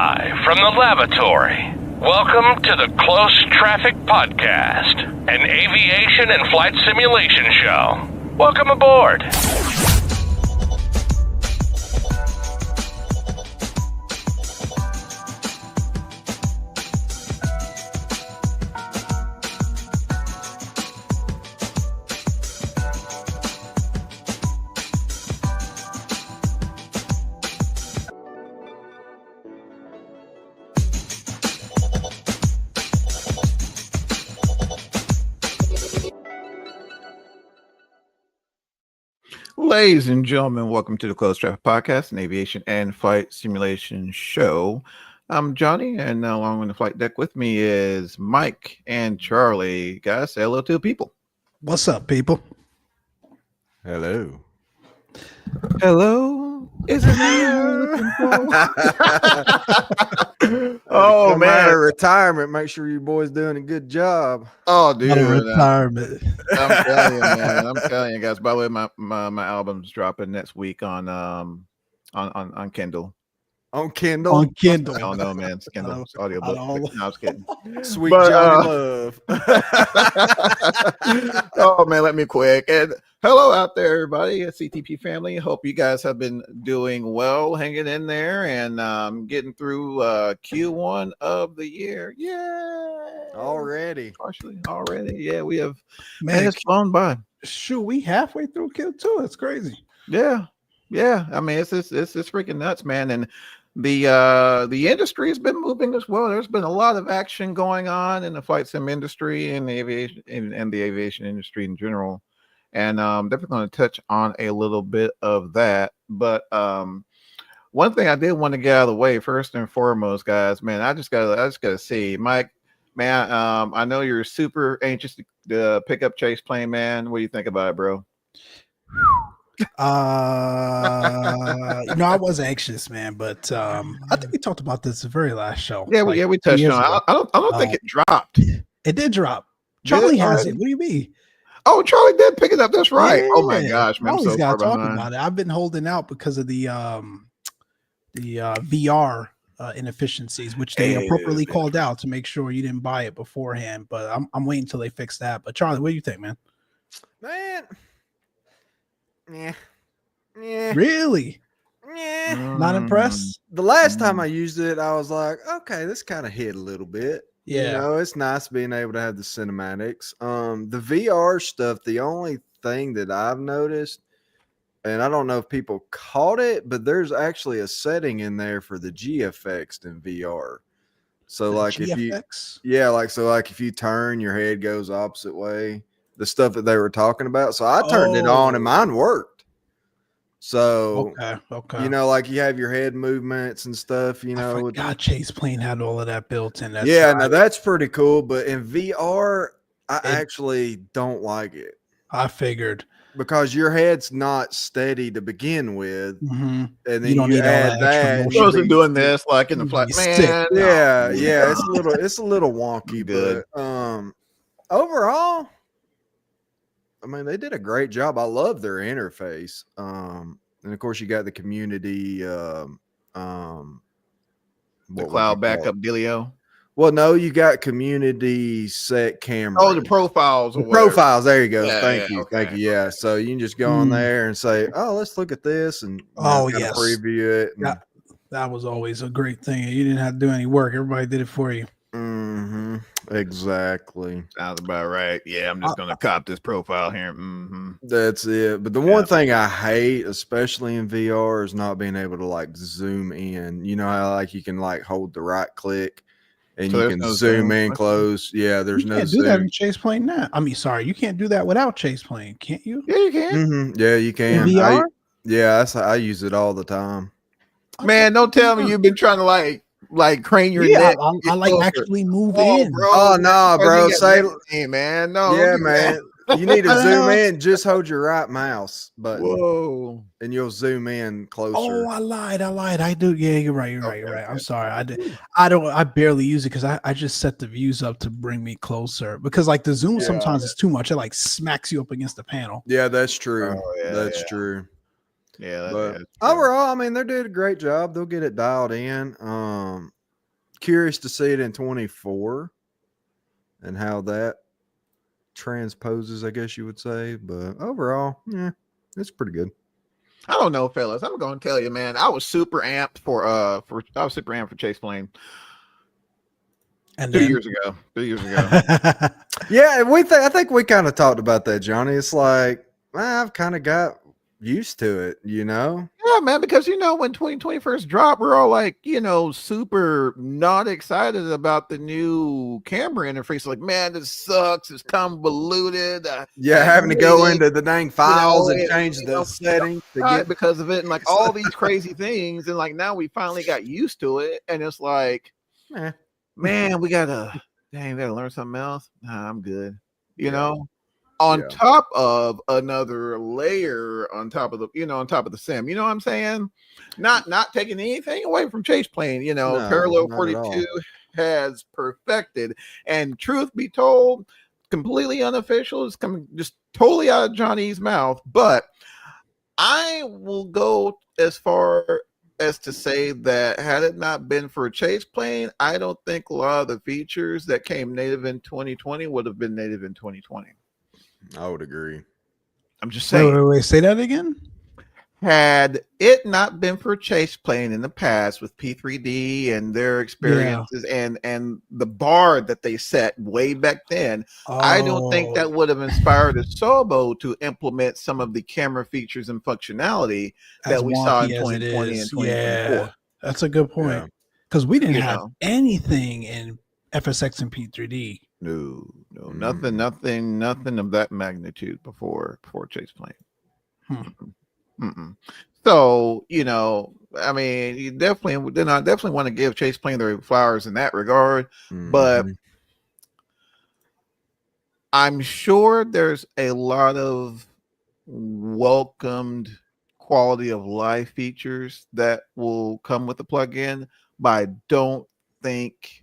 Live from the lavatory. Welcome to the Close Traffic Podcast, an aviation and flight simulation show. Welcome aboard. Ladies and gentlemen, welcome to the Close Traffic Podcast, an aviation and flight simulation show. I'm Johnny, and along on the flight deck with me is Mike and Charlie. Guys, say hello to the people. What's up, people? Hello. Hello. Is it me? Oh man, out of retirement. Make sure you boys doing a good job. Oh, dude, retirement. I'm telling you, man. I'm telling you, guys. By the way, my album's dropping next week on Kindle. On Kindle. On Kindle. I don't know, man. It's Kindle. It's audiobook. No, I was kidding. Sweet Johnny Love. Oh man, let me quick. And hello out there, everybody. CTP family. Hope you guys have been doing well, hanging in there, and getting through Q1 of the year. Yeah, already. Yeah, we have. Man, it's flown by. Shoot, we halfway through Q2. That's crazy. Yeah. I mean, it's freaking nuts, man. And the industry has been moving as well. There's been a lot of action going on in the flight sim industry and the aviation and the aviation industry in general. And definitely going to touch on a little bit of that. But one thing I did want to get out of the way first and foremost, guys, man, I just gotta see, Mike, man. I know you're super anxious to pick up Chase Plane, man. What do you think about it, bro? I was anxious, man, but I think we talked about this the very last show. Yeah, we touched on it. I don't think it dropped. It did drop. Charlie has it. What do you mean? Oh, Charlie did pick it up. That's right. Yeah. Oh my gosh, man! Always got to talk about it. I've been holding out because of the VR inefficiencies, which they appropriately called out to make sure you didn't buy it beforehand. But I'm waiting until they fix that. But Charlie, what do you think, man? Yeah. Really? Yeah. Not impressed? The last time I used it, I was like, okay, this kind of hit a little bit. Yeah. You know, it's nice being able to have the cinematics. The VR stuff, the only thing that I've noticed, and I don't know if people caught it, but there's actually a setting in there for the GFX in VR. So The like GFX? if you turn, your head goes opposite way. The stuff that they were talking about. So I turned it on and mine worked. So, okay. You know, like you have your head movements and stuff, you know. I forgot Chase Plane had all of that built in. Now that's pretty cool. But in VR, I actually don't like it. I figured. Because your head's not steady to begin with. Mm-hmm. And then you add that. I wasn't doing this like in the flight. Man, it's a little wonky, but overall, I mean, they did a great job. I love their interface. And of course, you got the community. The cloud backup dealio. Well, no, you got community set camera. Oh, the profiles. Profiles. There you go. Yeah, Thank you. Yeah. So you can just go on there and say, "Oh, let's look at this," and preview it. And, that was always a great thing. You didn't have to do any work. Everybody did it for you. Mm-hmm. Exactly. Sounds about right. Yeah, I'm just gonna cop this profile here. Mm-hmm. That's it. But the one thing I hate, especially in VR, is not being able to like zoom in. You know how like you can like hold the right click and you can zoom in close. Yeah, there's no zoom. You can't do that in Chase Plane now. I mean, sorry, you can't do that without Chase Plane, can't you? Yeah, you can. Mm-hmm. Yeah, you can. In VR? I use it all the time. Man, don't tell me you've been trying to like crane your neck. I like actually move in. Bro. Oh no, bro. Hey, man. No. Yeah, man. You need to zoom in. Just hold your right mouse button. Whoa. And you'll zoom in closer. Oh, I lied. I do. Yeah, you're right. I'm sorry. I barely use it because I just set the views up to bring me closer. Because like the zoom sometimes is too much. It like smacks you up against the panel. Yeah, that's true. That's true. Yeah, But that's true. overall, I mean, they did a great job. They'll get it dialed in. Curious to see it in 24 and how that transposes, I guess you would say. But overall, yeah, it's pretty good. I don't know, fellas. I'm gonna tell you, man. I was super amped for Chase Plain And 2 then years ago. 2 years ago. Yeah, I think we kind of talked about that, Johnny. It's like I've kind of got used to it, you know. Yeah, man, because when 2020 first dropped, we're all like, super not excited about the new camera interface. Like, man, this sucks. It's convoluted. Yeah, I having to hate go it, into the dang files and and, change the settings to right, get. because of it, and like all these crazy things, and like now we finally got used to it, and it's like, Eh, man, we gotta learn something else. Nah, I'm good. You Yeah. know, on Yeah. top of another layer on top of the sim. You know what I'm saying? Not taking anything away from Chase Plane. No, Parallel not at 42 all. has perfected, and truth be told, completely unofficial. It's coming just totally out of Johnny's mouth, but I will go as far as to say that had it not been for Chase Plane, I don't think a lot of the features that came native in 2020 would have been native in 2020. I would agree. I'm just wait, saying. wait, say that again. Had it not been for Chase Plane in the past with P3D and their experiences and the bar that they set way back then, I don't think that would have inspired Asobo to implement some of the camera features and functionality that we saw in 2020 and 2024. Yeah, that's a good point. Yeah. Because we didn't You have know. anything in FSX and P3D. No, nothing of that magnitude before Chase Plane. So, I mean, I definitely want to give Chase Plane their flowers in that regard, but Mhm. I'm sure there's a lot of welcomed quality of life features that will come with the plugin, but I don't think,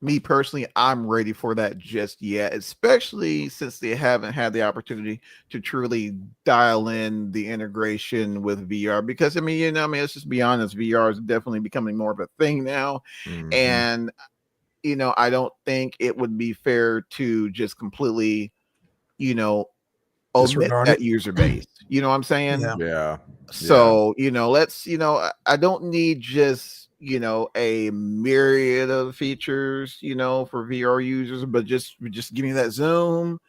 me personally, I'm ready for that just yet, especially since they haven't had the opportunity to truly dial in the integration with VR. Because let's just be honest, VR is definitely becoming more of a thing now, Mhm. and I don't think it would be fair to just completely, omit Disregard that it. user base. You know what I'm saying? Yeah. Yeah. So, let's, I don't need just, a myriad of features, for VR users, but just give me that zoom,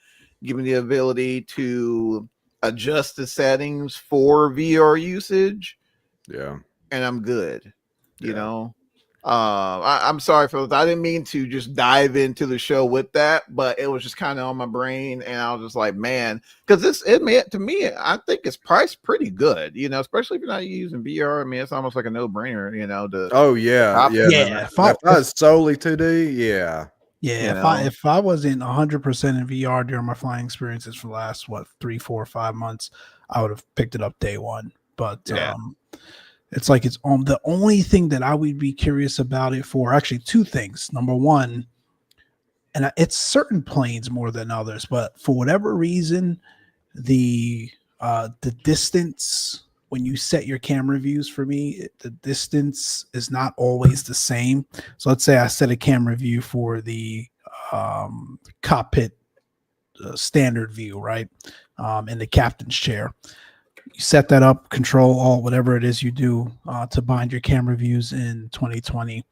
give me the ability to adjust the settings for VR usage, Yeah. and I'm good. You Yeah. know. I'm sorry, folks. I didn't mean to just dive into the show with that, but it was just kind of on my brain, and I was just like, man, because to me, I think it's priced pretty good. Especially if you're not using VR. I mean, it's almost like a no-brainer. Oh yeah. Hop Yeah. in. Yeah, If I was solely 2D, yeah. Yeah, You know. if I wasn't 100% in VR during my flying experiences for the last 3, 4, 5 months, I would have picked it up day one. But Yeah. it's like it's on the only thing that I would be curious about it for. Actually, two things. Number one, and it's certain planes more than others, but for whatever reason, the distance when you set your camera views for me, the distance is not always the same. So let's say I set a camera view for the cockpit standard view, right, in the captain's chair. You set that up, Control Alt, whatever it is you do to bind your camera views in 2020.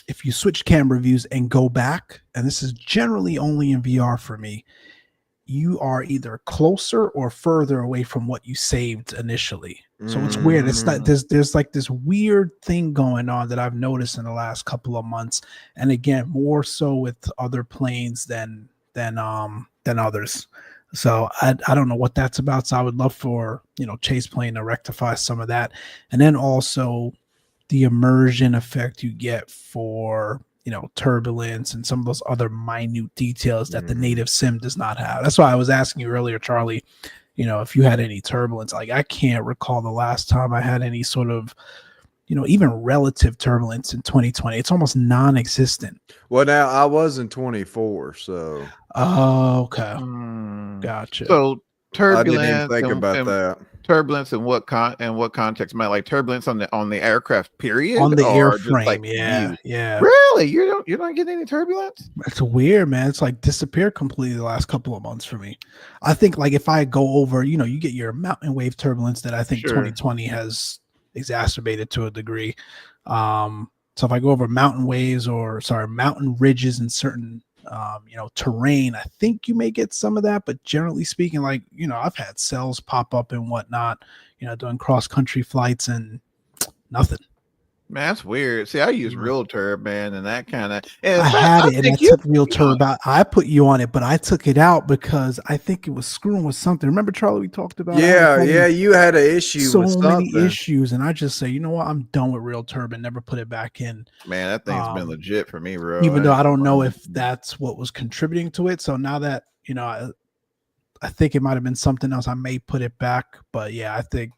If you switch camera views and go back, and this is generally only in VR for me, you are either closer or further away from what you saved initially. So it's weird. It's not there's like this weird thing going on that I've noticed in the last couple of months, and again, more so with other planes than others. So I don't know what that's about. So I would love for Chase Plane to rectify some of that, and then also the immersion effect you get for turbulence and some of those other minute details that the native sim does not have. That's why I was asking you earlier, Charlie, if you had any turbulence. Like, I can't recall the last time I had any sort of even relative turbulence in 2020. It's almost non-existent. Well, now I was in 24, so Oh, okay. Mm. Gotcha. So I didn't even turbulence think about that. Turbulence in what context? Am I like turbulence on the aircraft period, on the or just like airframe. Yeah, view? yeah. Really, you don't get any turbulence? It's weird, man. It's like disappeared completely the last couple of months for me. I think like if I go over, you get your mountain wave turbulence that I think Sure. 2020 has exacerbated to a degree. So if I go over mountain ridges in certain terrain, I think you may get some of that, but generally speaking, like, I've had cells pop up and whatnot, doing cross country flights and nothing. Man, that's weird. See, I use real turb, man, and that kind of. I had it, and I took real turb out. I put you on it, but I took it out because I think it was screwing with something. Remember, Charlie, we talked about? Yeah, you had an issue. So with many issues, and I just say, you know what? I'm done with real turb and never put it back in. Man, that thing's been legit for me, bro. Even though I don't know if that's what was contributing to it. So now that I think it might have been something else. I may put it back, but yeah, I think.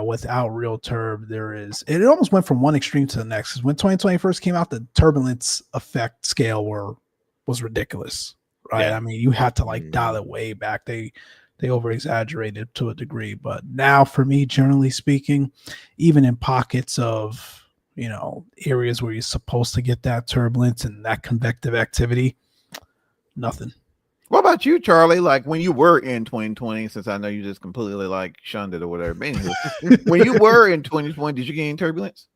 Without real turb, it almost went from one extreme to the next. Because when 2020 first came out, the turbulence effect scale was ridiculous, right? Yeah. I mean, you had to like dial it way back. They over exaggerated to a degree, but now for me, generally speaking, even in pockets of areas where you're supposed to get that turbulence and that convective activity, nothing. What about you, Charlie? Like when you were in 2020, since I know you just completely like shunned it or whatever. But anyway, when you were in 2020, did you get any turbulence?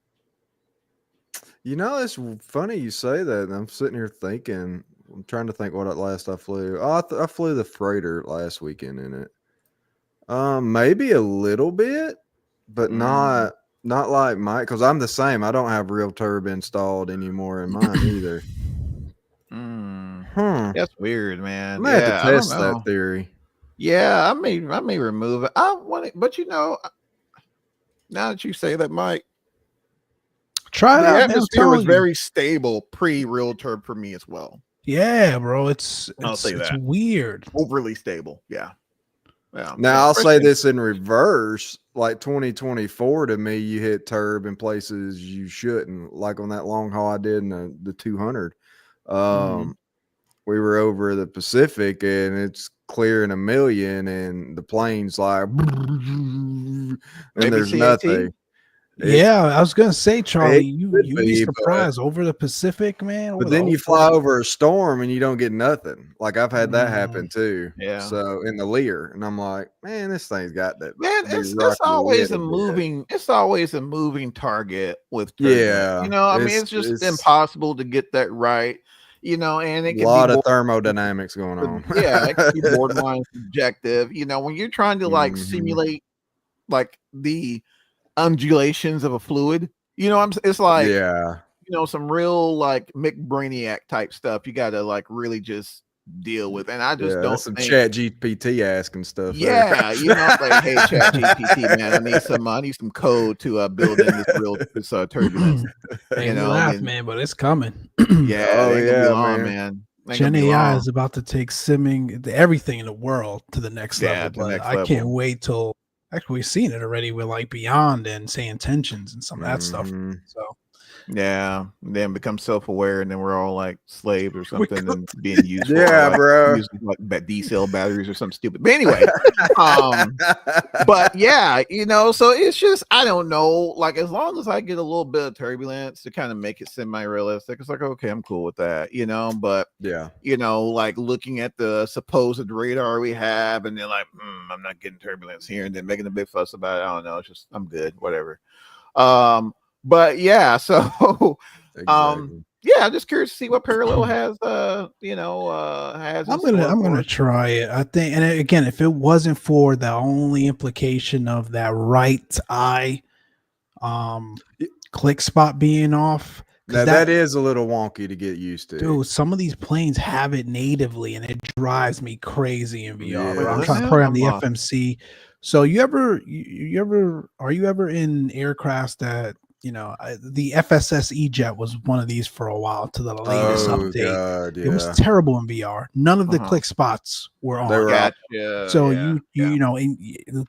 It's funny you say that. And I'm sitting here thinking, I'm trying to think what last I flew. Oh, I flew the freighter last weekend in it. Maybe a little bit, but not like mine, because I'm the same. I don't have real turb installed anymore in mine either. That's weird, man. I may have to test that theory. Yeah, I may remove it. I want it, but now that you say that, Mike, try it out. The atmosphere was very stable pre-real turb for me as well. Yeah, bro, it's weird, overly stable. Yeah. Now I'll say this in reverse. Like 2024 to me, you hit turb in places you shouldn't. Like on that long haul I did in the 200. We were over the Pacific and it's clearing 1 million and the plane's like and there's nothing. Yeah, I was gonna say, Charlie, you'd be surprised over the Pacific, man. But then you fly over a storm and you don't get nothing. Like I've had that happen too. Yeah. So in the Lear, and I'm like, man, this thing's got that. Man, it's always a moving. It's always a moving target with turbulence. Yeah. I mean, it's just impossible to get that right. And it can a lot of thermodynamics going on. Yeah, it can be borderline subjective. When you're trying to like simulate like the undulations of a fluid, it's like some real like Mick Brainiac type stuff. You got to like really just deal with, and I just don't. Some Chat GPT asking stuff. Yeah, like, hey, Chat GPT, man, I need some code to build in this turbulence. Laugh, man, but it's coming. Yeah, man. Gen AI is about to take simming, everything in the world to the next level. But I can't wait till. Actually, we've seen it already with like Beyond and Say Intentions and some of that stuff. So yeah, then become self-aware, and then we're all like slaves or something, and being used. Bro, using like D-cell batteries or something stupid. But anyway, but yeah, so it's just I don't know. Like as long as I get a little bit of turbulence to kind of make it semi-realistic, it's like okay, I'm cool with that, But like looking at the supposed radar we have, and then like I'm not getting turbulence here, and then making a big fuss about it. I don't know. It's just I'm good, whatever. But yeah, so I'm just curious to see what Parallel has has. I'm gonna try it. I think, and again, if it wasn't for the only implication of that right eye click spot being off. Now that is a little wonky to get used to. Dude, some of these planes have it natively and it drives me crazy in VR. I'm trying to program the FMC. So are you ever in aircrafts that the FSS E-Jet was one of these for a while to the latest update. God, yeah. It was terrible in VR. None of the click spots were on. They were so you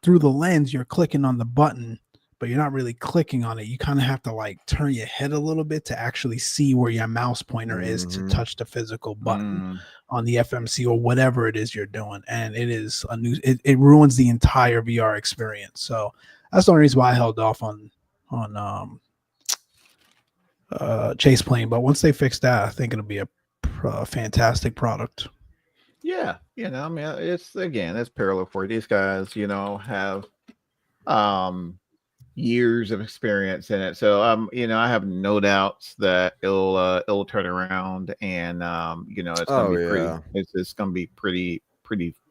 through the lens, you're clicking on the button, but you're not really clicking on it. You kind of have to like turn your head a little bit to actually see where your mouse pointer is to touch the physical button on the FMC or whatever it is you're doing. And it is it ruins the entire VR experience. So that's the only reason why I held off on Chase Plane. But once they fix that, I think it'll be a fantastic product. Yeah, I mean, it's parallel for these guys. Have years of experience in it, so I have no doubts that it'll turn around, and it's gonna be pretty. It's gonna be pretty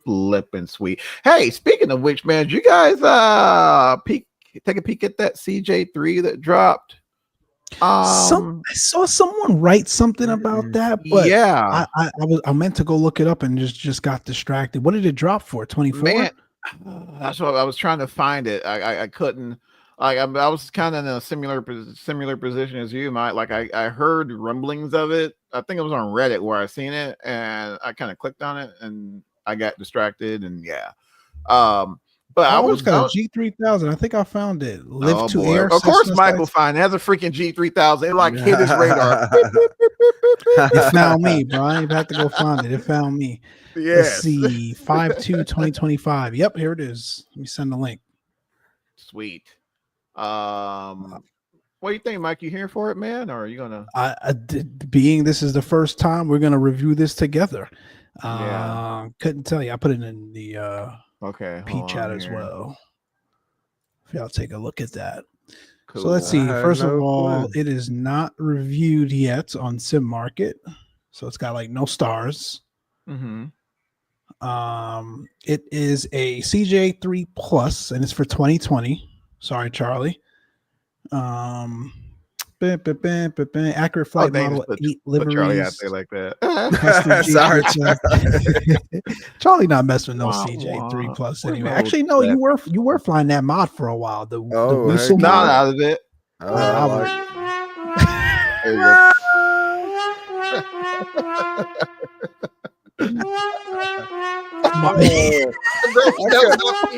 flippin' sweet. Hey, speaking of which, man, did you guys take a peek at that CJ3 that dropped? I saw someone write something about that, but yeah, I meant to go look it up and just got distracted. What did it drop for? 24? That's what I was trying to find it. I couldn't. I was kind of in a similar position as you, Mike. Like I heard rumblings of it. I think it was on Reddit where I seen it, and I kind of clicked on it, and I got distracted, and but I was got a G3000. I think I found it. Live to Air. Of course, Mike will find it. It has a freaking G3000. It like hit his radar. It found me, bro. I ain't have to go find it. It found me. Yes. Let's see. 5/2/2025. Yep, here it is. Let me send the link. Sweet. What do you think, Mike? You here for it, man? Or are you gonna being this is the first time we're gonna review this together. Couldn't tell you. I put it in the okay P chat as well. If y'all take a look at that. Cool. So let's see. First of all, it is not reviewed yet on Sim Market, so it's got like no stars. It is a CJ3 Plus, and it's for 2020. Sorry, Charlie. Accurate flight model 8 liveries. Charlie out there like that. Sorry, Charlie not messing with no CJ3 Plus anyway. Actually, no, you were flying that mod for a while. The whistle not out of it. There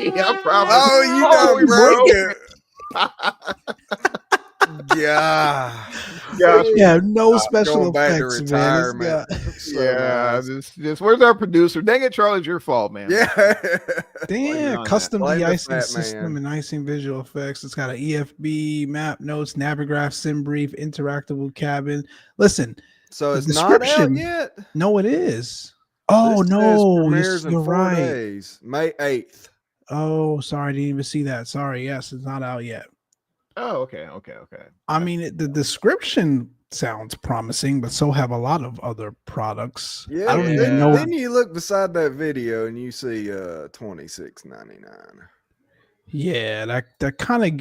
you go. I promise. You broke it. Yeah, no special effects, man. Just where's our producer? Dang it, Charlie, it's your fault, man. Yeah, damn, custom de-icing system and icing visual effects. It's got an EFB, map notes, Navigraph, sim brief, interactable cabin. Listen, so it's not out yet. No, it is. Oh no, you're right. Days, May 8th. Oh, sorry, I didn't even see that. Sorry, yes, it's not out yet. Oh, okay. I mean, the description sounds promising, but so have a lot of other products. Yeah, I don't even know. Then you look beside that video and you see $26.99. Yeah, that kind of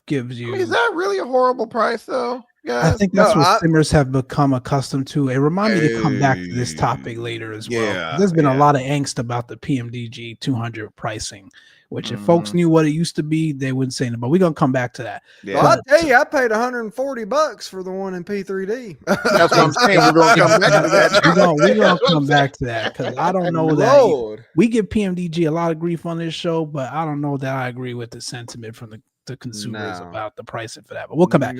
gives you. I mean, is that really a horrible price, though? Guys? I think that's what simmers have become accustomed to. It reminds me to come back to this topic later as well. There's been a lot of angst about the PMDG 200 pricing, which if folks knew what it used to be, they wouldn't say anything. But we're gonna come back to that. Yeah. Well, I'll tell you, I paid $140 for the one in P3D. That's what I'm saying. We're gonna come back to that. We're gonna come back to that because I don't know that we give PMDG a lot of grief on this show, but I don't know that I agree with the sentiment from the consumers about the pricing for that. But we'll come back.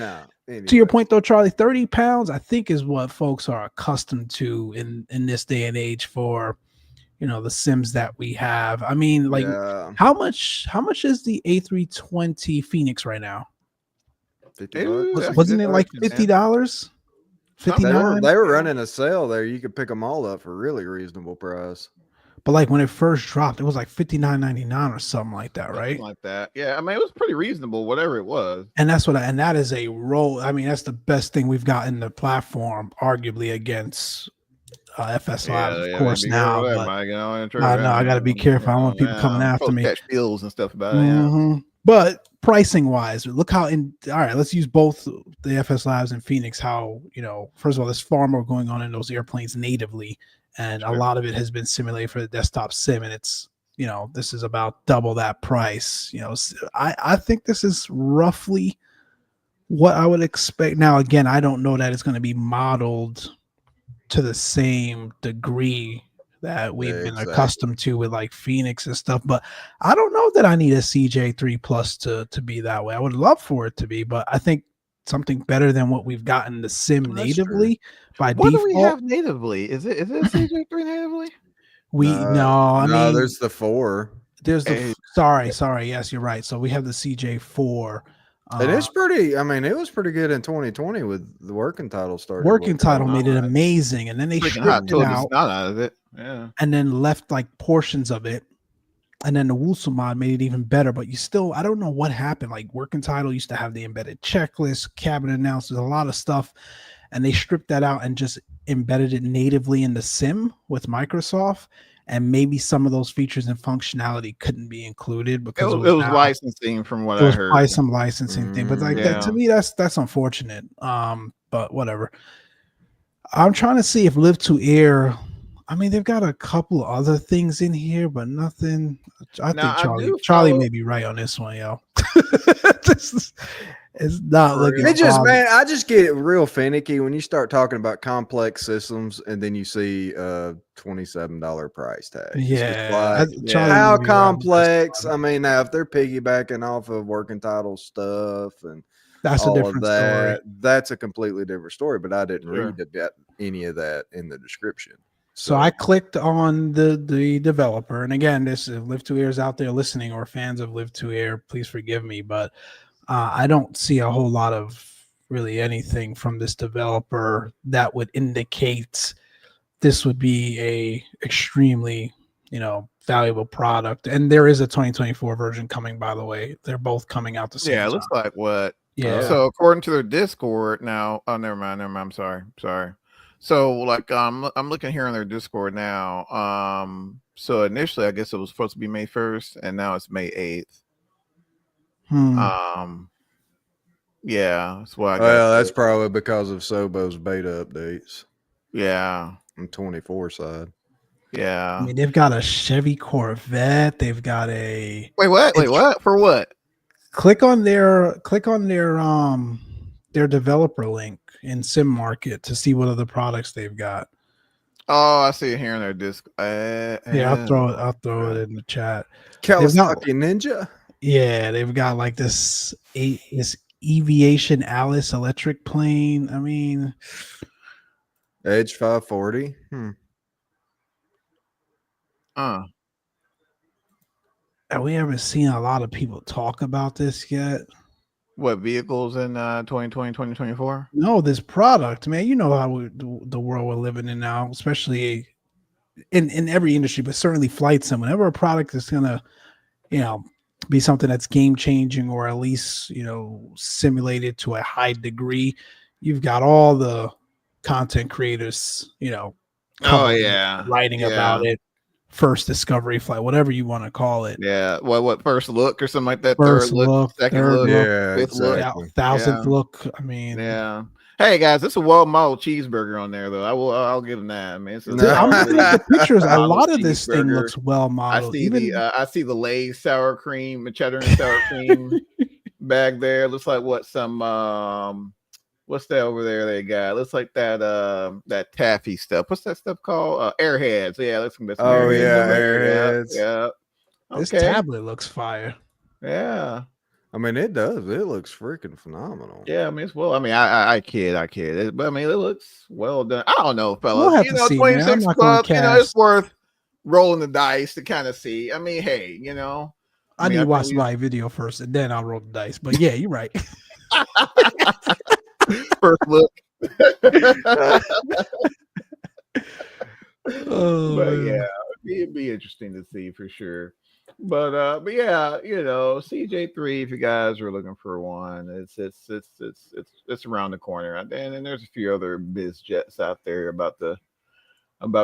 Anyway. To your point though, Charlie, 30 pounds I think is what folks are accustomed to in this day and age for the Sims that we have. I mean, like how much is the A320 Phoenix right now? Wasn't it like $50? $59? They were running a sale there. You could pick them all up for a really reasonable price. But like when it first dropped, it was like $59.99 or something like that, right? Something like that. Yeah, I mean, it was pretty reasonable, whatever it was. And that's and that is a roll. I mean, that's the best thing we've got in the platform, arguably against FS Live, of course. Now, but I got to be careful. I don't want people coming after me. Catch feels and stuff about it. But pricing wise, look how all right, let's use both the FS Labs and Phoenix. How first of all, there's far more going on in those airplanes natively. And a lot of it has been simulated for the desktop sim, and it's this is about double that price. I think this is roughly what I would expect. Now, again, I don't know that it's going to be modeled to the same degree that we've been exactly. accustomed to with like Phoenix and stuff. But I don't know that I need a CJ3 Plus to be that way. I would love for it to be, but I think something better than what we've gotten the sim That's true. natively by What do we default. have natively? Is it CJ3 natively? I mean, there's the 4. there's the Hey. sorry, yes, you're right. So we have the CJ4. And it's pretty. I mean, it was pretty good in 2020 with the working title started. Working title made it amazing, and then they Freaking hot stripped it told the out snot out of it. Yeah. and then left like portions of it. And then the Wusel mod made it even better, but you still, I don't know what happened. Like working title used to have the embedded checklist, cabinet announcers, a lot of stuff, and they stripped that out and just embedded it natively in the sim with Microsoft. And maybe some of those features and functionality couldn't be included because it was licensing from what I heard. It was probably some licensing thing, but like that to me, that's unfortunate. But whatever. I'm trying to see if Live to Air. I mean, they've got a couple of other things in here, but nothing. I think Charlie may be right on this one, yo. It's not looking. It just, man, I just get real finicky when you start talking about complex systems and then you see $27 price tag. Yeah, how complex? I mean, now if they're piggybacking off of working title stuff and that's a different story. That's a completely different story. But I didn't read about any of that in the description. So I clicked on the developer, and again, this is Live to Air's out there listening or fans of Live to Air, please forgive me, but I don't see a whole lot of really anything from this developer that would indicate this would be a extremely, valuable product. And there is a 2024 version coming, by the way. They're both coming out the same time. Yeah, it looks like what? Yeah. So according to their Discord now, never mind. I'm sorry. So like I'm looking here on their Discord now. So initially I guess it was supposed to be May 1st, and now it's May 8th. Yeah, that's why. That's probably because of Sobo's beta updates. Yeah, on 24 side. Yeah, I mean they've got a Chevy Corvette. They've got a wait what for what? Click on their developer link in Sim Market to see what other products they've got. Oh, I see it here in their disc. I'll throw it in the chat. Kawasaki Ninja. Yeah, they've got like this Aviation Alice electric plane. I mean, Edge 540. And we haven't seen a lot of people talk about this yet. What vehicles in 2020, 2024? No, this product, man. You know how the world we're living in now, especially in every industry, but certainly flight sim. Whenever a product is gonna, be something that's game changing or at least simulated to a high degree, you've got all the content creators, writing about it. First discovery flight, whatever you want to call it. Yeah. What first look or something like that? First third look, second look, fifth look, thousandth look. I mean, yeah. Hey guys, it's a well modeled cheeseburger on there though. I'll give them that. I mean, I'm looking at the pictures. A lot of this thing looks well modeled. I see the Lay's sour cream, cheddar and sour cream bag there. Looks like what's that over there they got? Looks like that taffy stuff. What's that stuff called? Airheads. Yeah, that's Airheads. Yeah. This tablet looks fire. Yeah. I mean, it does. It looks freaking phenomenal. Yeah, I mean, it's well. I mean, I kid, but I mean, it looks well done. I don't know, fellas. We'll have to see, 26 bucks. It's worth rolling the dice to kind of see. I mean, hey, I need to watch the live video first, and then I'll roll the dice. But yeah, you're right. First look. But yeah, it'd be interesting to see for sure. But yeah, CJ3. If you guys are looking for one, it's around the corner, and then there's a few other biz jets out there about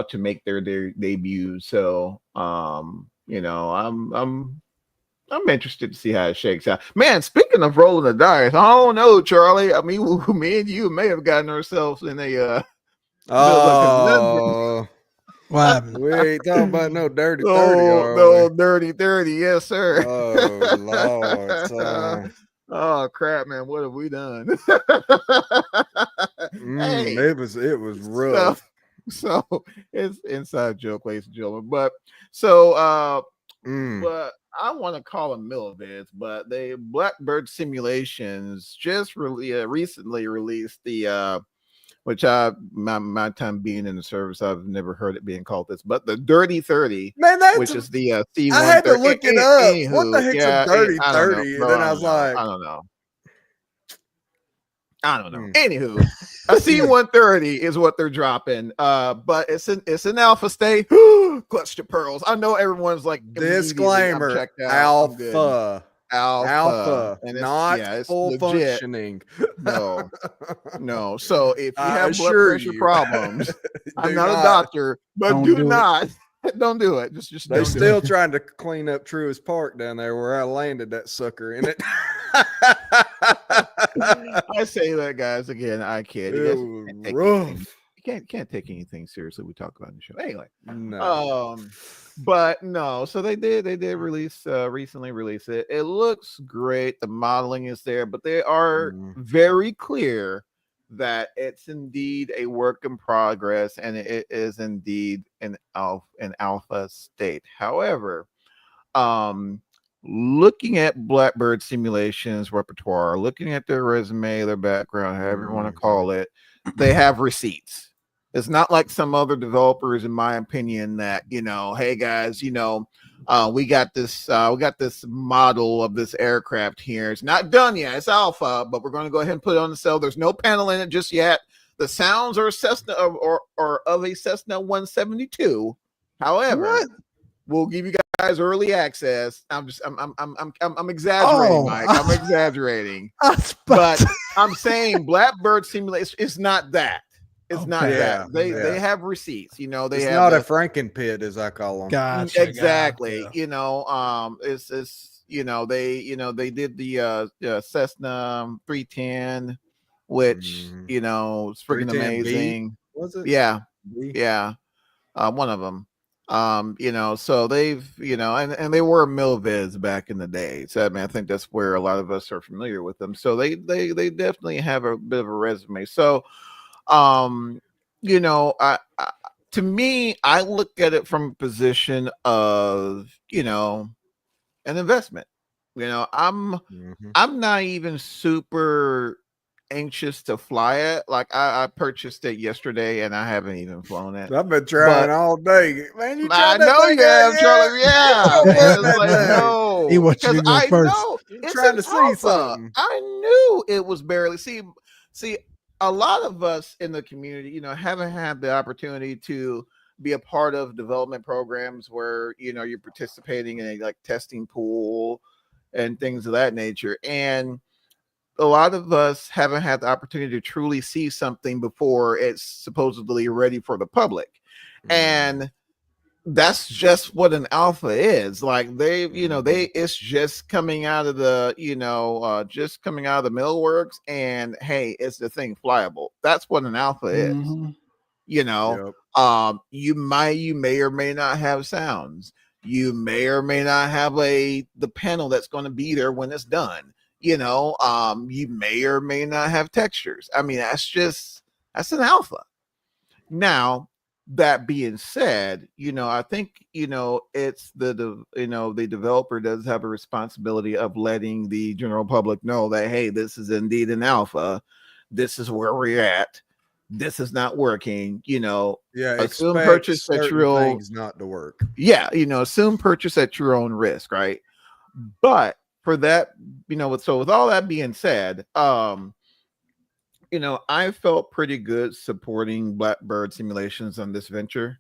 to make their debut. So I'm interested to see how it shakes out. Man, speaking of rolling the dice, I don't know, Charlie. I mean, me and you may have gotten ourselves in a What? We ain't talking about no dirty 30. No, dirty 30, yes, sir. Oh Lord. Oh crap, man, what have we done? It was rough. So it's inside joke, ladies and gentlemen. But so but I want to call them millivids, but they Blackbird Simulations just really recently released the which my time being in the service, I've never heard it being called this, but the Dirty 30, Man, which is the I C130. had to look it up. What the Anywho, heck's yeah, a dirty I don't know, 30? And bro. then I was like, I don't know. Anywho, a C130 is what they're dropping. But it's an alpha state. Clutch to pearls. I know everyone's like disclaimer, I'm checked out. I'm good. alpha, and not it's full legit. functioning. No. So if you I have blood assure pressure you. problems, I'm Do not a not. doctor, but Don't do do it. not don't do it. Just They don't still do it. trying to clean up Truist Park down there where I landed that sucker in it. I say that, guys. Again, I kid. You It guys was can't take rough. anything- you can't take anything seriously we talk about in the show. Anyway, No. but no. So they did release recently release it. It looks great. The modeling is there, but they are very clear that it's indeed a work in progress and it is indeed an alpha state. However, looking at Blackbird Simulations repertoire, looking at their resume, their background, however you want to call it, they have receipts. It's not like some other developers, in my opinion, that, hey guys, we got this model of this aircraft here. It's not done yet. It's alpha, but we're going to go ahead and put it on the cell. There's no panel in it just yet. The sounds are Cessna or of a Cessna 172. However, we'll give you guys early access. I'm exaggerating, Mike. I'm exaggerating. But I'm saying Blackbird Simulation is not that. It's not that. They have receipts, they it's have not a Frankenpit, as I call them. Gotcha. Exactly. Gotcha. It's they did the Cessna 310, which is freaking 310B? amazing. Was it? Yeah. B? Yeah. One of them. So they've, and they were millivids back in the day. So I think that's where a lot of us are familiar with them. So they definitely have a bit of a resume. So I to me, I look at it from a position of, an investment. I'm not even super anxious to fly it. Like I purchased it yesterday and I haven't even flown it. I've been trying all day. Man, you I tried that know thing you have, out Charlie. yet? Yeah. Wasn't It's that like, thing? no. He wants you to Because go I first. know it's trying an to see alpha. something. I knew it was barely. See, a lot of us in the community, haven't had the opportunity to be a part of development programs where, you're participating in a like testing pool and things of that nature. And a lot of us haven't had the opportunity to truly see something before it's supposedly ready for the public. And that's just what an alpha is. Like it's just coming out of the, just coming out of the millworks and hey, it's the thing flyable. That's what an alpha is. Yep. You may or may not have sounds. You may or may not have the panel that's going to be there when it's done. You may or may not have textures. I mean, that's an alpha. Now, that being said, I think, it's the developer does have a responsibility of letting the general public know that, hey, this is indeed an alpha. This is where we're at. This is not working, assume purchase at your own things not to work. Yeah, assume purchase at your own risk, right? But for that, so with all that being said, I felt pretty good supporting Blackbird Simulations on this venture.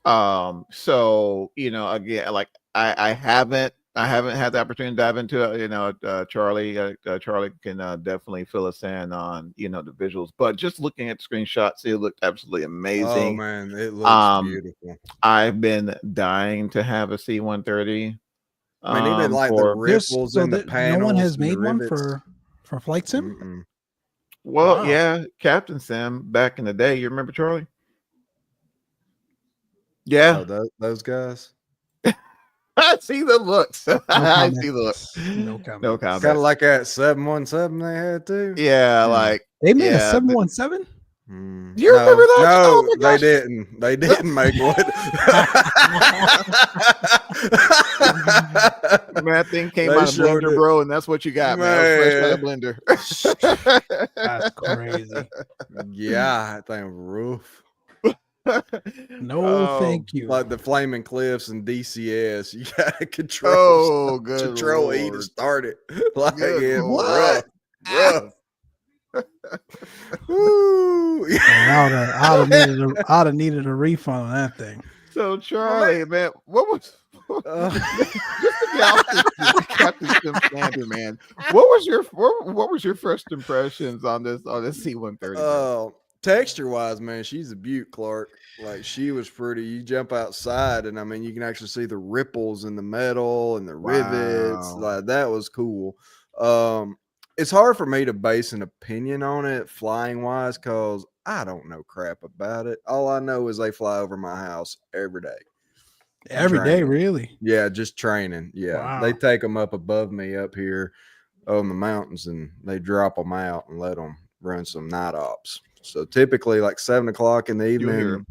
So again, like I haven't had the opportunity to dive into it. Charlie can definitely fill us in on the visuals, but just looking at the screenshots, it looked absolutely amazing. Oh man, it looks beautiful. I've been dying to have a C130. I mean, even like the ripples in the panels. No one has made one for Flight Sim. Well, yeah, Captain Sim back in the day. You remember Charlie? Yeah, those guys. I see the looks. I see the looks. No comment. No comment. Kind of like that 717 they had too. Yeah, like they made a 717. Do you remember that? No, Oh my they gosh. didn't. They didn't make one. Man, that thing came They out of showed blender, it. bro, and that's what you got, man. That was fresh out of Man. blender. That's crazy. Yeah, that thing roof. No, thank you. Like the Flaming Cliffs and DCS. You gotta control Oh, good Control E to Lord. start it. Like Good it's Lord. rough. Woo. I'd have needed a refund on that thing. So Charlie, man, what was just to be honest with Captain Sim Standard, man? What was your first impressions on this C-130? Texture wise, man, she's a beaut, Clark. Like she was pretty. You jump outside, and I mean, you can actually see the ripples in the metal and the rivets. Wow. Like that was cool. It's hard for me to base an opinion on it flying wise because I don't know crap about it. All I know is they fly over my house every day. Every day, really? Yeah, just training. Yeah, Wow. they take them up above me up here on the mountains, and they drop them out and let them run some night ops. So typically, like 7 o'clock in the You'll hear evening.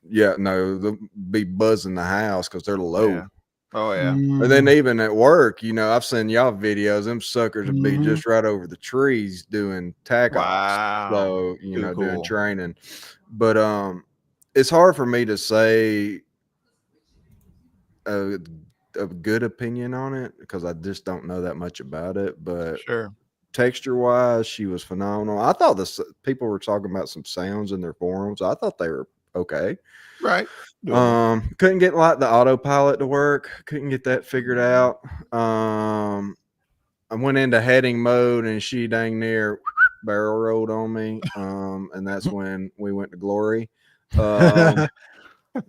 Yeah, no, they'll be buzzing the house because they're low. Yeah. Oh yeah. And then even at work, you know, I've seen y'all videos. Them suckers would be just right over the trees doing tack ops. So you know, doing training. But it's hard for me to say a good opinion on it because I just don't know that much about it. But sure, texture wise, she was phenomenal. I thought people were talking about some sounds in their forums. I thought they were okay. Right. Couldn't get like the autopilot to work. Couldn't get that figured out. I went into heading mode and she dang near barrel rolled on me. And that's when we went to glory. But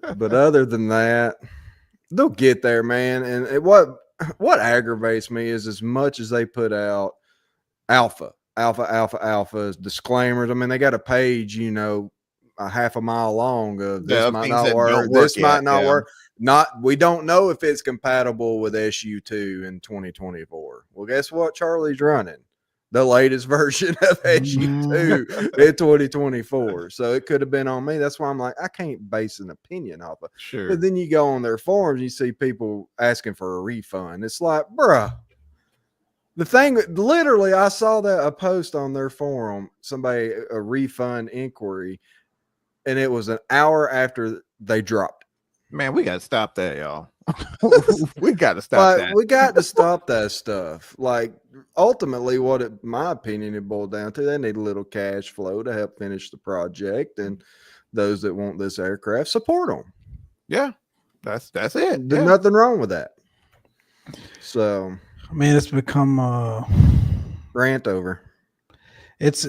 other than that, they'll get there, man. And what aggravates me is as much as they put out alpha disclaimers. I mean, they got a page, you know, a half a mile long of this might not work. This might not work. We don't know if it's compatible with SU2 in 2024. Well, guess what? Charlie's running the latest version of SU2 in 2024. So it could have been on me. That's why I'm like, I can't base an opinion off of. Sure. But then you go on their forums, you see people asking for a refund. It's like, bruh. The thing, literally, I saw a post on their forum, a refund inquiry, and it was an hour after they dropped it. Man, we got to stop that, y'all. We got to stop that. We got to stop that stuff. Like, ultimately, my opinion, it boiled down to, they need a little cash flow to help finish the project, and those that want this aircraft, support them. Yeah, that's it. There's nothing wrong with that. So, man, it's become rant over. It's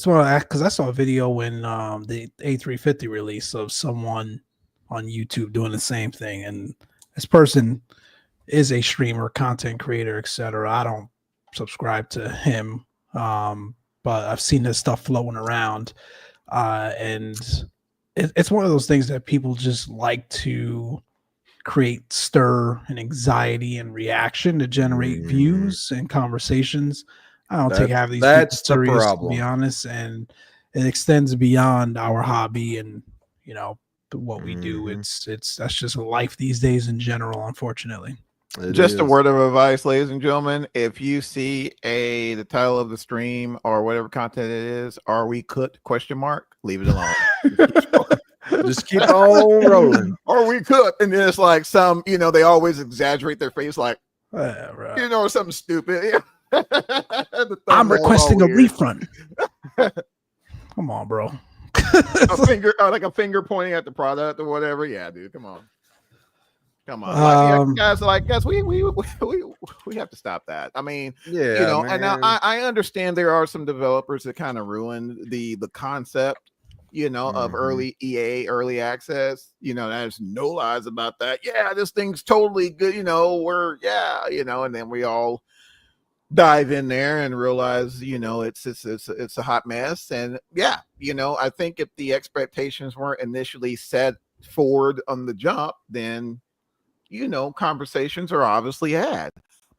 one of because I saw a video when the A350 release of someone on YouTube doing the same thing, and this person is a streamer, content creator, etc. I don't subscribe to him, but I've seen this stuff floating around, and it's one of those things that people just like to create stir and anxiety and reaction to generate views and conversations. I don't take half these people serious, to be honest, and it extends beyond our hobby and you know what we do. It's that's just life these days in general, unfortunately. Just a word of advice, ladies and gentlemen. If you see the title of the stream or whatever content it is, "Are we cooked?" ? Leave it alone. Just keep on rolling. Or we could. And then it's like some, you know, they always exaggerate their face like, right. You know, something stupid. I'm requesting a refund. Come on, bro. Like a finger pointing at the product or whatever. Yeah, dude, come on. Guys, we have to stop that. I mean, yeah, you know, man. and now I understand there are some developers that kind of ruin the concept, you know, of early EA, early access. You know, there's no lies about that. Yeah, this thing's totally good. You know, and then we all dive in there and realize, you know, it's a hot mess. And yeah, you know, I think if the expectations weren't initially set forward on the jump, then you know, conversations are obviously had.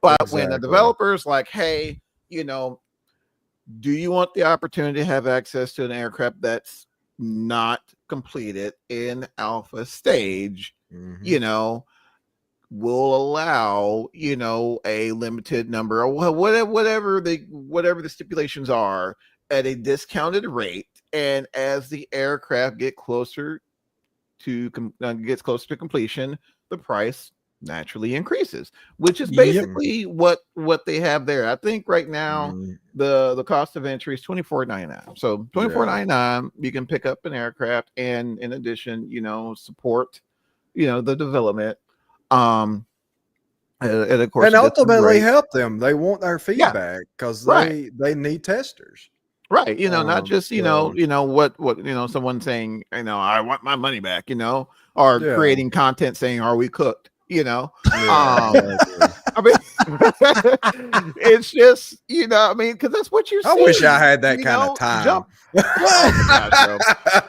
But when the developer's like, hey, you know, Do you want the opportunity to have access to an aircraft that's not completed in alpha stage? You know, will allow, you know, a limited number or whatever the stipulations are at a discounted rate, and as the aircraft gets closer to completion, the price naturally increases, which is basically what they have there. I think right now the cost of entry is $24.99. So $24.99, you can pick up an aircraft, and in addition, you know, support, you know, the development. And of course, and ultimately help them. They want our feedback because they need testers. Right. You know, not just, you know, what, you know, someone saying, you know, I want my money back, you know, or creating content saying, are we cooked? You know, I mean, it's just, you know, I mean, because that's what you're saying. I wish I had that kind of time.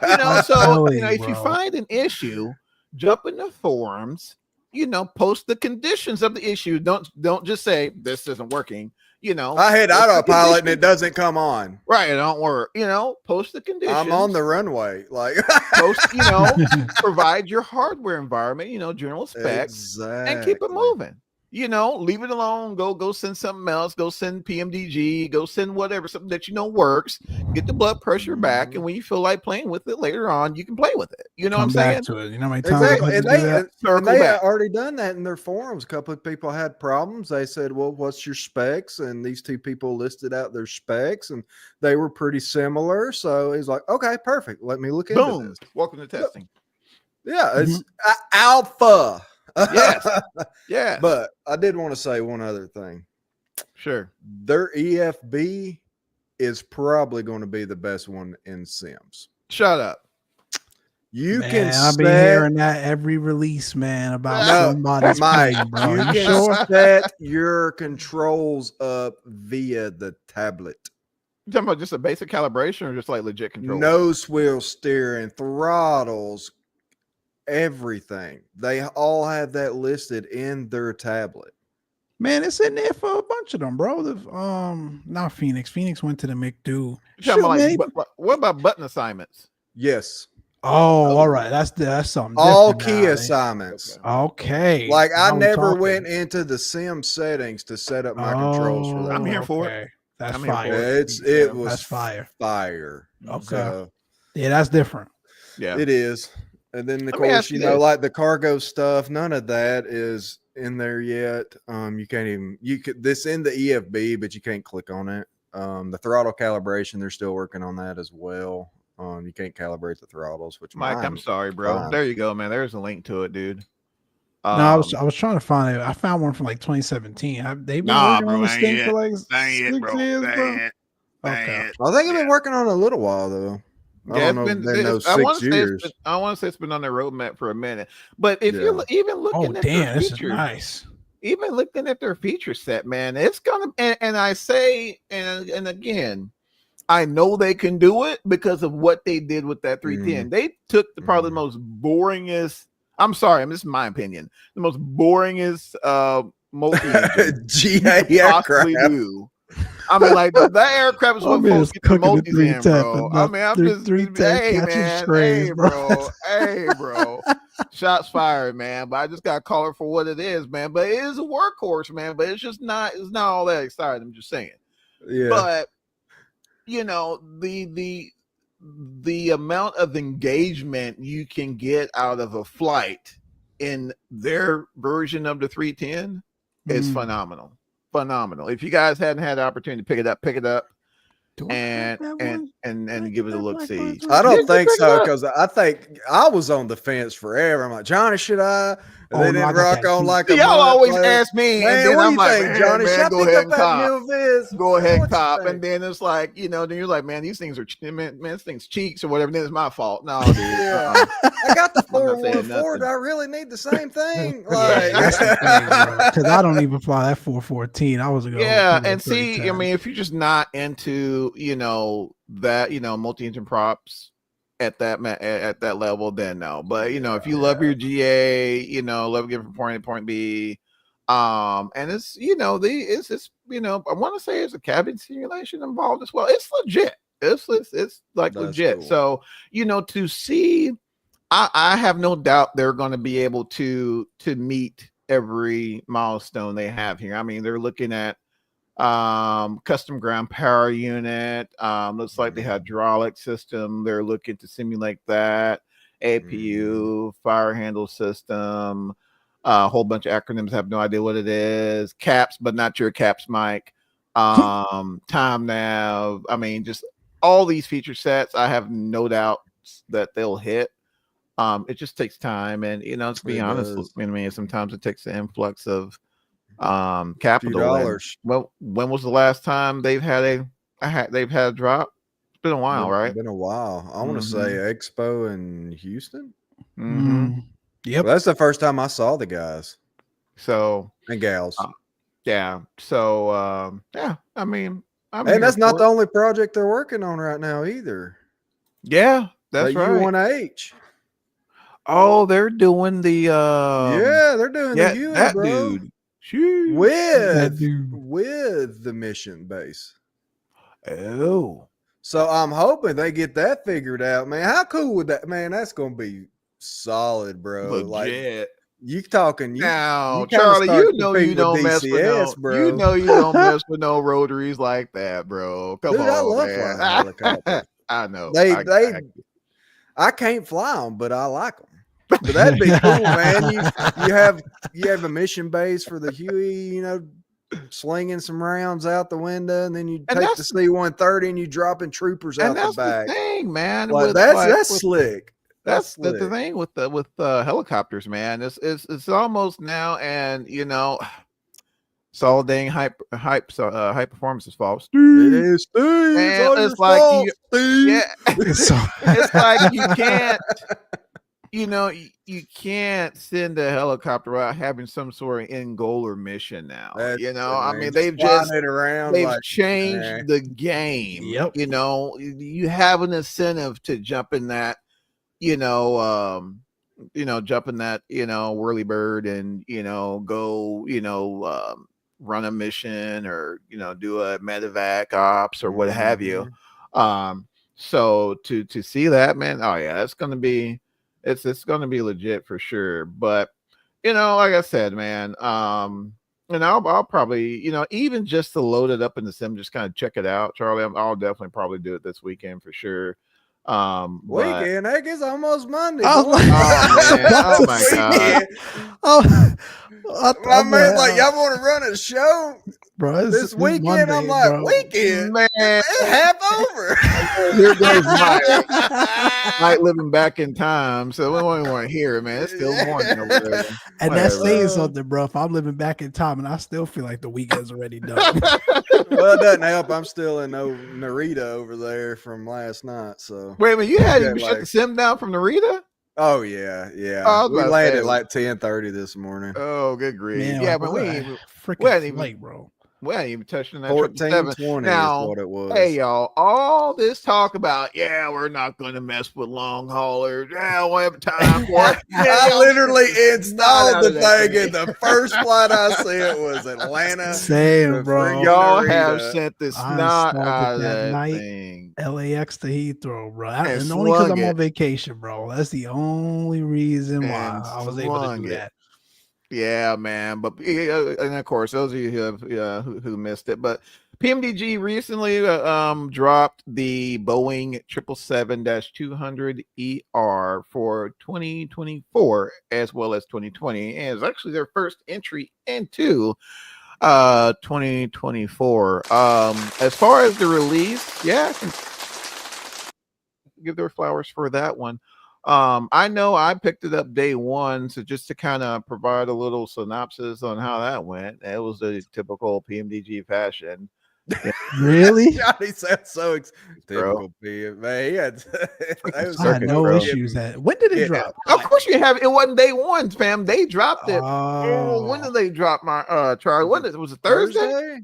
You know, so, you know, if you find an issue, jump in the forums, you know, post the conditions of the issue. Don't just say this isn't working. You know, I hit autopilot and it doesn't come on. Right, it don't work. You know, post the conditions. I'm on the runway. Like post, you know, provide your hardware environment, you know, general specs, and keep it moving. You know, leave it alone. Go send something else. Go send PMDG. Go send whatever, something that you know works. Get the blood pressure back, and when you feel like playing with it later on, you can play with it. You know what I'm saying? Come back to it. You know how many times and they had already done that in their forums. A couple of people had problems. They said, "Well, what's your specs?" And these two people listed out their specs, and they were pretty similar. So he's like, "Okay, perfect. Let me look into this." Welcome to testing. Yeah, it's alpha. Yes. But I did want to say one other thing. Sure. Their EFB is probably going to be the best one in Sims. Shut up. I've been hearing that every release, man, about somebody's playing, bro. You can set your controls up via the tablet. You talking about just a basic calibration or just like legit control? Nose wheel steering, throttles, everything. They all have that listed in their tablet. Man, it's in there for a bunch of them, bro. Not Phoenix. Phoenix went to the McDo. What about button assignments? Yes. Oh, all right. That's something. All key assignments. Okay. Like I never went into the Sim settings to set up my controls for that. I'm here for it. That's fire. That's fire. Okay. So, yeah, that's different. Yeah, it is. And then, of course, you know, like the cargo stuff, none of that is in there yet. You can't even, this in the EFB, but you can't click on it. The throttle calibration, they're still working on that as well. You can't calibrate the throttles, which Mike, I'm sorry, bro. Fine. There you go, man. There's a link to it, dude. No, I was trying to find it. I found one from like 2017. They've been working on this thing for like 6 years, bro. Okay. I think I've been working on it a little while though. I want to say it's been on their roadmap for a minute. But if you're even looking at their features, nice. Even looking at their feature set, man, it's gonna. And I say, and again, I know they can do it because of what they did with that 310. They took probably the most boringest. I'm sorry, this is my opinion. The most boringest multi-engine GA possibly do. I mean, like that aircraft is what folks get the multis in, bro. I mean, I'm just hey, bro. Shots fired, man. But I just got to call it for what it is, man. But it is a workhorse, man. But it's just not. It's not all that exciting. I'm just saying. Yeah. But you know, the amount of engagement you can get out of a flight in their version of the 310 is phenomenal. If you guys hadn't had the opportunity to pick it up and give it a look see. I don't think so, because I think I was on the fence forever. I'm like, Johnny, should I? And they didn't rock on like a y'all always ask me, man, and then what I'm like, think, Johnny? Should I go pick ahead up that new Viz? Go ahead and cop. And then it's like, you know, then you're like, man, these things are this thing's cheeks or whatever. Then it's my fault. No, dude. Yeah. I got the 414. Do I really need the same thing? Like, because I don't even fly that 414. I was and see, I mean, if you're just not into, you know, that, you know, multi-engine props at that level, then no. But you know, if you love your GA, you know, love getting from point A to point B, And it's it's I want to say it's a cabin simulation involved as well. It's legit. It's like That's legit. cool. So to see, I have no doubt they're going to be able to meet every milestone they have here. I mean, they're looking at custom ground power unit. Looks like the hydraulic system. They're looking to simulate that. APU, fire handle system. A whole bunch of acronyms. Have no idea what it is. Caps, but not your caps, Mike. Time nav. I mean, just all these feature sets. I have no doubt that they'll hit. It just takes time, and to be honest, I mean, sometimes it takes an influx of capital. $dollars. Well, when was the last time they've had a drop? It's been a while, right? Been a while. I want to say Expo in Houston. Yep. Well, that's the first time I saw the guys. So and gals. Yeah. So yeah. I mean, and that's not the only project they're working on right now either. Yeah, that's right. U1H. Oh, they're doing the they're doing the U, that bro. dude. With the mission base. Oh. So I'm hoping they get that figured out, man. How cool would that, man? That's gonna be solid, bro. Legit. Like you talking now, Charlie, you don't mess with bro. You don't mess with no rotaries like that, bro. Come on, I love man. flying helicopters. I know. I can't fly them, but I like them. But that'd be cool, man. You have a mission base for the Huey, slinging some rounds out the window, and then you take the C-130 and you dropping troopers out the back. That's the thing, man. Like, that's slick. That's the thing with helicopters, man. It's almost now, and it's all dang high performance's fault. It is, Steve. And it's like fault, it's like you can't. You can't send a helicopter without having some sort of end goal or mission now. I mean, they've changed the game. Yep. You have an incentive to jump in that, whirly bird and, go, run a mission or, do a medevac ops or what have you. So to see that, man, oh yeah, it's going to be, it's going to be legit for sure. But, like I said, man, and I'll probably, even just to load it up in the sim, just kind of check it out, Charlie. I'll definitely probably do it this weekend for sure. Weekend, I guess almost Monday. Oh my god! I mean, like y'all want to run a show, bro? This weekend, Monday, I'm like, bro. Weekend, man, it's half over. Here goes Mike living back in time, so we don't even want to hear it, man. It's still morning over there. And that's saying something, bro. If I'm living back in time and I still feel like the weekend's already done. Well, it doesn't help. I'm still in Narita over there from last night. So wait a minute, you had to shut the sim down from Narita? Oh yeah. We landed like 10:30 this morning. Oh, good grief! Man, yeah, but we ain't freaking bro. We ain't even touching that. 14:20 now, is what it was. Hey y'all, all this talk about we're not going to mess with long haulers. Yeah, we have time for it. I literally installed the thing, and the first flight I sent was Atlanta. Same, bro. Y'all have sent the snot out of that thing. LAX to Heathrow, bro. And only because I'm on vacation, bro. That's the only reason why I was able to do that. Yeah, man. But and of course, those of you who missed it, but PMDG recently dropped the Boeing 777-200ER for 2024 as well as 2020, and it's actually their first entry into 2024. As far as the release, I can give their flowers for that one. I know I picked it up day one, so just to kind of provide a little synopsis on how that went, it was a typical PMDG fashion. Really? Johnny sounds so typical PM, man. I had no issues. When did it drop? Of course you have. It wasn't day one, fam. They dropped it. When did they drop my Charlie? Was it Thursday?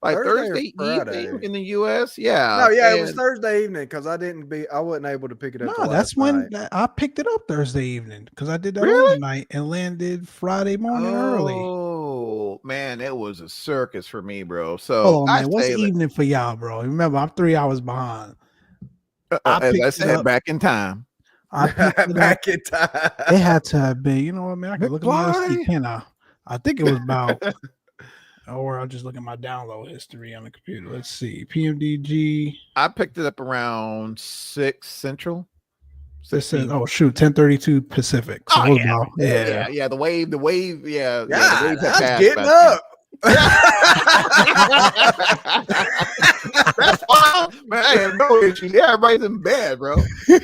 Like Thursday evening in the US, it was Thursday evening because I wasn't able to pick it up. No, that's when I picked it up Thursday evening because I did that overnight and landed Friday morning early. So man, it was a circus for me, bro. So Hold on, I man. What's say, evening for y'all, bro? Remember, I'm 3 hours behind. I as I picked it said, up. back in time. I picked it up. Back in time. It had to have been, you know what, man? I can look at my Party. receipt, can I? I think it was about, or I'll just look at my download history on the computer. Let's see. PMDG. I picked it up around 6 Central. This says, 16. oh shoot, 10:32 Pacific. So Oh it was yeah. about, Yeah. The wave, yeah, the God, waves had I was passed getting by then. up. That's fine, man. I have no issue. Yeah, everybody's in bed, bro. Yeah,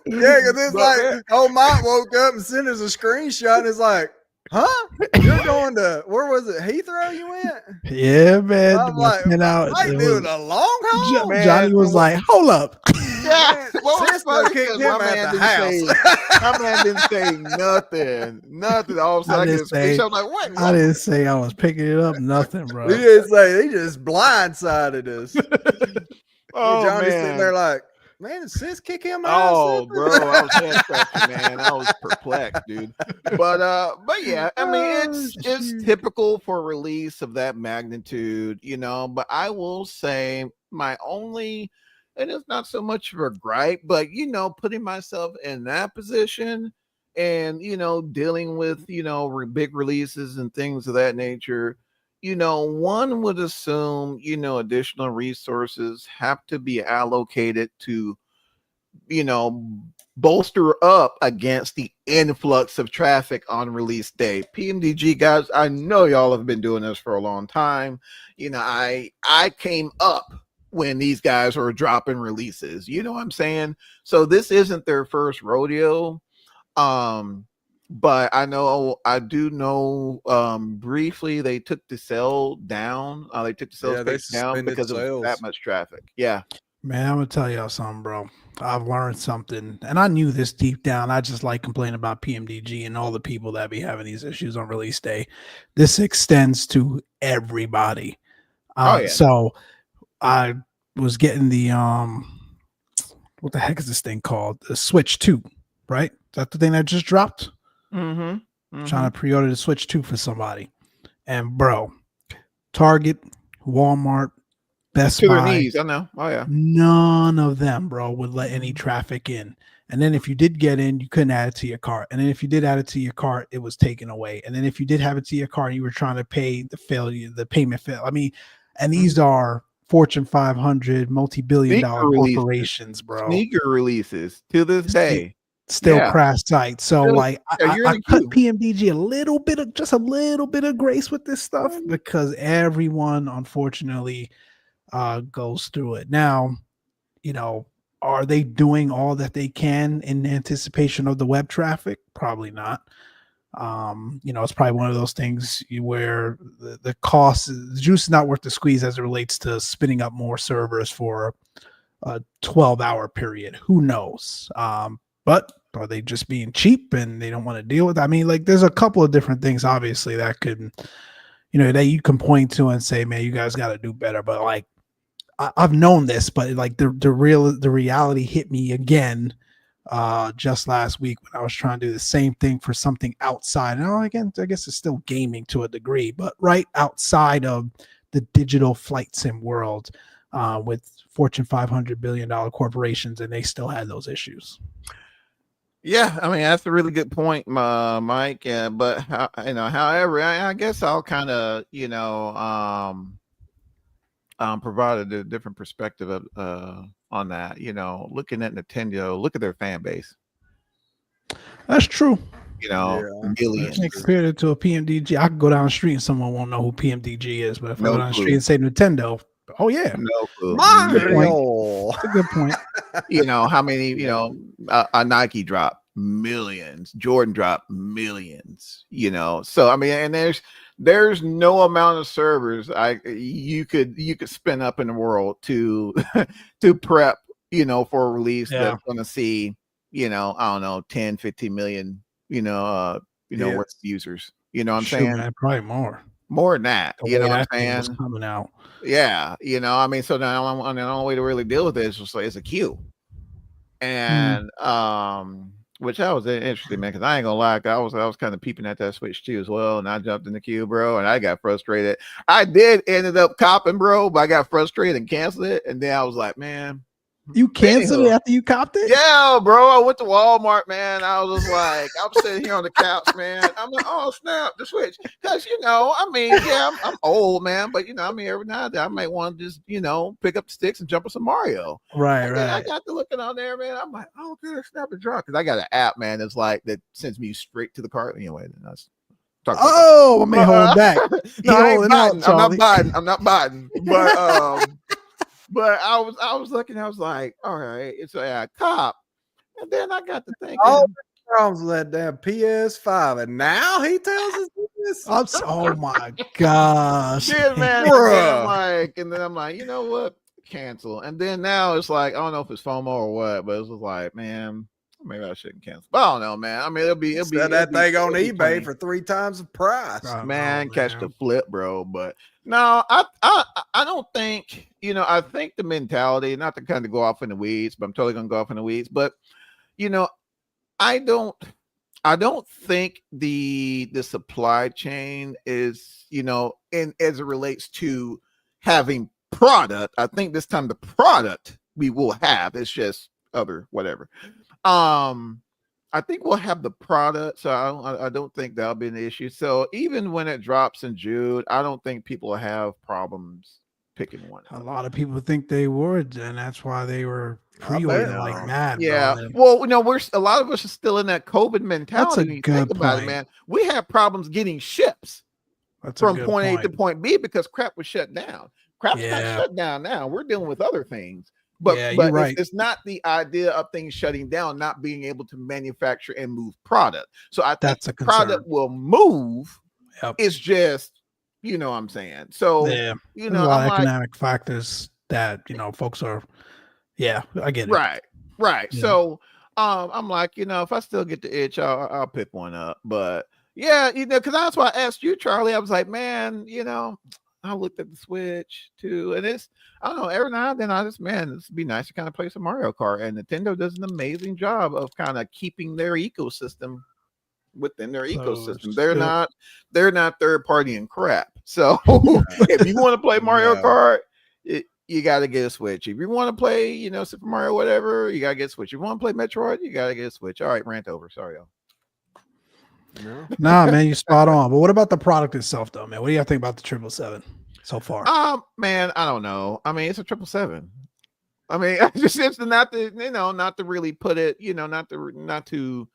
because it's But, like, old Mike woke up and sent us a screenshot, and it's like, huh? You're going to, where was it? Heathrow you went? yeah, man. I'm like, out. Mike doing a long haul? man, Johnny was like, hold up. yeah, Man, what was Cisco funny kicked is him my at man the didn't house. say, my man didn't say nothing. All of a sudden, I get a didn't say- screenshot. I'm like, what? I didn't say I was picking it up, nothing, bro. He didn't say, he just blindsided us. Oh Johnny sitting man. there like, man, did Sis kick him out? Oh, bro, I was head scratching, man. I was perplexed, dude. But yeah, I mean, it's typical for a release of that magnitude, you know. But I will say my only, and it's not so much of a gripe, but you know, putting myself in that position, and you know, dealing with big releases and things of that nature. You know, one would assume, you know, additional resources have to be allocated to, you know, bolster up against the influx of traffic on release day. PMDG guys, I know y'all have been doing this for a long time. You know, I came up when these guys were dropping releases. You know what I'm saying? So this isn't their first rodeo. But I do know briefly they took the sale down. They took the sales page down because of that much traffic. Yeah. Man, I'm gonna tell y'all something, bro. I've learned something, and I knew this deep down. I just like complaining about PMDG and all the people that be having these issues on release day. This extends to everybody. So I was getting the what the heck is this thing called? The Switch 2, right? Is that the thing that just dropped? Mm-hmm. Trying to pre-order the Switch 2 for somebody. And bro, Target, Walmart, Best to their Buy, knees. I know. Oh yeah. none of them, bro, would let any traffic in. And then if you did get in, you couldn't add it to your cart. And then if you did add it to your cart, it was taken away. And then if you did have it to your cart, you were trying to pay the payment fail. I mean, and these are Fortune 500 multi-billion-dollar corporations, bro. Sneaker releases to this day. Still crash sites. So You're I cut PMDG a little bit of grace with this stuff because everyone unfortunately goes through it. Now, you know, are they doing all that they can in anticipation of the web traffic? Probably not. You know, it's probably one of those things where the cost, the juice is not worth the squeeze as it relates to spinning up more servers for a 12-hour period. Who knows? But are they just being cheap and they don't want to deal with it? I mean, like, there's a couple of different things, obviously, that could, you know, that you can point to and say, man, you guys got to do better. But like, I've known this, but like the reality hit me again just last week when I was trying to do the same thing for something outside. And again, I guess it's still gaming to a degree, but right outside of the digital flight sim world with Fortune 500 billion-dollar corporations, and they still had those issues. Yeah, I mean, that's a really good point, Mike. But however, I guess I'll kind of, provide a different perspective of, on that. You know, looking at Nintendo, look at their fan base. That's true. You know, millions. You can't compare it to a PMDG. I could go down the street and someone won't know who PMDG is, but if I go down the street and say Nintendo, oh yeah, no clue. Mario. That's a good point. You know how many? A Nike drop millions, Jordan drop millions. You know, so I mean, and there's no amount of servers you could spin up in the world to prep, for a release that's going to see, I don't know, 10, 15 million, worth of users. You know what I'm saying? Man, probably more than that. You know what I'm saying? Coming out. Yeah. I mean, so now the only way to really deal with it is just like it's a queue. And which I was interesting, man, because I ain't gonna lie, I was kind of peeping at that switch too as well, and I jumped in the queue, bro, and I got frustrated. I did ended up copping, bro, but I got frustrated and canceled it, and then I was like, man, You canceled it after you copped it? yeah, bro. I went to Walmart, man. I was just like, I'm sitting here on the couch, man. I'm like, oh snap, the Switch, because I mean, yeah, I'm old, man, but I mean, every now and then I might want to just pick up the sticks and jump on some Mario. Right, and right. I got to looking on there, man. I'm like, oh, good, snap a drop, because I got an app, man. That's like that sends me straight to the cart. Anyway, that's. Oh, I may hold back. No, I ain't out, biting. I'm not biting. But I was looking. I was like, all right, it's a cop, and then I got to thinking. All the problems with that damn PS5, and now he tells us this. Oh my gosh, yeah, man. And then I'm like, you know what? Cancel. And then now it's like, I don't know if it's FOMO or what, but it's just like, man, maybe I shouldn't cancel. But I don't know, man. I mean, it'll be that thing on eBay for 3 times the price. Man, catch the flip, bro. But no, I don't think, I think the mentality, not to kind of go off in the weeds, but I'm totally gonna go off in the weeds. But I don't think the supply chain is, and as it relates to having product. I think this time the product we will have, it's just other whatever. I think we'll have the product, so I don't think that'll be an issue. So even when it drops in June, I don't think people have problems picking one. A lot of people think they would, and that's why they were pre-ordering like mad. Yeah. Bro. Well, a lot of us are still in that COVID mentality. That's a good think about it, man. We have problems getting ships from point A to point B because crap was shut down. Crap's not shut down now. We're dealing with other things. But right. it's not the idea of things shutting down, not being able to manufacture and move product. So I think the product will move. Yep. It's just, what I'm saying. So, there's a lot of economic factors that, folks are, I get it. Right. Yeah. So I'm like, if I still get the itch, I'll pick one up. But yeah, because that's why I asked you, Charlie. I was like, man, I looked at the Switch too, and it's, I don't know, every now and then this would be nice to kind of play some Mario Kart, and Nintendo does an amazing job of kind of keeping their ecosystem within their ecosystem. They're not third party and crap. So if you want to play Mario Kart, you got to get a Switch. If you want to play, Super Mario, whatever, you got to get a Switch. If you want to play Metroid, you got to get a Switch. All right, rant over. Sorry, y'all. No. Nah, man, you're spot on. But what about the product itself, though, man? What do you think about the 777 so far? Man, I don't know. I mean, it's a 777. I mean, it's not to really put it, not to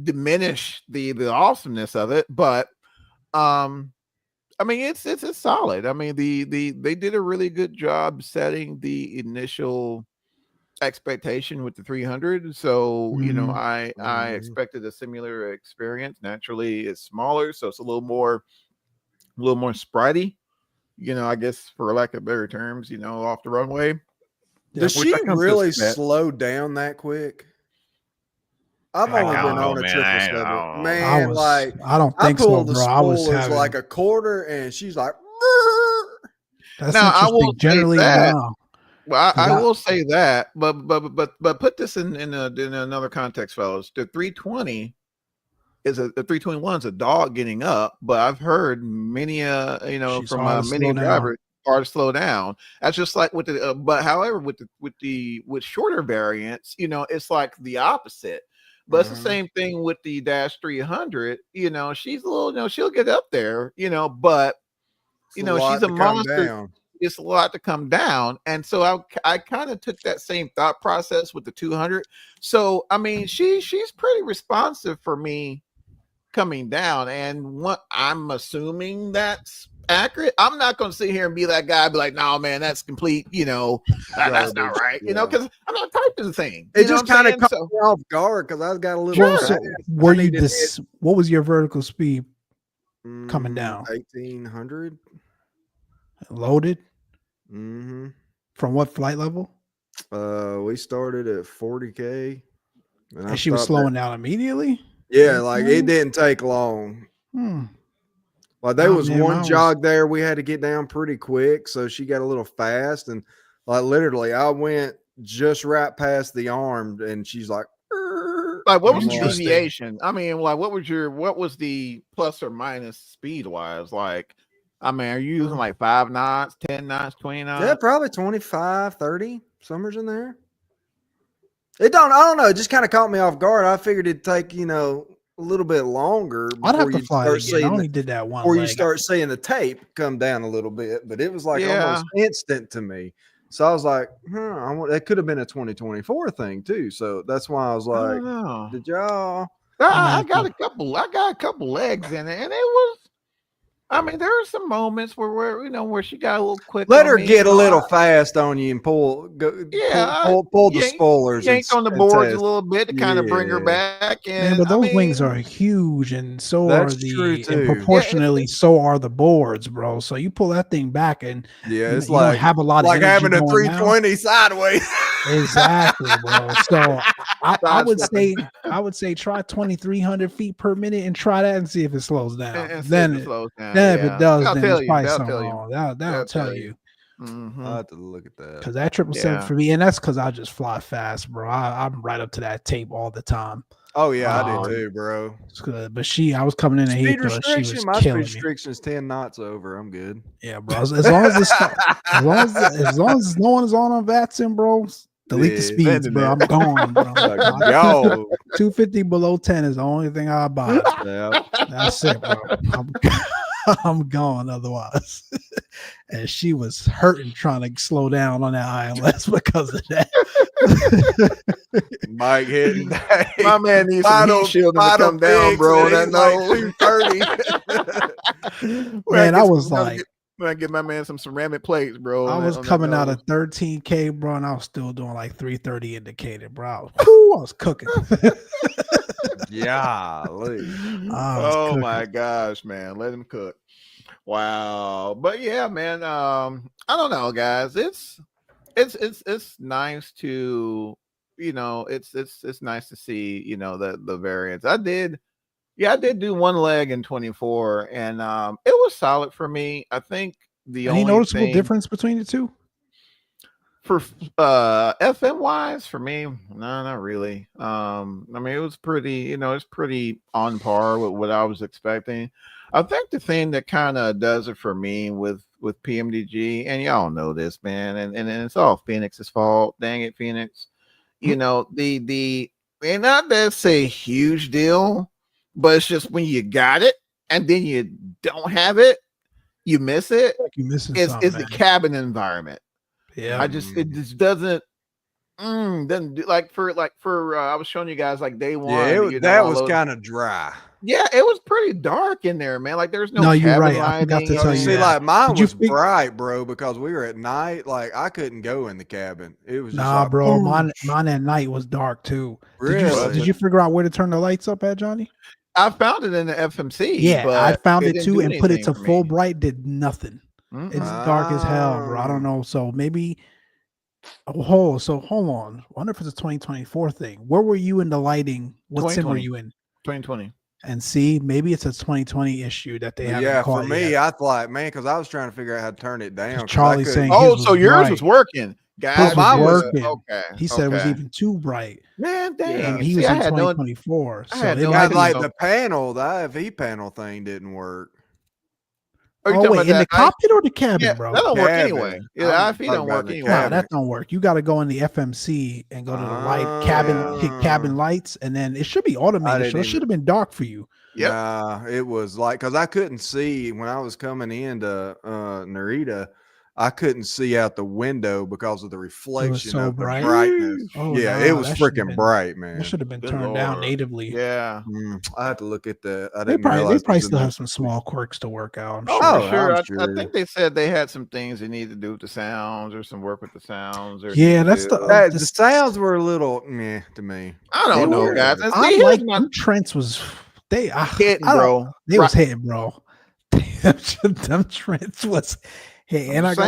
diminish the awesomeness of it, but I mean, it's solid. I mean, they did a really good job setting the initial expectation with the 300. So I expected a similar experience. Naturally, it's smaller, so it's a little more spritey, I guess, for lack of better terms, off the runway. Does she really slow down that quick? I've only been on a 777. Man, I don't think so, pulled the bro. spoilers like a quarter, and she's like, that's I will generally no. Well, I will say that, but put this in another context, fellas. The 320 is the 321 is a dog getting up, but I've heard many from many drivers hard to slow down. That's just like with the but however with shorter variants, it's like the opposite. But it's the same thing with the Dash 300. She's a little, she'll get up there, but she's a monster. It's a lot to come down. And so I kind of took that same thought process with the 200. So, I mean, she's pretty responsive for me coming down. And what I'm assuming that's accurate. I'm not going to sit here and be that guy, be like, no, man, that's complete, that's not right, because I'm not typing the thing. It just kind of caught me off guard because I got a little. What was your vertical speed coming down? 1800. Loaded. Mm-hmm. From what flight level? We started at 40K, and she was slowing down immediately. Yeah, like it didn't take long. Like there was one jog there we had to get down pretty quick, so she got a little fast, and like literally I went just right past the arm, and she's like, Like, what was the Interesting. deviation? I mean, like, what was the plus or minus speed wise? Like, I mean, are you using like 5 knots, 10 knots, 20 knots? Yeah, probably 25, 30, somewhere's in there. I don't know. It just kind of caught me off guard. I figured it'd take, a little bit longer I'd have before to you fly start it again. I seeing only did that one before you leg. start seeing the tape come down a little bit, but it was like Yeah. almost instant to me. So I was like, that could have been a 2024 thing too. So that's why I was I like, don't know. did y'all? I got a couple legs in it, and it was. I mean, there are some moments where she got a little quick. Let on her me, get a little fast on you and pull the spoilers. yank on the and boards a test. little bit to kind of bring her Yeah. back. Man, And but those I wings mean, are huge, and so That's are true, and too. proportionally, so are the boards, bro. So you pull that thing back, and Yeah, it's you don't like have a lot of like energy having a going down. 320 sideways. Exactly, bro. So I would say sidestepping. try 2,300 feet per minute and try that and see if it slows down. and see if Then it slows down. then if it Yeah, does, they'll then tell there's you. probably They'll something tell you. wrong. That'll tell you. Mm-hmm. I have to look at that. Because that 777 Yeah. for me, and that's because I just fly fast, bro. I'm right up to that tape all the time. Oh yeah, I Um, do too, bro. It's good. But I was coming in and Speed she was restriction. My speed killing me. restriction is 10 knots over. I'm good. Yeah, bro. As long as it's as long as no one is on Vatson, bro, delete the Yeah, speeds, sending bro. it. I'm gone, bro. Like, yo. 250 below 10 is the only thing I buy. Yeah. That's it, bro. I'm gone otherwise. And she was hurting trying to slow down on that ILS because of that. Mike hitting My man needs some heat shielding to come down, bro. That That like 230. Man, I was like, when I get my man some ceramic plates, bro. I was on that coming out nose. of 13K, bro, and I was still doing like 330 indicated, bro. I was cooking. Yeah. Oh my gosh, man. Let him cook. Wow. But yeah, man. I don't know, guys. It's nice to, it's nice to see, the variants. I did do one leg in 24, and it was solid for me. I think the Any only noticeable thing difference between the two? for FM wise for me, no, not really. I mean, it was pretty, it's pretty on par with what I was expecting. I think the thing that kind of does it for me with PMDG, and y'all know this, man, and it's all Phoenix's fault. Dang it, Phoenix. The and not that's a huge deal, but it's just when you got it and then you don't have it, you miss it. You missing It's something, the man. cabin environment. Yeah. It just doesn't do, like for I was showing you guys like day one. Yeah, that was kind of dry. Yeah, it was pretty dark in there, man. Like there's no. No, you're right. Lighting, I forgot to tell you. See, that. like mine Did was bright, bro, because we were at night. Like I couldn't go in the cabin. It was just like, bro. boom. Mine at night was dark too. Really? Did you figure out where to turn the lights up at, Johnny? I found it in the FMC. Yeah, but I found it too and put it to full me. bright. Did nothing. Mm-mm. It's dark as hell, bro. I don't know. So maybe. Hold on. I wonder if it's a 2024 thing. Where were you in the lighting? What sim were you in? 2020. And see, maybe it's a 2020 issue that they haven't. Yeah, for caught me, yet. I thought, man, because I was trying to figure out how to turn it down. Charlie's saying, "Oh, so yours was working, guys." Mine was working. Okay. He said it was even too bright. Man, dang. And he was in 2024. I So had it no might idea. like the panel, the IV panel thing didn't work. Oh, wait, in the cockpit or the cabin, bro? That don't work anyway. Yeah, IV don't work anyway. Nah, that don't work. You got to go in the FMC and go to the light cabin, hit cabin lights, and then it should be automated. So it should have been dark for you. Yeah, nah, it was like because I couldn't see when I was coming into Narita. I couldn't see out the window because of the reflection of the brightness. Oh, yeah, it was freaking bright, man. It should have been turned down natively. Yeah, I had to look at the. I They didn't realize probably it was still in have some small quirks to work out. I'm Oh, sure. I'm sure. I think they said they had some things they need to do with the sounds or some work with the sounds. Or Yeah, that's the sounds were a little meh to me. I don't know, guys. I like them. Trents was hitting, bro. They was hitting, bro. Them Trents was. Hey, and I got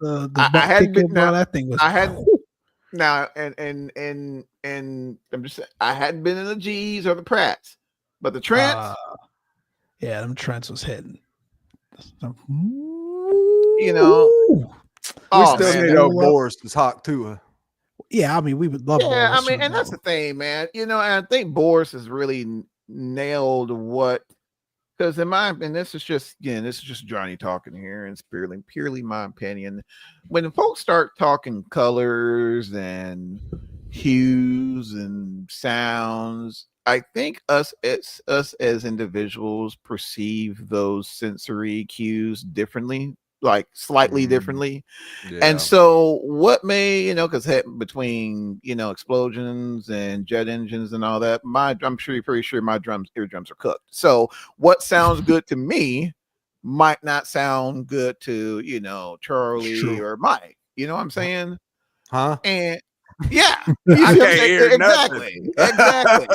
the I hadn't been bro, that thing was. I hadn't now, and I'm just saying, I hadn't been in the G's or the Pratts, but the Trents, yeah, them Trents was hitting. You know, we still need old Boris to talk to her. yeah, I mean, we would love Yeah, I Boris mean, to and that's know. the thing, man. And I think Boris has really nailed what, because and this is just, again, this is just Johnny talking here, and it's purely my opinion. When folks start talking colors and hues and sounds, I think us as individuals perceive those sensory cues differently, like slightly Mhm. differently. And Yeah. so what may, because between, explosions and jet engines and all that, I'm sure you're pretty sure my eardrums are cooked. So what sounds good to me might not sound good to, It's Charlie true. or Mike. You know what I'm saying? Huh? And yeah, you I see what I'm can't saying? hear nothing. Exactly.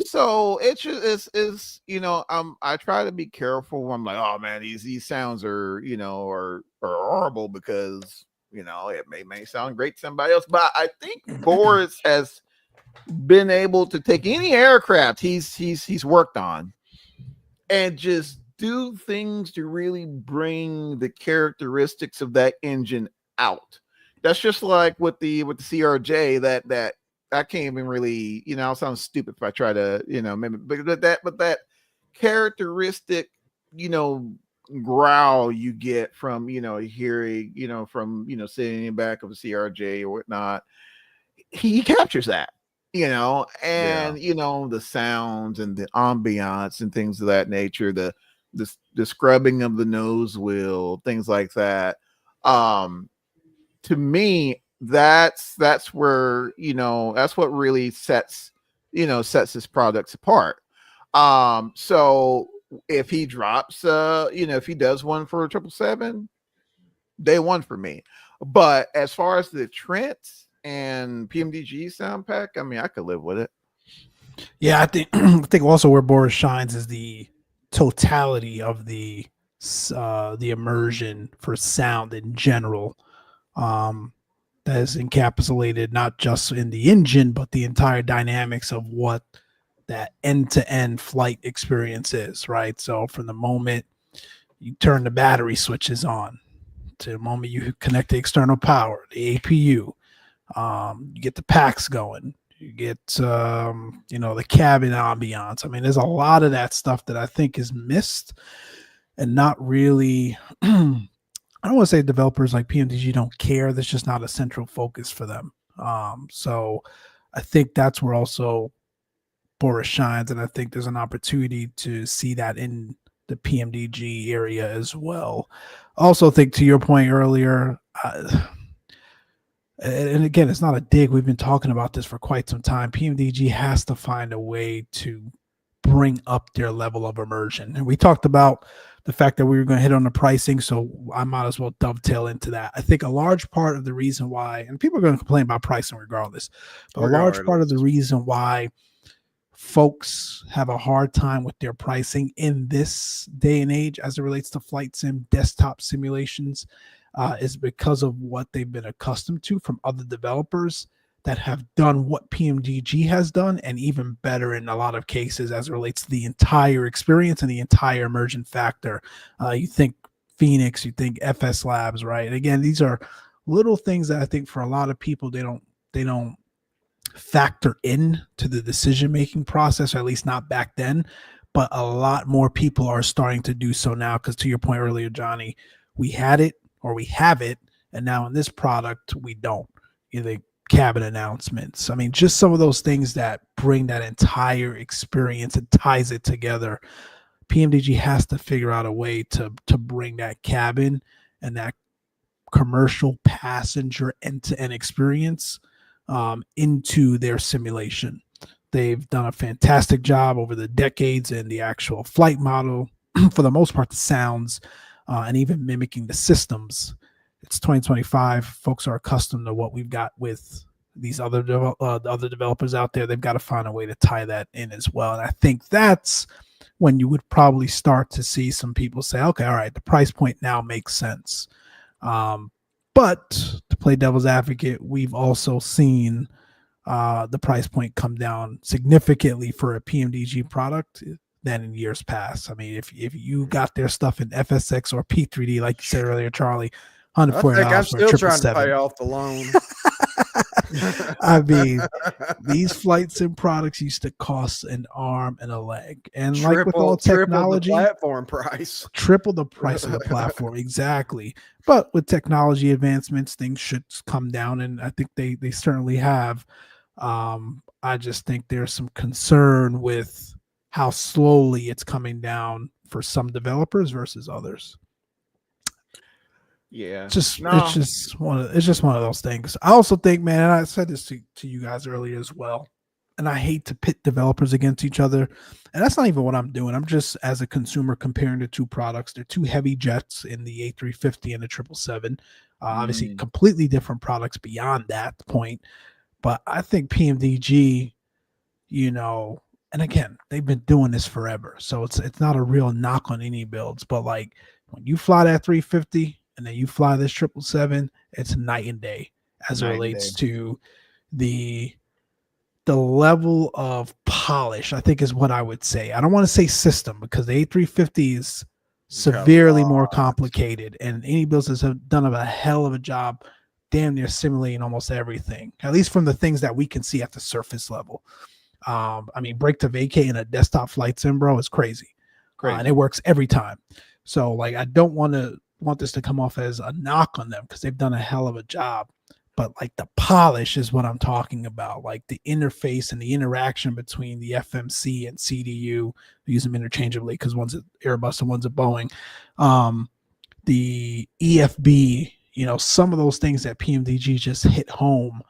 So it's just is I try to be careful when I'm like, oh man, these sounds are, are horrible, because it may sound great to somebody else. But I think Boris has been able to take any aircraft he's worked on and just do things to really bring the characteristics of that engine out. That's just like with the CRJ, that I can't even really, I'll sound stupid if I try to, maybe, but that characteristic, you know, growl you get from, hearing, from, sitting in the back of a CRJ or whatnot, he captures that, Yeah. and the sounds and the ambiance and things of that nature, the scrubbing of the nose wheel, things like that. um to me, that's where, that's what really sets his products apart. So if he drops, if he does one for a 777, day one for me. But as far as the Trent and PMDG sound pack, I mean, I could live with it. Yeah, I think I think also where Boris shines is the totality of the immersion for sound in general. Um, that is encapsulated not just in the engine, but the entire dynamics of what that end-to-end flight experience is. Right. So from the moment you turn the battery switches on to the moment you connect the external power, the APU, you get the packs going, you get the cabin ambiance. I mean, there's a lot of that stuff that I think is missed and not really. I don't want to say developers like PMDG don't care. That's just not a central focus for them. So I think that's where also Boris shines, and I think there's an opportunity to see that in the PMDG area as well. Also, think to your point earlier, and again, it's not a dig. We've been talking about this for quite some time. PMDG has to find a way to bring up their level of immersion. And we talked about the fact that we were going to hit on the pricing, so I might as well dovetail into that. I think a large part of the reason why, and people are going to complain about pricing regardless, but a large part of the reason why folks have a hard time with their pricing in this day and age as it relates to flight sim desktop simulations is because of what they've been accustomed to from other developers that have done what PMDG has done, and even better in a lot of cases as it relates to the entire experience and the entire immersion factor. You think Phoenix, you think FS Labs, right? And again, these are little things that I think for a lot of people they don't factor in to the decision making process, or at least not back then. But a lot more people are starting to do so now, because to your point earlier, Johnny, we had it or we have it, and now in this product we don't. The cabin announcements, I mean, just some of those things that bring that entire experience and ties it together. PMDG has to figure out a way to bring that cabin and that commercial passenger end-to-end experience into their simulation. They've done a fantastic job over the decades in the actual flight model, for the most part, the sounds, and even mimicking the systems. It's 2025. Folks are accustomed to what we've got with these other developers out there. They've got to find a way to tie that in as well. And I think that's when you would probably start to see some people say, okay, all right, the price point now makes sense. But to play devil's advocate, we've also seen the price point come down significantly for a PMDG product than in years past. I mean, if you got their stuff in FSX or P3D, like you said earlier, Charlie, I think I'm $140 for a still trying to pay 777. off the loan. I mean, these flight sim products used to cost an arm and a leg, and like with all triple the technology, platform price. triple the price of the platform. Exactly. But with technology advancements, things should come down, and I think they certainly have. I just think there's some concern with how slowly it's coming down for some developers versus others. Yeah. It's just one of those things. I also think, man, and I said this to you guys earlier as well, and I hate to pit developers against each other, and that's not even what I'm doing. I'm just, as a consumer, comparing the two products. They're two heavy jets in the A350 and the 777. Obviously completely different products beyond that point, but I think PMDG, and again, they've been doing this forever, so it's not a real knock on any builds, but like when you fly that 350 and then you fly this 777, it's night and day as it relates to the level of polish, I think, is what I would say. I don't want to say system, because the A350 is severely more complicated, and any builders have done a hell of a job damn near simulating almost everything, at least from the things that we can see at the surface level. I mean, break to vacate in a desktop flight sim, bro, is crazy. And it works every time. So like, I don't want this to come off as a knock on them, because they've done a hell of a job. But like, the polish is what I'm talking about. Like the interface and the interaction between the FMC and CDU, we use them interchangeably because one's at Airbus and one's at Boeing. The EFB, some of those things that PMDG just hit home,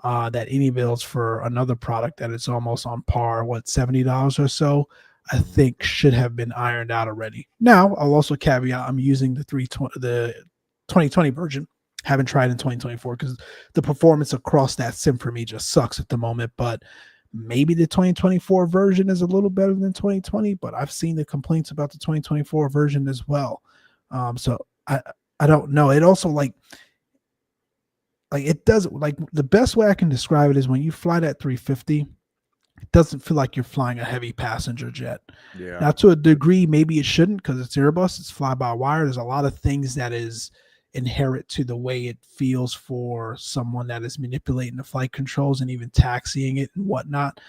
that any builds for another product that is almost on par, $70 or so, I think should have been ironed out already. Now, I'll also caveat, I'm using the 2020 version. Haven't tried in 2024 because the performance across that sim for me just sucks at the moment. But maybe the 2024 version is a little better than 2020. But I've seen the complaints about the 2024 version as well. So I don't know. It also like it doesn't, like, the best way I can describe it is when you fly that 350, it doesn't feel like you're flying a heavy passenger jet. Yeah. Now, to a degree, maybe it shouldn't, because it's Airbus, it's fly by wire. There's a lot of things that is inherent to the way it feels for someone that is manipulating the flight controls and even taxiing it and whatnot.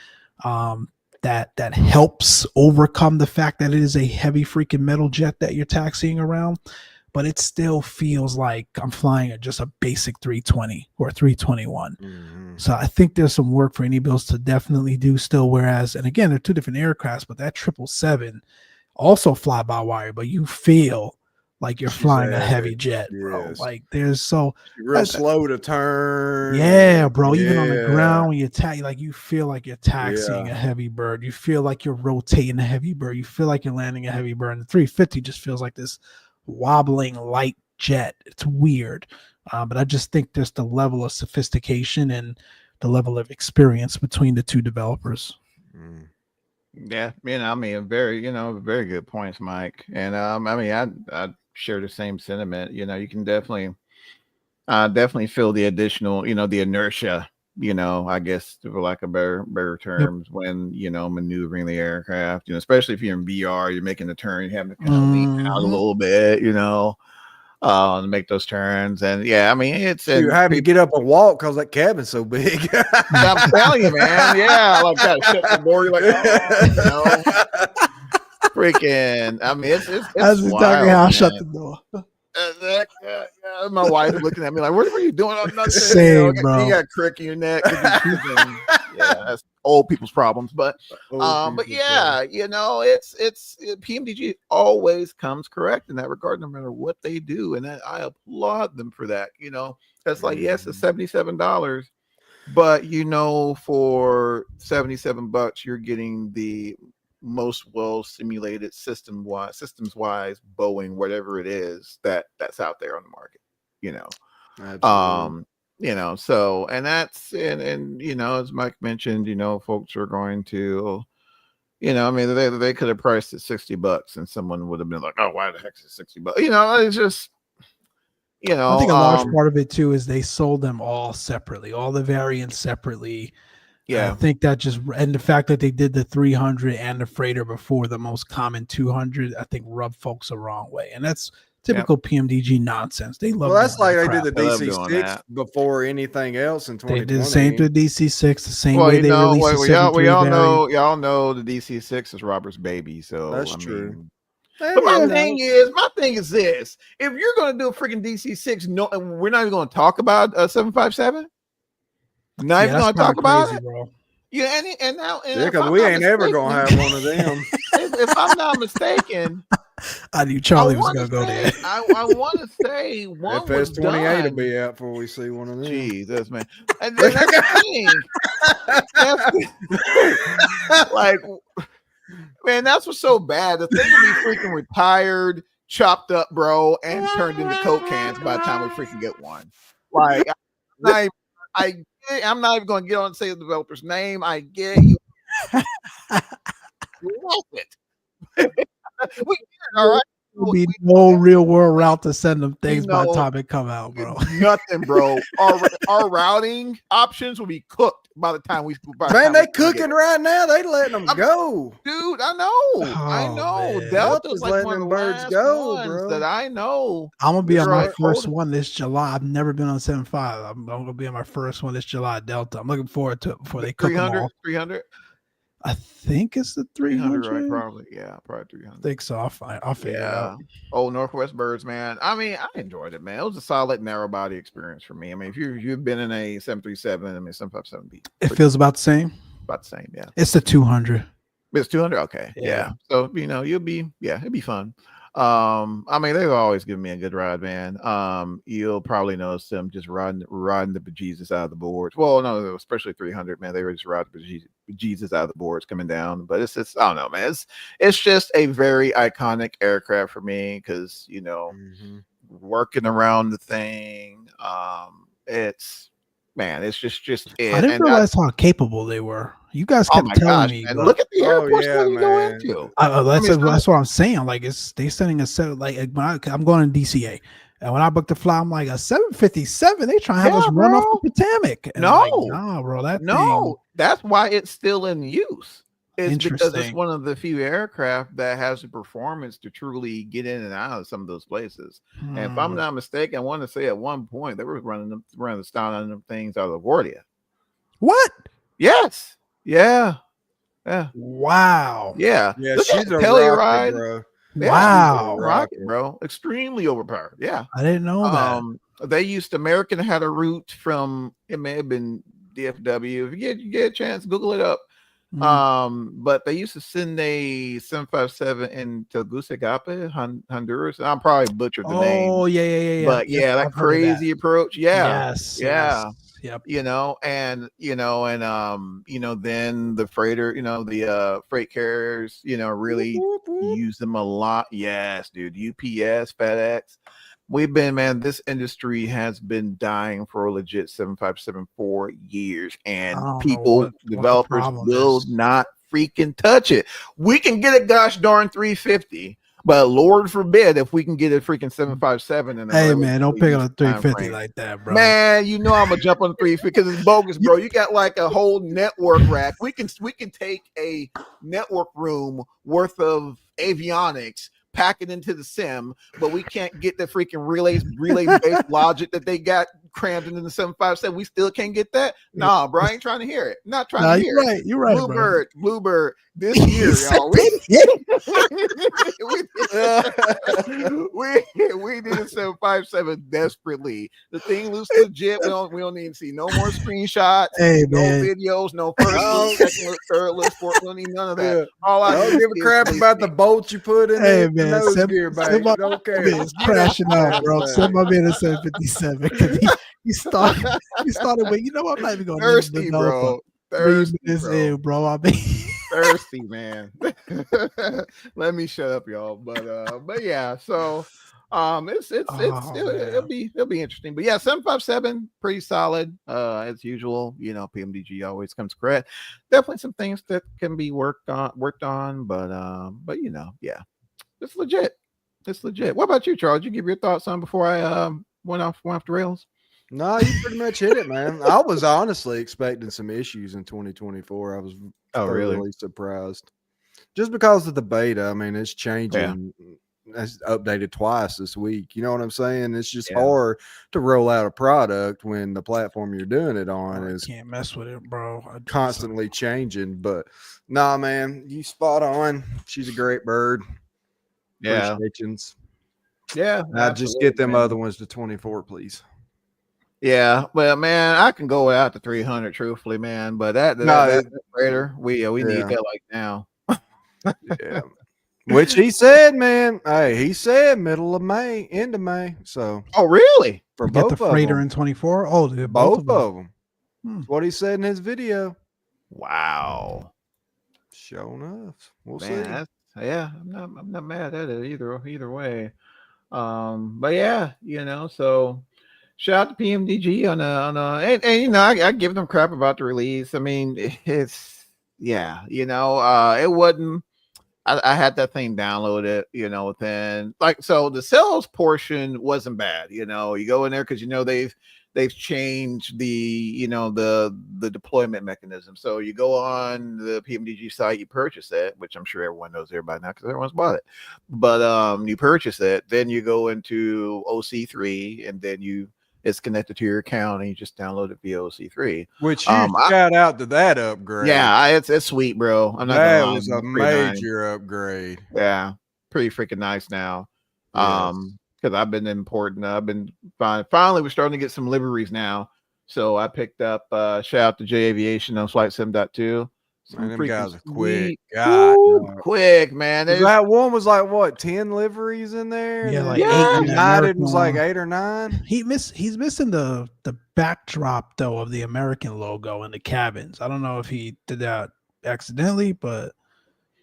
That helps overcome the fact that it is a heavy freaking metal jet that you're taxiing around. But it still feels like I'm flying at just a basic 320 or 321. Mm-hmm. So I think there's some work for any builds to definitely do still. Whereas, and again, they're two different aircrafts, but that 777 also fly by wire, but you feel like you're flying a heavy jet, bro. Like there's real slow to turn. Yeah, bro. Even on the ground, when you like you feel like you're taxiing a heavy bird. You feel like you're rotating a heavy bird. You feel like you're landing a heavy bird. And the 350 just feels like this wobbling light jet. It's weird, but I just think there's the level of sophistication and the level of experience between the two developers. Yeah, I mean, very good points, Mike. And I mean, I share the same sentiment. You can definitely feel the additional, the inertia, I guess, for lack of better terms, when maneuvering the aircraft, especially if you're in VR, you're making the turn, you have to kind of lean out a little bit, to make those turns. And yeah, I mean, you have to get up and walk because that cabin's so big. I'm telling you, man. Yeah, like that shut the door. You're like, freaking. I mean, it's that's exactly how I shut the door. My wife is looking at me like, "What are you doing?" I'm not saying, bro. You got a crick in your neck. Yeah, that's old people's problems. But yeah, it's PMDG always comes correct in that regard, no matter what they do, and I applaud them for that. That's like, yes, it's $77, but for $77, you're getting the most well simulated systems wise Boeing, whatever it is that's out there on the market. Absolutely. So, and that's and as Mike mentioned, folks are going to, I mean, they could have priced it $60 and someone would have been like, oh, why the heck is it $60? It's just, I think a large part of it too is they sold them all separately, all the variants separately. Yeah, I think that and the fact that they did the 300 and the freighter before the most common 200, I think rubbed folks the wrong way. And that's Typical PMDG nonsense. They love. Well, that's doing like that they crap. did the They love doing DC6 that. before anything else in They 2020. did the same to the DC6, the same Well, way you they know, released the we all 7.3 variant. y'all know the DC6 is Robert's baby. So That's I true. mean, And, but my you know, thing is this: if you're going to do a freaking DC6, no, we're not even going to talk about 757. Not even That's going to kind talk of about crazy, it. bro. Yeah, and now, and yeah, if because I'm we not ain't ever gonna mistaken, have one of them. if I'm not mistaken, I knew I Charlie was want gonna to go there. say, I want to say one was FS28 will done. be out before we see one of them. Jesus, man, and then that's the thing. That's like, man, that's what's so bad. The thing will be freaking retired, chopped up, bro, and turned into Coke cans by the time we freaking get one. Like, I'm not even going to get on and say the developer's name. I get you. You like it. We get it, all right. There'll be no real world route to send them things by the know, time it come out, bro. Nothing, bro. Our routing options will be cooked by the time we. Man, they cooking right now. They letting them go. Dude, I know. I Oh, know. man. Delta's Delta's like letting one of them the birds last go, ones bro. that I know. I'm gonna be on my Right. first one this July. I've never been on 7.5. I'm gonna be on my first one this July, Delta. I'm looking forward to it before they cook them 300, all. 300, I think it's the 300. right? Probably, yeah, probably 300. I think so. I'll figure it out. Oh, Northwest Birds, man. I mean, I enjoyed it, man. It was a solid narrow body experience for me. I mean, if you've been in a 737, I mean 757B, It feels about the same. about the same, yeah. It's the 200. It's 200. Okay, yeah. So it'd be fun. I mean, they've always given me a good ride, man. You'll probably notice them just riding the bejesus out of the boards. Well, no, especially 300, man. They were just riding the bejesus out of the boards coming down. But it's I don't know, man. It's just a very iconic aircraft for me because working around the thing. It's just it. I didn't realize how capable they were. You guys kept telling me. And look at the airports yeah, that we go man. into. That's what I'm saying. Like they sending a set. Like when I'm going to DCA, and when I booked the flight, I'm like a 757. They trying to have us run off the Potomac. And no, like, nah, bro. That's why it's still in use. It's because it's Interesting. one of the few aircraft that has the performance to truly get in and out of some of those places. And if I'm not mistaken, I want to say at one point they were running the style on them things out of LaGuardia. What? Yes. Yeah. Wow. Yeah, Look she's at a Telluride, rocket, bro. Yeah, Wow. rocket, bro. Extremely overpowered. Yeah. I didn't know that. They used American had a route from, it may have been DFW. If you get a chance, Google it up. But they used to send a 757 in Tegucigalpa, Honduras. And I'm probably butchered the name. Oh, yeah. But yeah, that crazy approach. Yeah. Yes. Yep. Then the freighter, the freight carriers, really use them a lot. Yes, dude. UPS, FedEx. This industry has been dying for a legit 757 for years, and developers will not freaking touch it. We can get a gosh darn 350, but Lord forbid if we can get a freaking 757. Hey man, don't pick on a 350 like that, bro. Man, I'm gonna jump on the 350 because it's bogus, bro. You got like a whole network rack. We can take a network room worth of avionics, pack it into the sim, but we can't get the freaking relay based logic that they got crammed into the 757. We still can't get that. Nah, bro, I ain't trying to hear it. Not trying to hear it. You're right. Bluebird. This year, y'all. We did a 757 desperately. The thing looks legit. We don't need to see no more screenshots, no videos, no first look, second look, third look, fourth. We don't need none of that. All I don't give a crap about the bolts you put in there. Man, gear, don't care. It's crashing out, bro. Send my man a 757 because he started with, I'm not even going to thirsty, bro. Bro. I mean, thirsty, man. Let me shut up, y'all. But yeah, so it'll be interesting. But yeah, 757 pretty solid as usual. PMDG always comes correct. Definitely some things that can be worked on, but yeah, it's legit. What about you, Charles? Did you give your thoughts on before I went off the rails? No, you pretty much hit it, man. I was honestly expecting some issues in 2024. I was really surprised. Just because of the beta, I mean, it's changing that's updated twice this week. You know what I'm saying? It's just Yeah. hard to roll out a product when the platform you're doing it on I is can't mess with it, bro. constantly changing. But nah, man, you spot on. She's a great bird. Yeah. Appreciations. Yeah. Now just get them man. other ones to 24, please. Yeah, well, man, I can go out to 300, truthfully, man. But No, that raider, we need yeah. that like now. Yeah. Which he said, man. Hey, he said middle of May, end of May. So Oh, really? for You get both the of freighter them, in 24. Oh, they're both both of them. of them. Hmm. That's what he said in his video. Wow, Sure enough, we'll man, see. that's yeah. I'm not mad at it either way. But yeah, so shout out to PMDG and I give them crap about the release. I mean, it's yeah, it wasn't. I had that thing downloaded, within so the sales portion wasn't bad. You go in there because they've changed the deployment mechanism. So you go on the PMDG site, you purchase it, which I'm sure everyone knows there by now because everyone's bought it. But you purchase it, then you go into OC3, and then it's connected to your account, and you just download it via OC3. Which huge shout out to that upgrade. Yeah, it's sweet, bro. I'm not that gonna lie, was a it's pretty nice. major upgrade. Yeah, pretty freaking nice now. Yes. Because I've been importing, I've been finally we're starting to get some liveries now. So I picked up shout out to J Aviation on Flight Sim 2. Man, them guys are quick. God, quick, man. That one was like what, 10 liveries in there? Yeah, like 8. United was like 8 or 9. He's missing the backdrop though of the American logo in the cabins. I don't know if he did that accidentally, but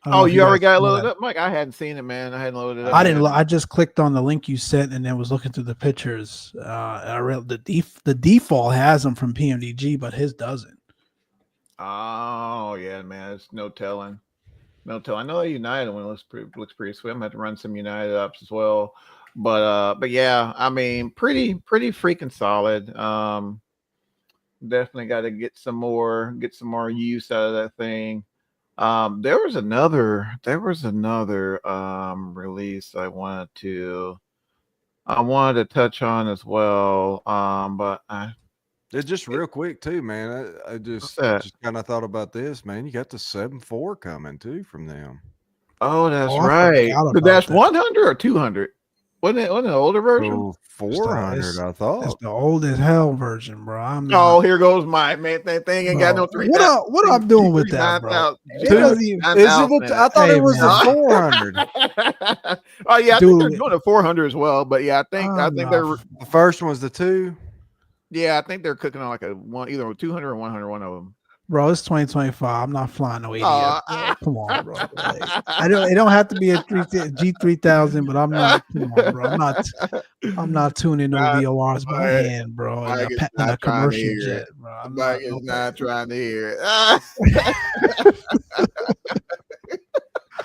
you already got it loaded up, Mike? I hadn't seen it, man. I hadn't loaded it up. I didn't. I just clicked on the link you sent and then was looking through the pictures. I read the default has them from PMDG, but his doesn't. Oh yeah, man. It's no telling. I know the United one looks pretty sweet. I'm gonna have to run some United ups as well. But yeah, I mean, pretty freaking solid. Definitely got to get some more use out of that thing. There was another release I wanted to touch on as well. But it's just real quick too, man. I just kind of thought about this, man. You got the 7.4 coming too from them. Oh, that's right. The Dash 100 or 200? Wasn't it an older version? Oh, 400, I thought. It's the old as hell version, bro. Oh, here goes my man. That thing ain't got no 3,000. What I'm doing with that, bro? I thought it was a 400. Oh yeah, I think they're doing a 400 as well. But yeah, I think they're the first one was the 2. Yeah, I think they're cooking on like either a 200 or 100, one of them. Bro, it's 2025. I'm not flying no 80. Come on, bro. It don't have to be a G3000, but I'm not. Come on, bro. I'm not tuning no VORs by hand, bro. In a commercial jet, bro. Mike is not trying to hear it.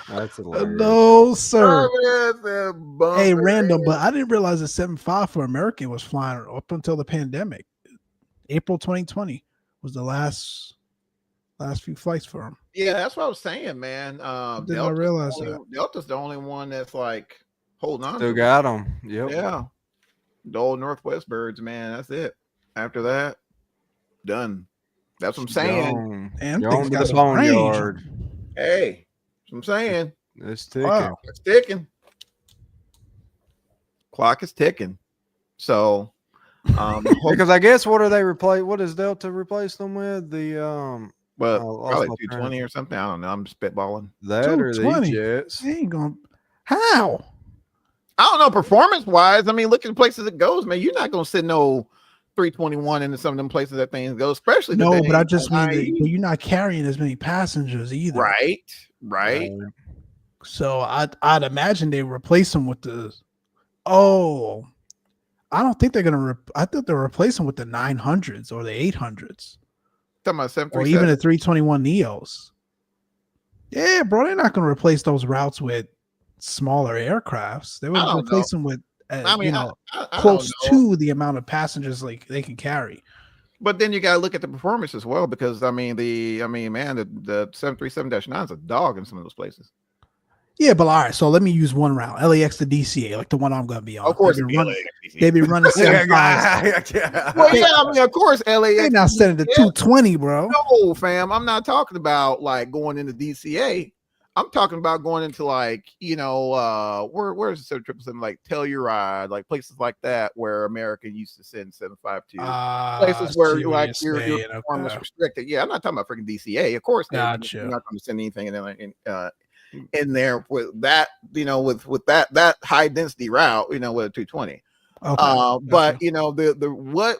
That's hilarious. No, sir. Hey, Random, but I didn't realize the 7.5 for American was flying up until the pandemic. April 2020 was the last few flights for him. Yeah, that's what I was saying, man. Did I realize that Delta's the only one that's like holding on. Still got them. Yep. Yeah. The old Northwest birds, man. That's it. After that, done. That's what I'm saying. And things got the boneyard. Hey, that's what I'm saying. It's ticking. Wow, it's ticking. Clock is ticking. So because I guess what does Delta replace them with? The probably 220 or something. I don't know. I'm spitballing. That or these jets. They ain't gonna how? I don't know, performance wise. I mean, look at the places it goes, man. You're not gonna send no 321 into some of them places that things go, especially no, but I just mean that you're not carrying as many passengers either. Right. So I'd imagine they replace them with the I don't think they're gonna. I think they'll replace them with the 900s or the 800s. Talking about 737 or even the 321 Neos. Yeah, bro, they're not gonna replace those routes with smaller aircrafts. They would replace them with, close to the amount of passengers like they can carry. But then you got to look at the performance as well, because the 737-9 is a dog in some of those places. Yeah, but all right. So let me use one round. LAX to DCA, like the one I'm going to be on. Of course, They've it'd been be running. LAX. They've been running 75s. Well, yeah, I mean, of course, They LAX. now sending to 220, bro. No, fam. I'm not talking about like going into DCA. I'm talking about going into like, where's the 777, like Telluride, like places like that where America used to send 752. Places where your performance restricted. Yeah, I'm not talking about freaking DCA. Of course, they're not going to send anything in there with that, with that high density route, with a 220. Okay. But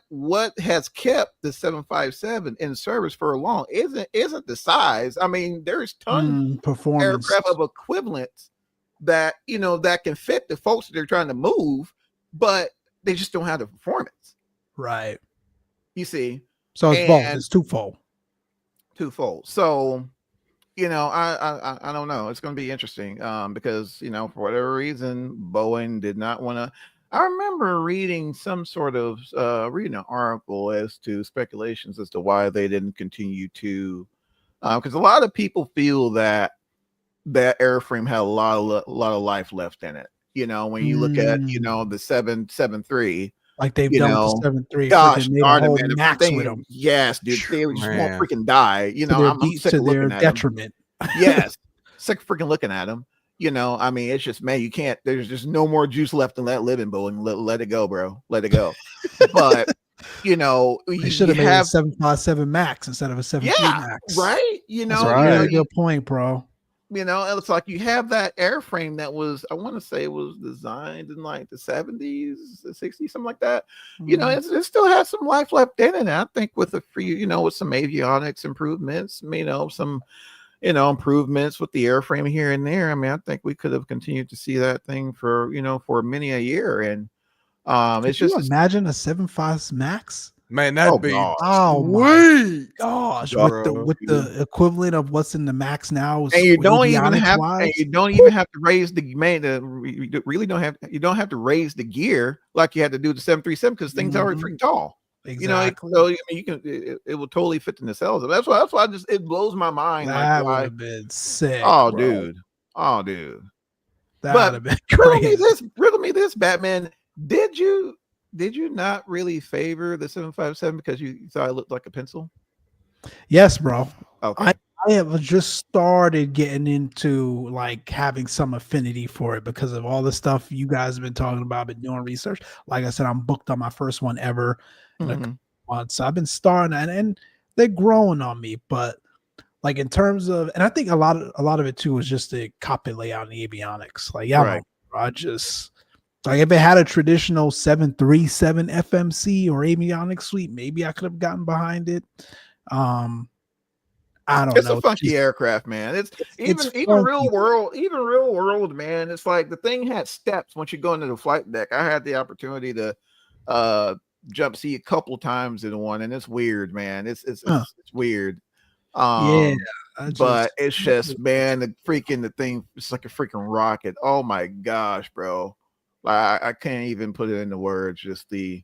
what has kept the 757 in service for a long isn't the size. I mean, there's tons of performance aircraft of equivalents that that can fit the folks that they're trying to move, but they just don't have the performance. Right. You see. So it's both. It's twofold. So I don't know. It's going to be interesting because for whatever reason, Boeing did not want to. I remember reading some sort of reading an article as to speculations as to why they didn't continue to, because a lot of people feel that airframe had a lot of life left in it. When you look at the 773, like they've done with the 73. Gosh darn it, man! Max with them. Yes, dude, they just won't freaking die. I'm sick of looking at detriment. Yes, sick of freaking looking at them. I mean, it's just, man, you can't, there's just no more juice left in that living, Boeing. Let it go, bro. Let it go. But, they should have made a 757 Max instead of a 73 Max. Right. That's a really good point, bro. It's like you have that airframe that was, I want to say it was designed in like the 70s, the 60s, something like that. It still has some life left in it. I think with with some avionics improvements, some improvements with the airframe here and there. I mean, I think we could have continued to see that thing for many a year. And it's just imagine a 75 Max. Man, that'd be my gosh, with the equivalent of what's in the Max now. And you don't even have to raise the you don't have to raise the gear like you had to do the 737 because things are already freaking tall. Exactly. You can it will totally fit in the cells. That's why it blows my mind. That would have been sick. Oh, bro. dude. That would have been crazy. Riddle me this, Batman. Did you not really favor the 757 because you thought it looked like a pencil? Yes, bro. Okay. I have just started getting into like having some affinity for it because of all the stuff you guys have been talking about, been doing research. Like I said, I'm booked on my first one ever in a couple months. So I've been starting and they're growing on me. But like in terms of, and I think a lot of it too was just the cockpit layout and the avionics. Like, I just like if it had a traditional 737 FMC or avionics suite, maybe I could have gotten behind it. I don't know. It's a funky aircraft, man. It's even real world, man. It's like the thing had steps once you go into the flight deck. I had the opportunity to jump seat a couple times in one, and it's weird, man. It's weird. But it's just, man, the thing, it's like a freaking rocket. Oh my gosh, bro. I can't even put it into words. Just the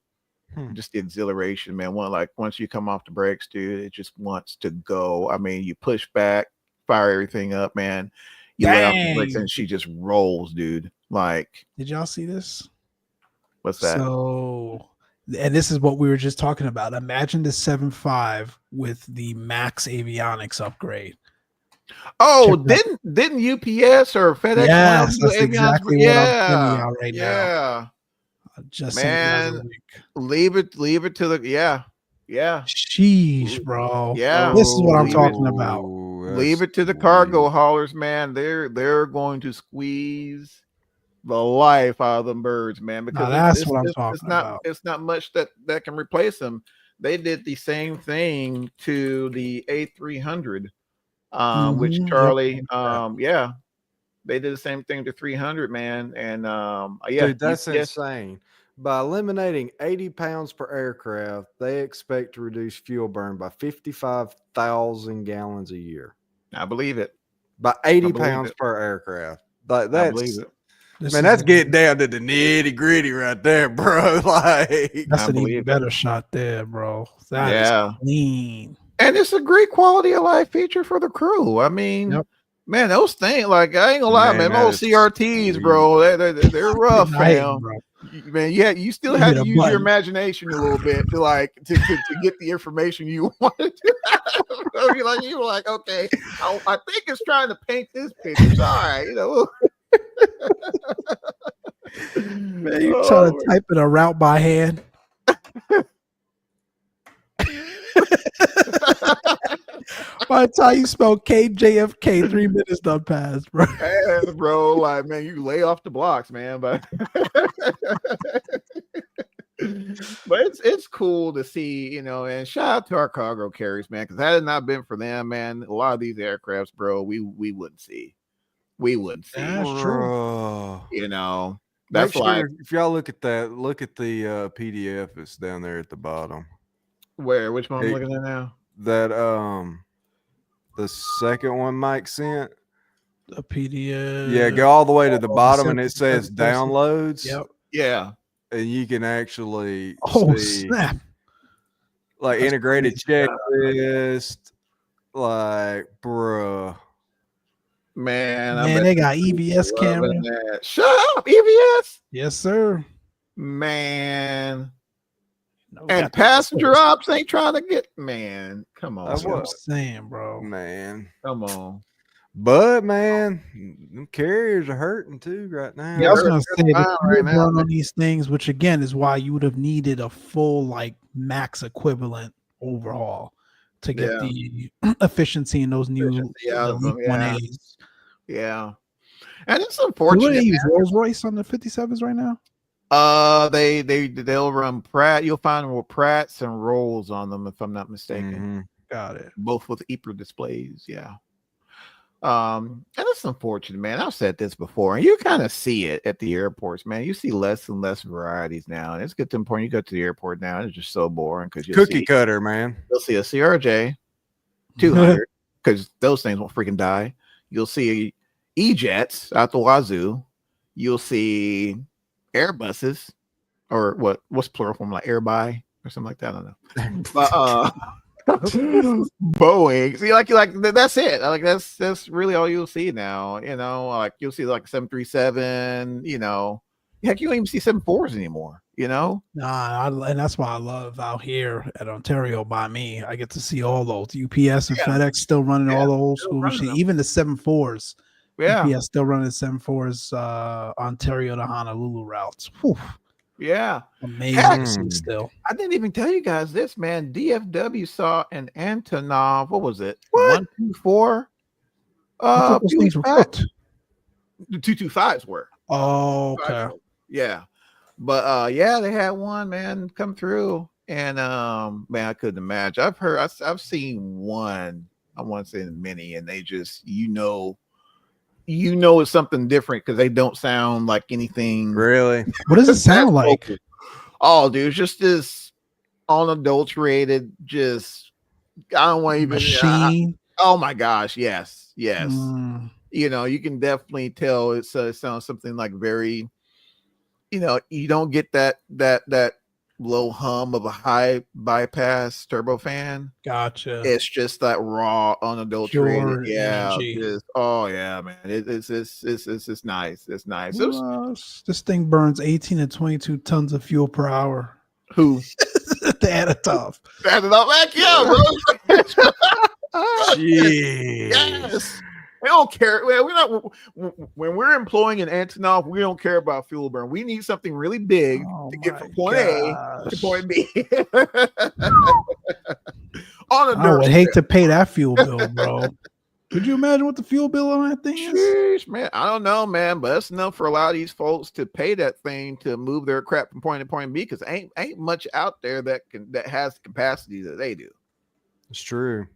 exhilaration, man. Once you come off the brakes, dude, it just wants to go. I mean, you push back, fire everything up, man. You let off the brakes and she just rolls, dude. Like, did y'all see this? What's that? So, and this is what we were just talking about. Imagine the 7.5 with the Max avionics upgrade. Oh, didn't UPS or FedEx? Yes, that's exactly what I'm telling y'all right now. Just man, leave it to the yeah. Sheesh, bro. Yeah, this is what I'm talking about. Leave it to the cargo haulers, man. They're going to squeeze the life out of them birds, man. Because that's what I'm talking about. It's not much that can replace them. They did the same thing to the A300, which Charlie, they did the same thing to 300, man. And dude, that's insane. By eliminating 80 pounds per aircraft, they expect to reduce fuel burn by 55,000 gallons a year. I believe it. By 80 pounds per aircraft. Like that's, I believe it. Man, that's getting down to the nitty gritty right there, bro. Like, that's an even better shot there, bro. That is clean. And it's a great quality of life feature for the crew. I mean, Man, those things, like, I ain't gonna lie, man. that Those is CRTs, sweet. bro, they're rough, I hate fam. them, bro. Man, yeah, you still You had hit to a use your button. imagination a little bit to like to get the information you wanted. You were like, okay, I think it's trying to paint this picture. It's all right, you know. Man, you try to Oh, type in a route by hand. By the time you spell KJFK, 3 minutes done passed, bro. man, bro, like, man, you lay off the blocks, man, but but it's cool to see, you know, and shout out to our cargo carriers, man, because had it not been for them, man, a lot of these aircrafts, bro, we wouldn't see. We wouldn't see. That's true. Bro. You know, Make that's like sure if y'all look at that, look at the PDF. It's down there at the bottom. which one I'm Hey, looking at now? That the second one Mike sent. A PDF. Yeah, go all the way to the Oh, bottom, the and it says 7th. downloads. Yep. Yeah. And you can actually Oh, see snap. like That's integrated crazy. checklist. Like, bruh. Man, I Man, bet they you got people EVS camera. loving that. Shut up, EVS. Yes, sir. Man. No, And got the passenger first. ops ain't trying to get, man. Come on. That's what I'm was. saying, bro. Man. Come on. But man, them carriers are hurting too right now. Yeah, I was They're gonna say the fine fuel right now. burn on these things, which again is why you would have needed a full like max equivalent overhaul to get Yeah. the efficiency in those new Efficiency out of them, Elite 1As. Yeah. And it's So what do unfortunate. they use Rolls Royce on the 57s right now? They'll run Pratt. You'll find them with Pratts and Rolls on them, if I'm not mistaken. Mhm. Got it. Both with EPR displays. Yeah. And it's unfortunate, man. I've said this before, and you kind of see it at the airports, man. You see less and less varieties now, and it's good to the point you go to the airport now, and it's just so boring because Cookie cutter, man. you'll see a CRJ 200 because those things won't freaking die. You'll see E-jets out the wazoo. You'll see Airbuses, or what's plural form, like airby or something like that. I don't know. But Boeing. See, like that's it. Like that's really all you'll see now. You know, like you'll see like 737. You know, heck, you don't even see 74s anymore. You know, and that's why I love out here at Ontario by me. I get to see all those UPS and FedEx still running all the old school machines, even the 74s. Yeah, UPS still running 74s Ontario to Honolulu routes. Whew. Yeah, amazing to see still. I didn't even tell you guys this, man. DFW saw an Antonov. What was it? What? 124. Those things were cooked. The 225s were. Oh, okay. Yeah, but yeah, they had one, man, come through, and man, I couldn't imagine. I've seen one. I want to say many, and they just it's something different because they don't sound like anything. Really? What does it sound like? Oh, dude, it's just this unadulterated, just I don't want to even machine. Oh my gosh, yes. You know, you can definitely tell it sounds something like very, you know, you don't get that low hum of a high bypass turbofan. Gotcha. It's just that raw, unadulterated. Pure energy. Just, oh yeah, man. It's nice. It's nice. This thing burns 18 to 22 tons of fuel per hour. Who? The Antonov. Back, yeah, bro. Jeez. Yes. We don't care. We're not when we're employing an Antonov, we don't care about fuel burn. We need something really big to get from point A to point B. On a I would hate to pay that fuel bill, bro. Could you imagine what the fuel bill on that thing is? Sheesh, man. I don't know, man, but it's enough for a lot of these folks to pay that thing to move their crap from point to point B because ain't much out there that has the capacity that they do. It's true.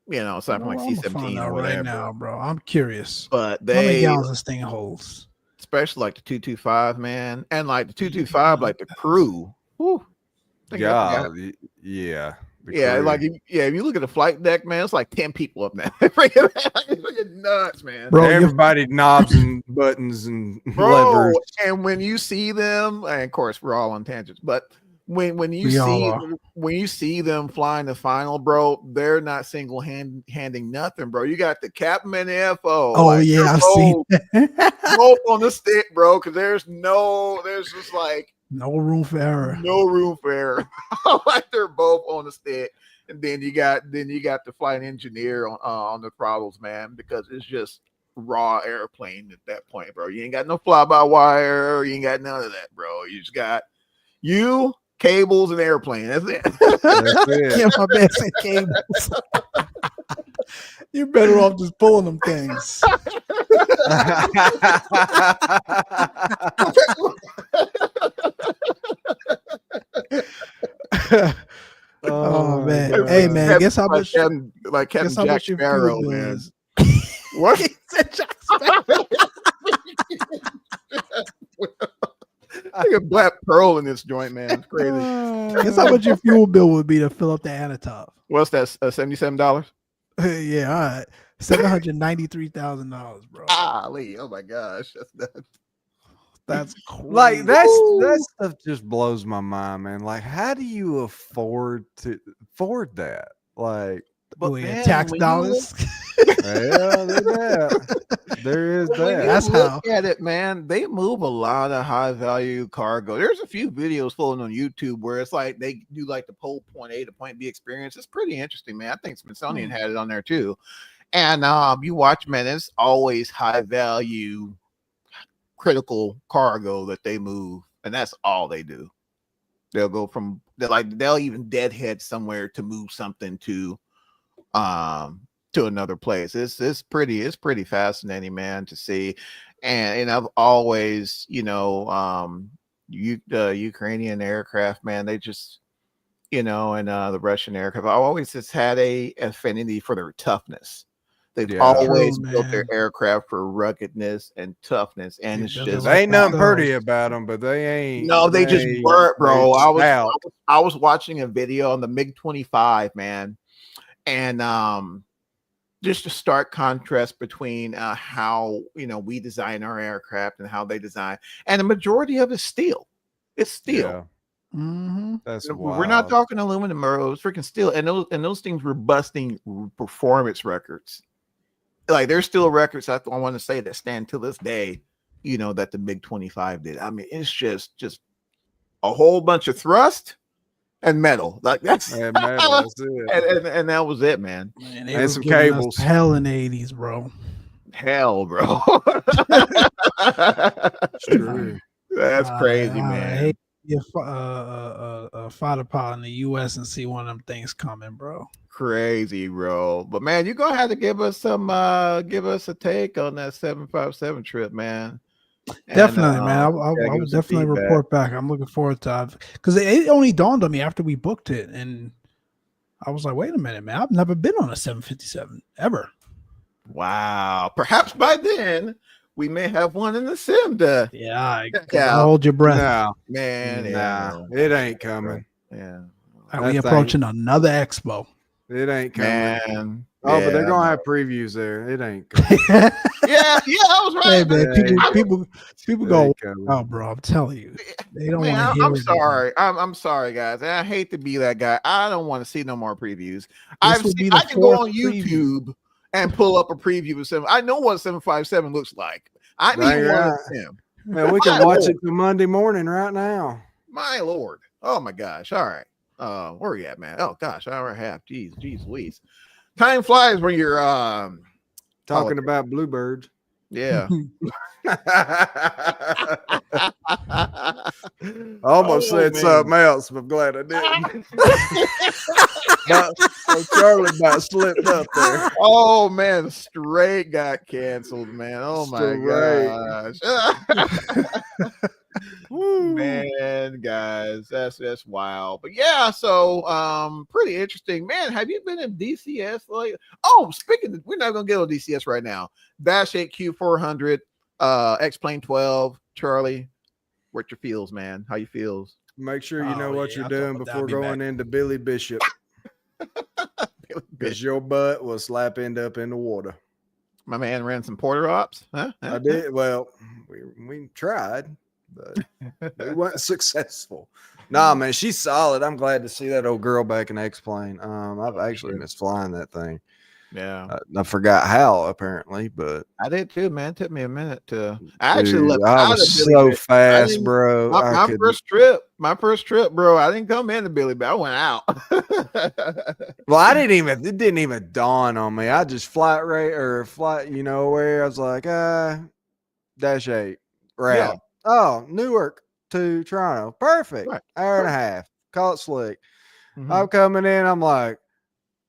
You know, aside from like C-17 or whatever. Right now, bro. I'm curious. But how many gallons this thing holds? Especially like the 225, man, and like the 225, like the crew. Whew, yeah. Like if you look at the flight deck, man, it's like 10 people up there. It's nuts, man. Bro, everybody knobs and buttons and levers. And when you see them, and of course we're all on tangents, but when you We all see are. when you see them flying the final, bro, they're not handing nothing, bro. You got the captain and the FO. Oh Like, yeah, they're I've seen that. both on the stick, bro, because there's just like No room for error. no room for error. Like they're both on the stick. And then you got the flight engineer on the throttles, man, because it's just raw airplane at that point, bro. You ain't got no fly by wire, you ain't got none of that, bro. You just got cables, and airplane. That's it. That's it. Yeah, my man said cables. You're better off just pulling them things. Oh man. God. Hey man, guess how much Captain guess how Jack much your fuel Sparrow, bill man. is? What? He said Jack Sparrow. Like a black pearl in this joint, man. It's crazy. Guess how much your fuel bill would be to fill up the Anatov? What's that? $77? Yeah, all right. $793,000, bro. Golly, oh my gosh, That's crazy. Like that stuff just blows my mind, man. Like, how do you afford that? Like, But tax dollars. yeah, there is when that. That's you look how. at it, man, they move a lot of high value cargo. There's a few videos floating on YouTube where it's like they do like the pole point A to point B experience. It's pretty interesting, man. I think Smithsonian had it on there too. And you watch, man, it's always high value critical cargo that they move, and that's all they do. They'll go from they'll even deadhead somewhere to move something to another place. It's pretty fascinating, man, to see. And I've always, the Ukrainian aircraft, man, they just, and the Russian aircraft, I always just had a affinity for their toughness. They've always built their aircraft for ruggedness and toughness, and it's just ain't nothing pretty about them, but they ain't. No, they just weren't, bro. I was watching a video on the MiG-25, man, and just a stark contrast between how we design our aircraft and how they design, and the majority of it's steel. It's steel. Yeah. Mm-hmm. That's we're not talking aluminum or freaking steel, and those things were busting performance records. Like there's still records I want to say that stand to this day, that the MiG-25 did. I mean, it's just a whole bunch of thrust and metal. Like that's and metal, that's it. And that was it, man. And some cables. Hell in the 80s, bro. Hell, bro. True. That's crazy, I man. hate a fighter pilot in the U.S. and see one of them things coming, bro. Crazy, bro. But man, you're gonna have to give us a take on that 757 trip, man. Definitely, man. I will definitely report back. I'm looking forward to it because it only dawned on me after we booked it, and I was like, wait a minute, man. I've never been on a 757 ever. Wow. Perhaps by then we may have one in the sim to hold your breath. No, man. It ain't coming. Yeah. Are we approaching another expo? It ain't coming. Man. Oh, but they're gonna have previews there. It ain't coming. yeah, I was right. Hey, man, people go, oh, bro, I'm telling you, they don't want to hear. I'm sorry. I'm sorry, guys. I hate to be that guy. I don't want to see no more previews. I can go on YouTube and pull up a preview of 7. I know what 757 looks like. I need one of them. Man, we can watch it till Monday morning right now. My Lord. Oh my gosh. All right. Where are we at, man? Oh gosh, hour and a half. Jeez Louise. Time flies when you're talking about bluebirds. Yeah. I almost said something else, but I'm glad I didn't. Charlie about slipped up there. Oh man, straight got canceled, man. Oh my gosh. Man, guys, that's wild. But yeah, so pretty interesting, man. Have you been in DCS? Like, speaking of, we're not gonna get on DCS right now. Dash 8 Q400, X-Plane 12, Charlie. What your feels, man? How you feels? Make sure you know what you're doing before going into Billy Bishop. Because your butt will end up in the water. My man ran some porter ops, huh? I did. Well, we tried. but we weren't successful. Nah, man, she's solid. I'm glad to see that old girl back in X-Plane. I've actually missed flying that thing. Yeah, I forgot how apparently, but I did too, man. It took me a minute to. I actually left I out of was Billy so Bishop. fast, bro. My first trip, bro. I didn't come into Billy, but I went out. Well, it didn't even dawn on me. I just flight, you know, where I was like, -8 route. Yeah. Oh, Newark to Toronto. Perfect. Right. Hour and a half. Call it slick. Mhm. I'm coming in. I'm like,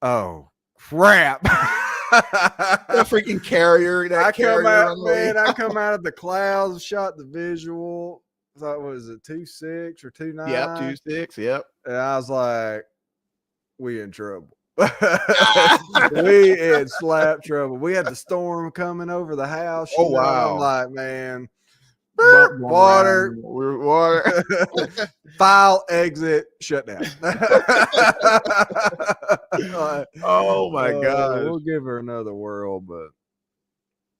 oh crap. That freaking carrier. I come Runway. out of the clouds, shot the visual. I thought, was it 2.6 or 2.9? Yep, 2.6. Yep. And I was like, we in trouble. We in slap trouble. We had the storm coming over the house. Oh, wow. I'm like, man, Water. file, exit, shut down. Oh my god. We'll give her another whirl, but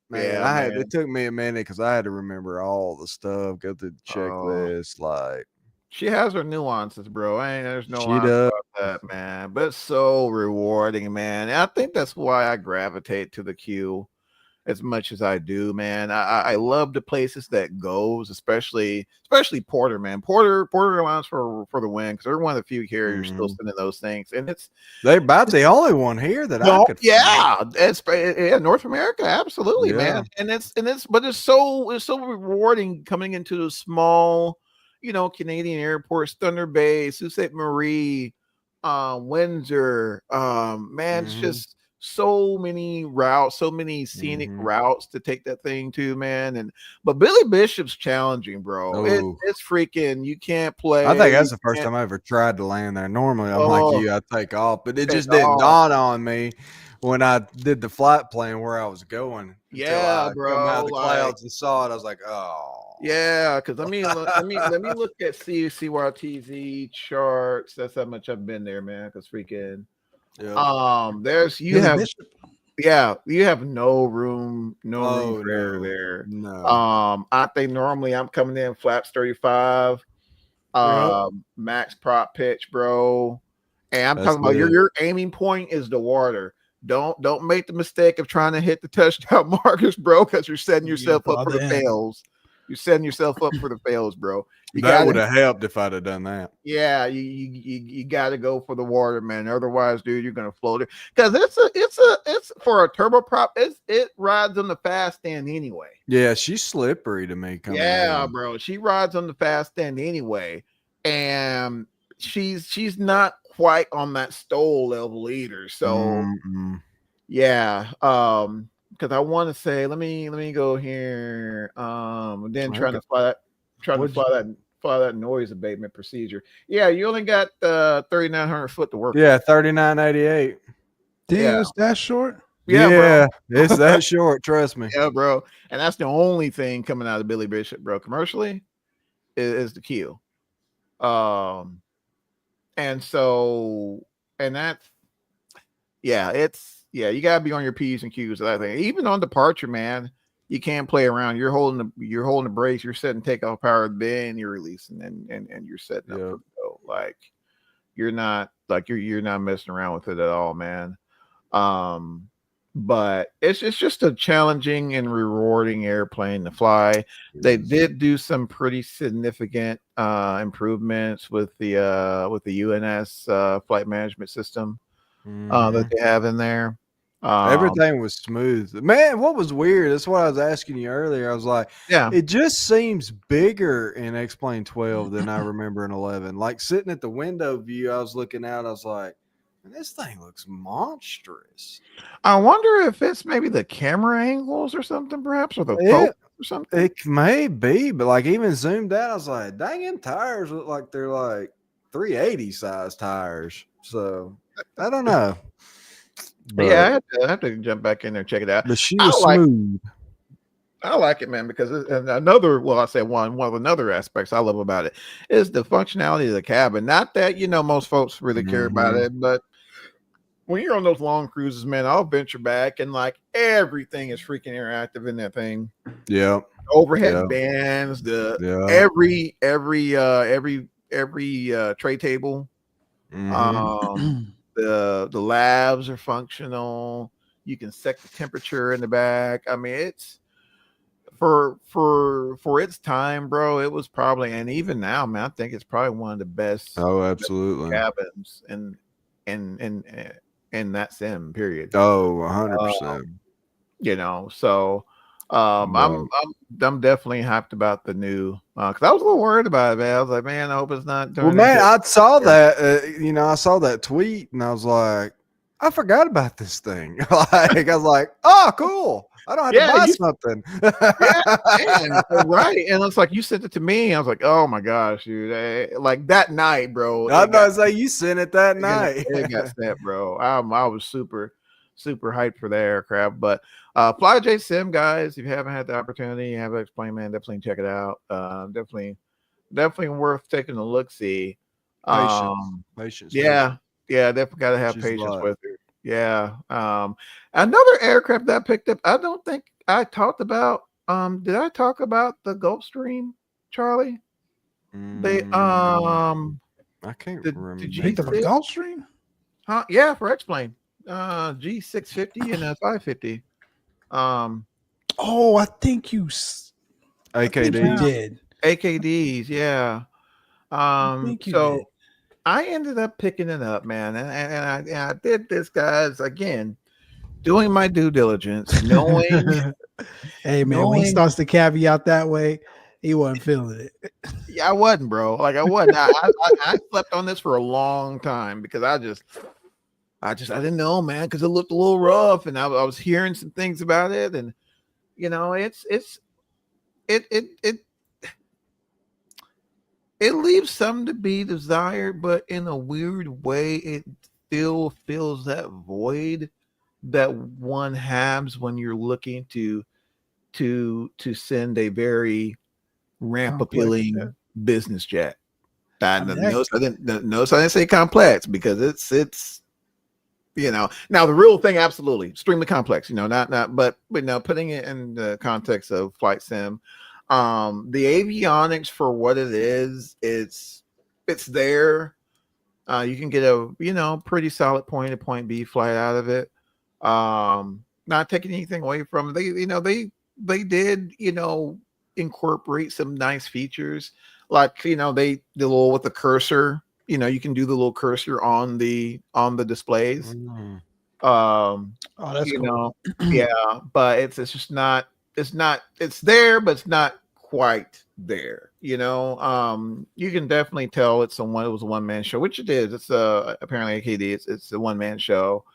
man, Yeah, it took me a minute because I had to remember all the stuff, go through the checklist. Like, she has her nuances, bro. There's no she lie does. about that, man. But it's so rewarding, man. And I think that's why I gravitate to the queue as much as I do, man. I love the places that goes, especially Porter, man. Porter Airlines for the win, because they're one of the few carriers still sending those things, and they're about the only one here that I could. Yeah, North America, absolutely, man. And it's so rewarding coming into the small, Canadian airports, Thunder Bay, Sault Ste. Marie, Windsor. Man, it's just so many routes, so many scenic routes to take that thing to, man. But Billy Bishop's challenging, bro. It's freaking, you can't play. I think that's the first time I ever tried to land there. Normally I'm like you, I take off, but it just didn't dawn on me when I did the flight plan where I was going. Yeah, bro. Come out of the clouds and saw it. I was like, oh yeah, because let me look at CYTZ charts. That's how much I've been there, man. Because freaking you have no room for error there. No. I think normally I'm coming in flaps 35, max prop pitch, bro. And I'm talking about your aiming point is the water. Don't make the mistake of trying to hit the touchdown markers, bro, because you're setting yourself up for the fails. You're setting yourself up for the fails, bro. That would have helped if I'd have done that. Yeah, you got to go for the water, man. Otherwise, dude, you're gonna float it because it's for a turboprop. It rides on the fast end anyway. Yeah, she's slippery to me. Bro, she rides on the fast end anyway, and she's not quite on that stole level either. So because I want to say, let me go here. Then trying to fly that noise abatement procedure. Yeah, you only got 3,900 foot to work. Yeah, 3988. Damn, it's that short. Yeah, bro. It's that short. Trust me. Yeah, bro. And that's the only thing coming out of Billy Bishop, bro. Commercially, is the queue. You gotta be on your P's and Q's. I think even on departure, man, you can't play around. You're holding the brakes. You're setting takeoff power, then you're releasing, and you're setting up for the go. Like you're not messing around with it at all, man. But it's just a challenging and rewarding airplane to fly. They did do some pretty significant improvements with the UNS flight management system that they have in there. Everything was smooth, man. What was weird? That's what I was asking you earlier. I was like, it just seems bigger in X-Plane 12 than I remember in 11. Like sitting at the window view, I was looking out. I was like, this thing looks monstrous. I wonder if it's maybe the camera angles or something, perhaps, or the focus or something. It may be, but like even zoomed out, I was like, dang, them tires look like they're like 380 size tires. So I don't know. But yeah, I have to jump back in there and check it out. But she was smooth. I like it, man, because another aspects I love about it is the functionality of the cabin. Not that most folks really care about it, but when you're on those long cruises, man, I'll venture back and like everything is freaking interactive in that thing. Yeah. Overhead bands, the every tray table. The labs are functional. You can set the temperature in the back. I mean, it's for its time, bro. It was probably, and even now, man, I think it's probably one of the best. Oh, absolutely. Cabins in that sim period. Oh, 100%. You know, so I'm definitely hyped about the new because I was a little worried about it, man. I was like, man, I hope it's not doing. Well, man, I saw that. I saw that tweet, and I was like, I forgot about this thing. Like, I was like, oh, cool. I don't have to buy something. Right. And it's like you sent it to me. I was like, oh my gosh, dude. Like that night, bro. I was like, you sent it that night. It got sent, bro. I was super hyped for the aircraft. But FlyJ Sim, guys, if you haven't had the opportunity, you have Explain, man, definitely check it out. Definitely worth taking a look. See, patience. Yeah, definitely got to have patience with it. Yeah. Another aircraft that I picked up, I don't think I talked about. Did I talk about the Gulfstream, Charlie? They I can't remember. Picked up a Gulfstream? Huh? Yeah, for X-Plane. G650 and a 550. Oh, I think you AKD did. AKDs, yeah. So I ended up picking it up, man, and I did this, guys, again, doing my due diligence, knowing. Hey, man, when he starts to caveat that way, he wasn't feeling it. Yeah, I wasn't, bro. Like I wasn't. I slept on this for a long time because I didn't know, man, because it looked a little rough, and I was hearing some things about it, and you know, it leaves some to be desired, but in a weird way, it still fills that void that one has when you're looking to send a very ramp appealing business jet. Notice I didn't say complex because it's now the real thing, absolutely extremely complex, but putting it in the context of flight sim, the avionics for what it is, it's there. You can get a pretty solid point to point B flight out of it. Not taking anything away from it. They did incorporate some nice features, like the little with the cursor. You can do the little cursor on the displays. Oh, that's cool. Yeah, but it's just not. It's there, but it's not quite there. You can definitely tell it was a one-man show, which it is. It's apparently AKD. It's a one-man show,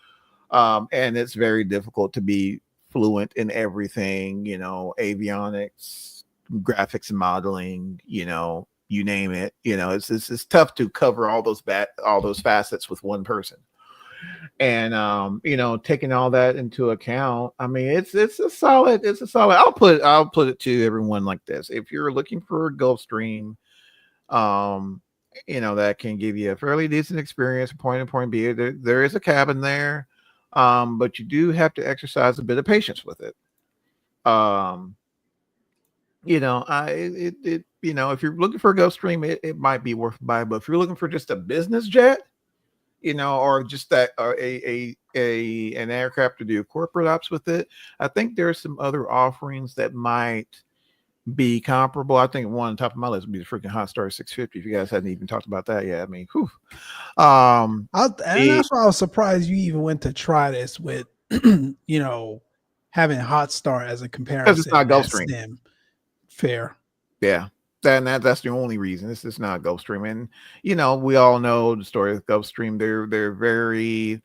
and it's very difficult to be fluent in everything. Avionics, graphics and modeling. You name it. It's tough to cover all those facets with one person. And taking all that into account, I mean, it's a solid. I'll put it to everyone like this: if you're looking for a Gulfstream, that can give you a fairly decent experience, point A to point B. There is a cabin there, but you do have to exercise a bit of patience with it. If you're looking for a Gulfstream, it might be worth buying. But if you're looking for just a business jet, or just that, or an aircraft to do corporate ops with it, I think there's some other offerings that might be comparable. I think one on top of my list would be the freaking Hot Star 650. If you guys hadn't even talked about that yet, I mean, whew. And that's why I was surprised you even went to try this with, having Hot Star as a comparison. Because it's not Gulfstream. Fair. Yeah. That's the only reason. It's not Gulfstream, and we all know the story of Gulfstream. They're very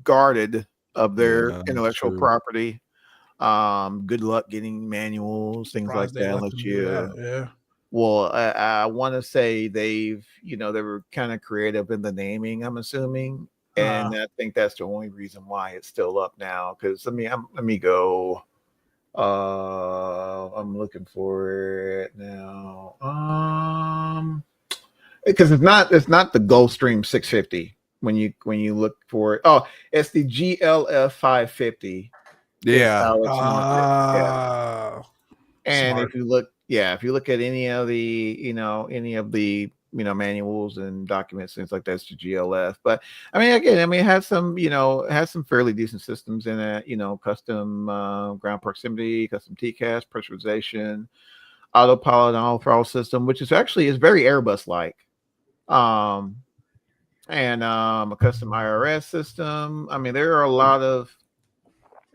guarded of their intellectual property. Good luck getting manuals, things like that. Yeah. Well, I want to say they were kind of creative in the naming, I'm assuming, and I think that's the only reason why it's still up now. Because let me go. I'm looking for it now. because it's not the Gulfstream 650 when you look for it. Oh, it's the GLF 550 is Yeah. how it's marketed. Yeah. And Smart. if you look at any of the, manuals and documents, things like that, it's the GLF. But I mean, again, it has some, it has some fairly decent systems in it, custom ground proximity, custom TCAS, pressurization, autopilot and all throttle system, which is very Airbus like. Um, and a custom IRS system. I mean, there are a lot of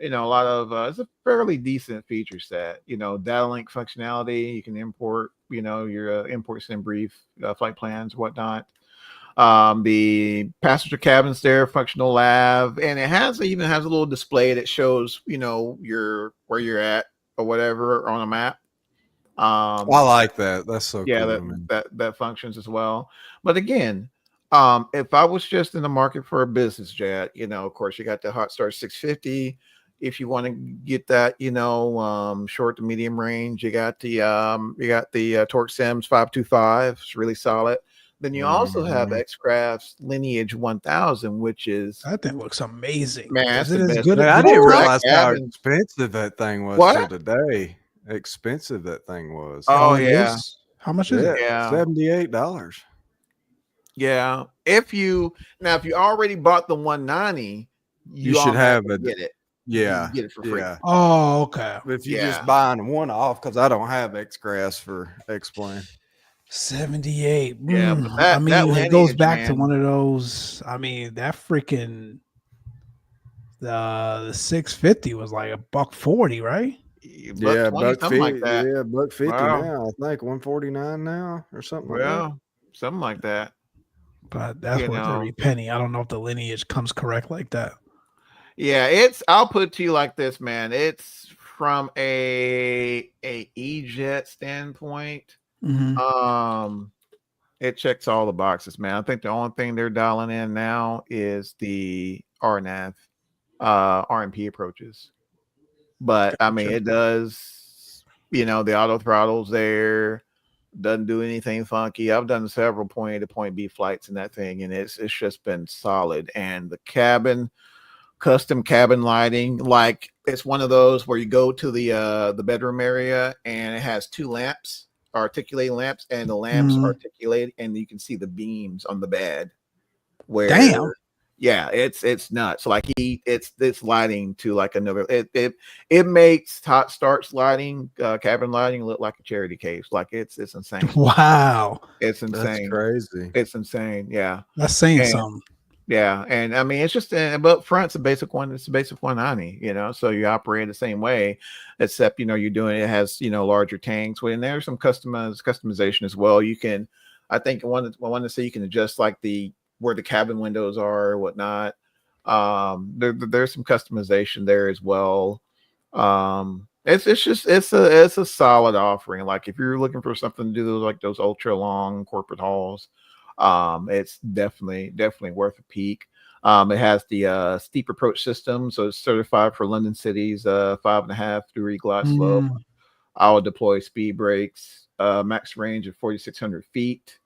it's a fairly decent feature set. Data link functionality. You can import, your import send brief flight plans, whatnot. The passenger cabin's there, functional lav, and it even has a little display that shows, where you're at or whatever on a map. I like that. That's so Yeah, cool to me. that functions as well. But again, if I was just in the market for a business jet, of course you got the Hot Star 650. If you want to get that, short to medium range, you got the Torque Sims 525. It's really solid. Then you also have Mhm. X-Craft's Lineage 1000, which is, That thing looks amazing. man, that's Is it the as best. good? Man, I Did you didn't fly? realize how cabin. expensive that thing was till What? today. Expensive that thing was. Oh Oh, it yeah, is. How much is Yeah, it? yeah. $78. Yeah. If you already bought the 190, You you should have automatically a get it. You yeah, get it for free. yeah. Oh, okay. But if you Yeah. just buying one off, because I don't have X-Grass for X-Plane. 78. Yeah, but I that mean, it goes Lineage, back to man, one of those. I mean, that freaking the 650 was like $140, right? buck Yeah, 20, something like that. $150 Wow. now. I think 149 now or something like that. Well, something like that. But that's You worth know. every penny. I don't know if the lineage comes correct like that. Yeah, I'll put it to you like this, man. It's from a E-Jet standpoint. Mhm. It checks all the boxes, man. I think the only thing they're dialing in now is the RNAV, RMP approaches. But I mean, Gotcha. it does, the auto throttle's there, doesn't do anything funky. I've done several point A to point B flights in that thing, and it's just been solid. And the cabin, custom cabin lighting, like it's one of those where you go to the bedroom area and it has two lamps, articulating lamps, and the lamps Mhm. articulate, and you can see the beams on the bed where, Damn. yeah, it's nuts. Like it's lighting to like another. It makes hot starts lighting, cabin lighting look like a charity case. Like it's insane. Wow. It's That's insane. crazy. It's insane. Yeah. That's saying And something. yeah, and I mean it's just but front's a basic one. It's a basic 190. So you operate the same way, except you're doing it has larger tanks. When there's some customization as well. You can, I think I want to say you can adjust like where the cabin windows are or whatnot. There's some customization there as well. It's a solid offering. Like if you're looking for something to do like those ultra long corporate hauls, it's definitely worth a peek. It has the steep approach system, so it's certified for London City's 5.5-degree glide slope. Mm. I'll deploy speed brakes, max range of 4,600 feet.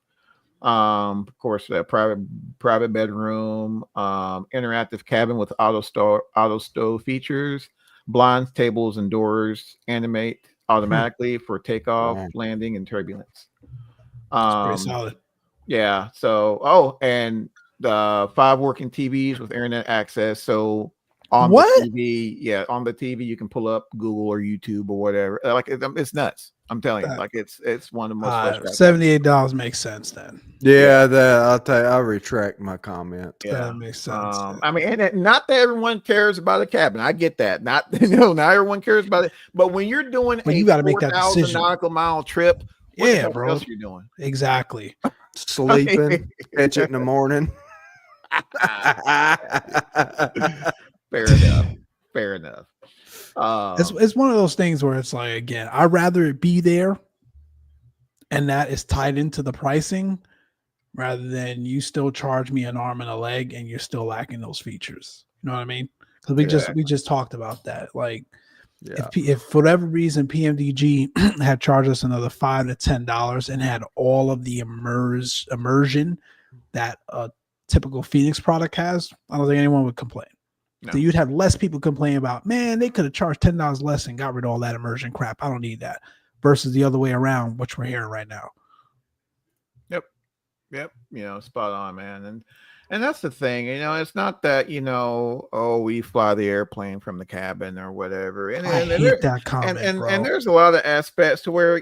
Of course, a private bedroom, interactive cabin with auto stow features, blinds, tables, and doors animate automatically for takeoff, Wow. landing, and turbulence. It's pretty Um, solid. yeah. And the 5 working TVs with internet access. So on the What? TV, you can pull up Google or YouTube or whatever. Like it's nuts. I'm telling you, That- like it's one of the most fleshed out. $78 makes sense then. Yeah, I'll tell you, I'll retract my comment. Yeah. That makes sense. I mean, not that everyone cares about a cabin. I get that. Not not everyone cares about it. But when you're doing Well, a you gotta make that 4,000 decision. nautical mile trip, what the Yeah, fuck bro. else are you doing? Exactly. Sleeping, catch it in the morning. Fair enough. Fair enough. It's one of those things where it's like, again, I'd rather it be there and that is tied into the pricing rather than you still charge me an arm and a leg and you're still lacking those features. You know what I mean? Because we just talked about that. Like Yeah. If for whatever reason PMDG had charged us another $5 to $10 and had all of the immersion that a typical Phoenix product has, I don't think anyone would complain. No. So you'd have less people complain about, man, they could have charged $10 less and got rid of all that immersion crap. I don't need that. Versus the other way around, which we're hearing right now. Yep. Spot on, man. And that's the thing, it's not that, we fly the airplane from the cabin or whatever. And I hate that comment, and there's a lot of aspects to where,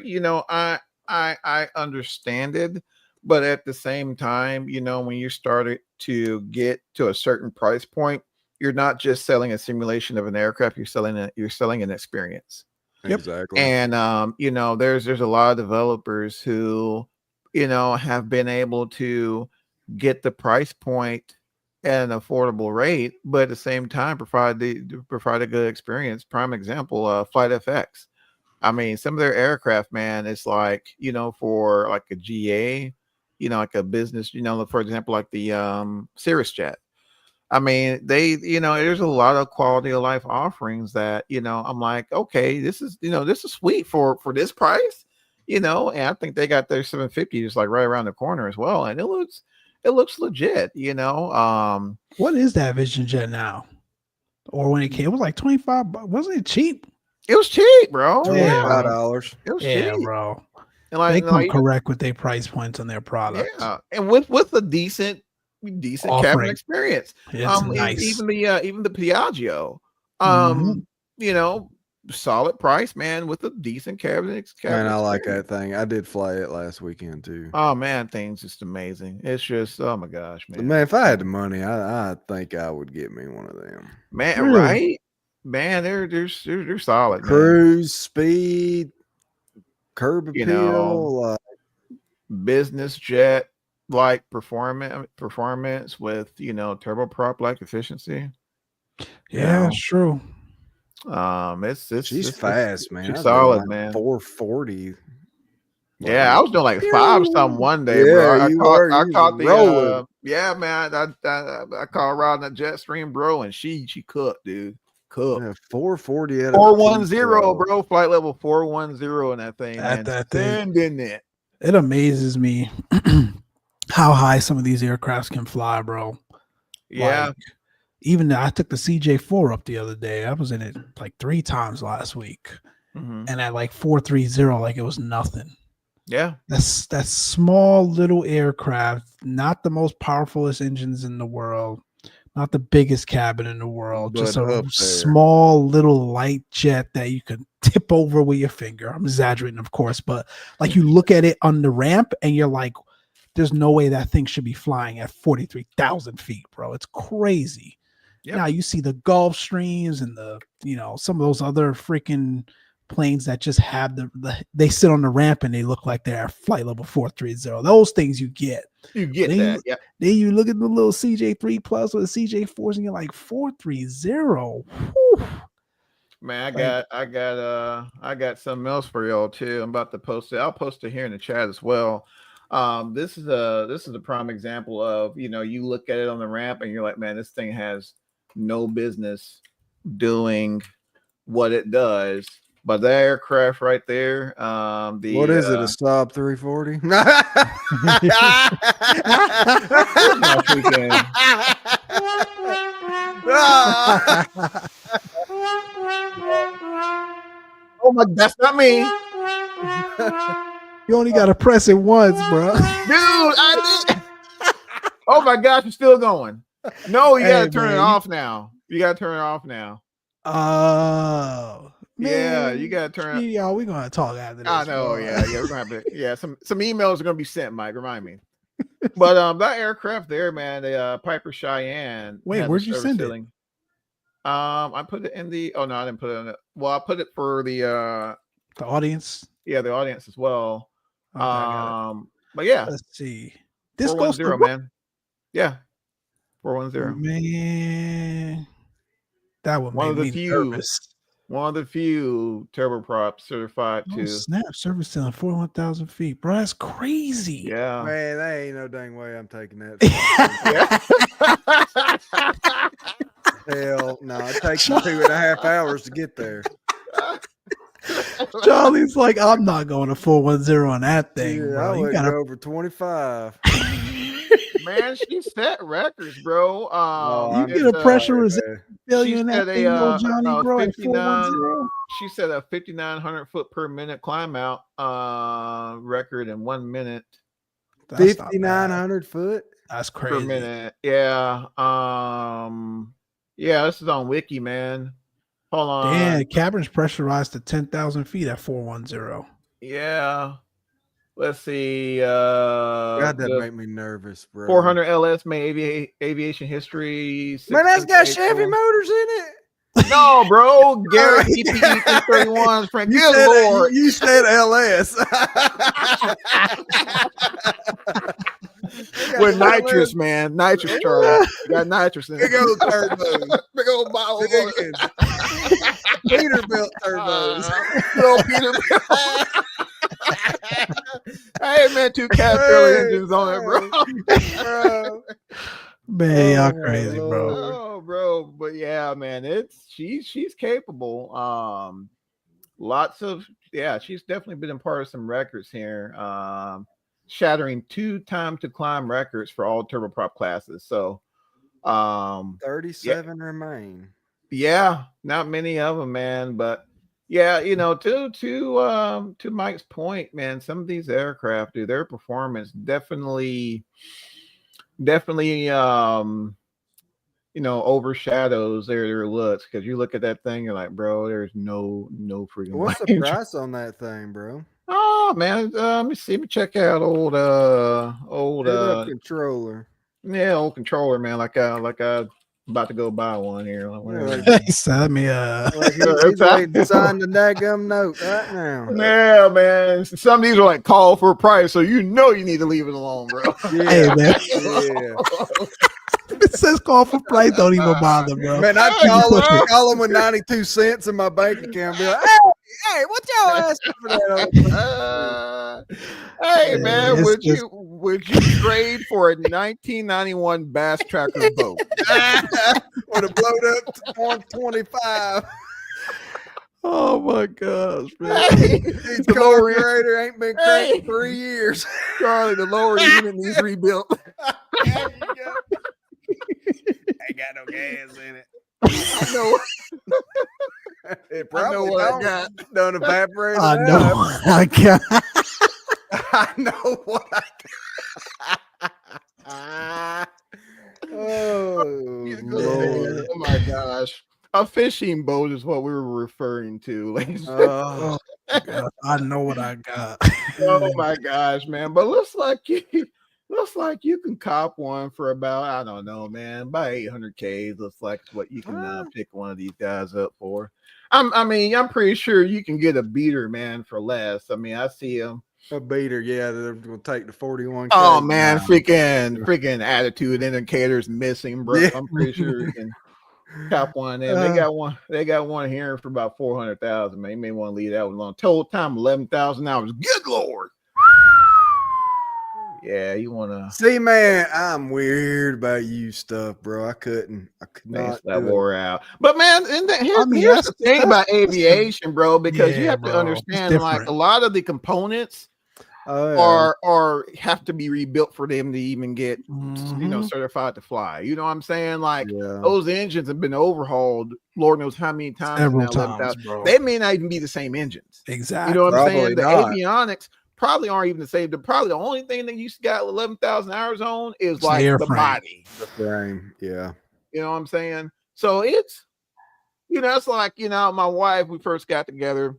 I understand it, but at the same time, when you started to get to a certain price point, you're not just selling a simulation of an aircraft, you're selling an experience. Exactly. And there's a lot of developers who have been able to get the price point at an affordable rate, but at the same time provide a good experience. Prime example, Flight FX. I mean, some of their aircraft, man, it's like, for like a GA, like a business, for example, like the Cirrus Jet. I mean, there's a lot of quality of life offerings that, I'm like, okay, this is sweet for this price, and I think they got their 750 just like right around the corner as well. And it looks legit, What is that Vision Jet now? Or when it came, it was like $25. Wasn't it cheap? It was cheap, bro. $25. It was cheap, bro. And they come correct with their price points on their products. Yeah, and with a decent Offering. cabin experience. It's nice. Even the Piaggio, solid price, man, with a decent cabin. Man, I like that thing. I did fly it last weekend too. Oh man, thing's just amazing. It's just, oh my gosh, man. Man, if I had the money, I think I would get me one of them. Man, Really? right? Man, they're solid. Cruise speed, curb appeal, business jet like performance with turboprop like efficiency. Yeah, it's true. She's fast, man. She's solid, man. 440. Yeah, I was doing like 5 something one day, bro. I caught the rolling. Yeah, man. I caught riding a jet stream, bro, and she cooked, dude. Cooked. Yeah, 440 at 410, bro. Flight level 410 in that thing, man. That thing. Didn't it? It amazes me how high some of these aircrafts can fly, bro. Yeah. Like, even I took the CJ4 up the other day. I was in it like 3 times last week, and at like 430, like it was nothing. Yeah, that's small little aircraft, not the most powerfulest engines in the world, not the biggest cabin in the world, But just a small little light jet that you could tip over with your finger. I'm exaggerating, of course, but like you look at it on the ramp and you're like, there's no way that thing should be flying at 43,000 feet, bro. It's crazy. Yep. Now you see the Gulfstreams and the, some of those other freaking planes that just have they sit on the ramp and they look like they're at flight level 430. Those things you get. You get that. Yeah. Then you look at the little CJ3 Plus or the CJ4s and you're like 430. Whew. Man, I got something else for y'all too. I'm about to post it. I'll post it here in the chat as well. This is a prime example of, you look at it on the ramp and you're like, man, this thing has no business doing what it does. But that aircraft right there, what is it? A Saab 340? Oh my, that's not me. You only gotta press it once, bro. Dude, I did. Oh my gosh, it's still going. No, you gotta turn it off now. You gotta turn it off now. Oh. Yeah, you gotta turn it. Y'all, we're gonna talk after this. I know, bro. Yeah, we're gonna have to. Yeah, some emails are gonna be sent, Mike. Remind me. But that aircraft there, man, the Piper Cheyenne. Wait, where'd you send it? I put it in the. Oh no, I didn't put it in it. Well, I put it for the audience. Yeah, the audience as well. Okay, but yeah, let's see. This 410, man. Yeah, 410. Man, that would one make of the me few. nervous. One of the few turboprop certified to snap service ceiling 41,000 feet, bro. That's crazy. Yeah, man, that ain't no dang way I'm taking that. Yeah. Hell no, it takes you 2.5 hours to get there. Charlie's like, I'm not going to 410 on that thing, Yeah, bro. I You wouldn't gotta. go over 25. Man, she set records, bro. You I'm get a sorry, pressure resistance man. failure She in that set thing, though, Johnny, a bro, at 59. 410. She set a 5,900 foot per minute climb out record in 1 minute That's not bad. 5,900 foot. That's per crazy. minute. Yeah. Yeah. This is on Wiki, man. Hold on. Damn, cabin's pressurized to 10,000 feet at 410. Yeah. Let's see. God, that The make me nervous, bro. 400 LS made aviation history. Man, that's got 16th Chevy April. motors in it. No, bro. Garrett Oh, TPE yeah. 331s. Frank, You good said, lord. you said LS. With nitrous, man. Nitrous, Charlie. You got nitrous in Big it. old turbos. Big old bottle. Big ones. Peterbilt turbos. Little Peterbilt. Hey, man, 2 Caterpillar engines on it, bro. Bro. Man, y'all Oh, crazy, bro. Lord. Oh, bro. But yeah, man, she's capable. She's definitely been a part of some records here. Shattering 2 time to climb records for all turboprop classes. So 37 remain. yeah, not many of them, man. But yeah, to Mike's point, man, some of these aircraft, dude, their performance definitely overshadows their looks, because you look at that thing, you're like, bro, there's no freaking What's way. the price on that thing, bro? Oh man, let me see. Let me check out old Hit up controller. old controller, man. Like I about to go buy one here. He said me Like he's waiting to sign the daggum note right now. Yeah, man. Some of these are like call for a price, so you need to leave it alone, bro. Hey, man. Yeah. It says call for price, don't even bother, bro. Man, I'd call him with 92 cents in my bank account and be like, hey, what y'all asking for that? Hey, man, It's would you trade for a 1991 Bass Tracker boat? Would have blown up to 125. Oh my gosh, man. His carburetor ain't been cranked in 3 years. Charlie, the lower unit needs rebuilt. There you go. Ain't got no gas in it. I know. It I know probably what I don't. got. Done evaporated. I know. out. I can't. I know what I got. Oh, Lord. Oh my gosh. A fishing boat is what we were referring to, ladies. Oh, God, I know what I got. Oh my gosh, man. But looks like you can cop one for about, I don't know, man, about 800K. Looks like it's what you can pick one of these guys up for. I'm pretty sure you can get a beater, man, for less. I mean, I see them. a beater. Yeah, they're going to take the 41K. Oh man, freaking attitude indicators missing, bro. Yeah. I'm pretty sure you can cop one. And they got one here for about 400,000. Man, you may want to leave that one alone. Total time 11,000 hours. Good lord. Yeah, you want to See, man, I'm weird about you stuff, bro. I could not that do it. wore out. But man, and here's that's the thing about aviation, bro, because you Yeah, have to bro, understand, it's like different. a lot of the components Oh, yeah. are have to be rebuilt for them to even get Mhm. certified to fly. You know what I'm saying? Like Yeah. those engines have been overhauled, Lord knows how many times. Several now, times, 11,000. bro. They may not even be the same engines. Exactly. You know what I'm Probably saying? The not. avionics probably aren't even the same. Probably the only thing that you got 11,000 hours on is It's like the the airframe. body. The frame. Yeah. You know what I'm saying? So it's, it's like, my wife, we first got together.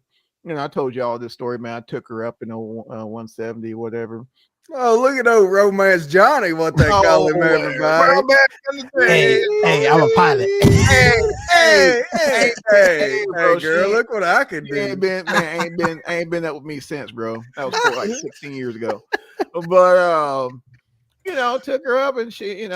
I told you all this story, man. I took her up in 170, whatever. Oh, look at old Romance Johnny, what they call him, everybody. Bro, back in the day. Hey, I'm a pilot. Hey, bro, girl, she- look what I could She ain't do. ain't been up with me since, bro. That was like 16 years ago. But took her up and she,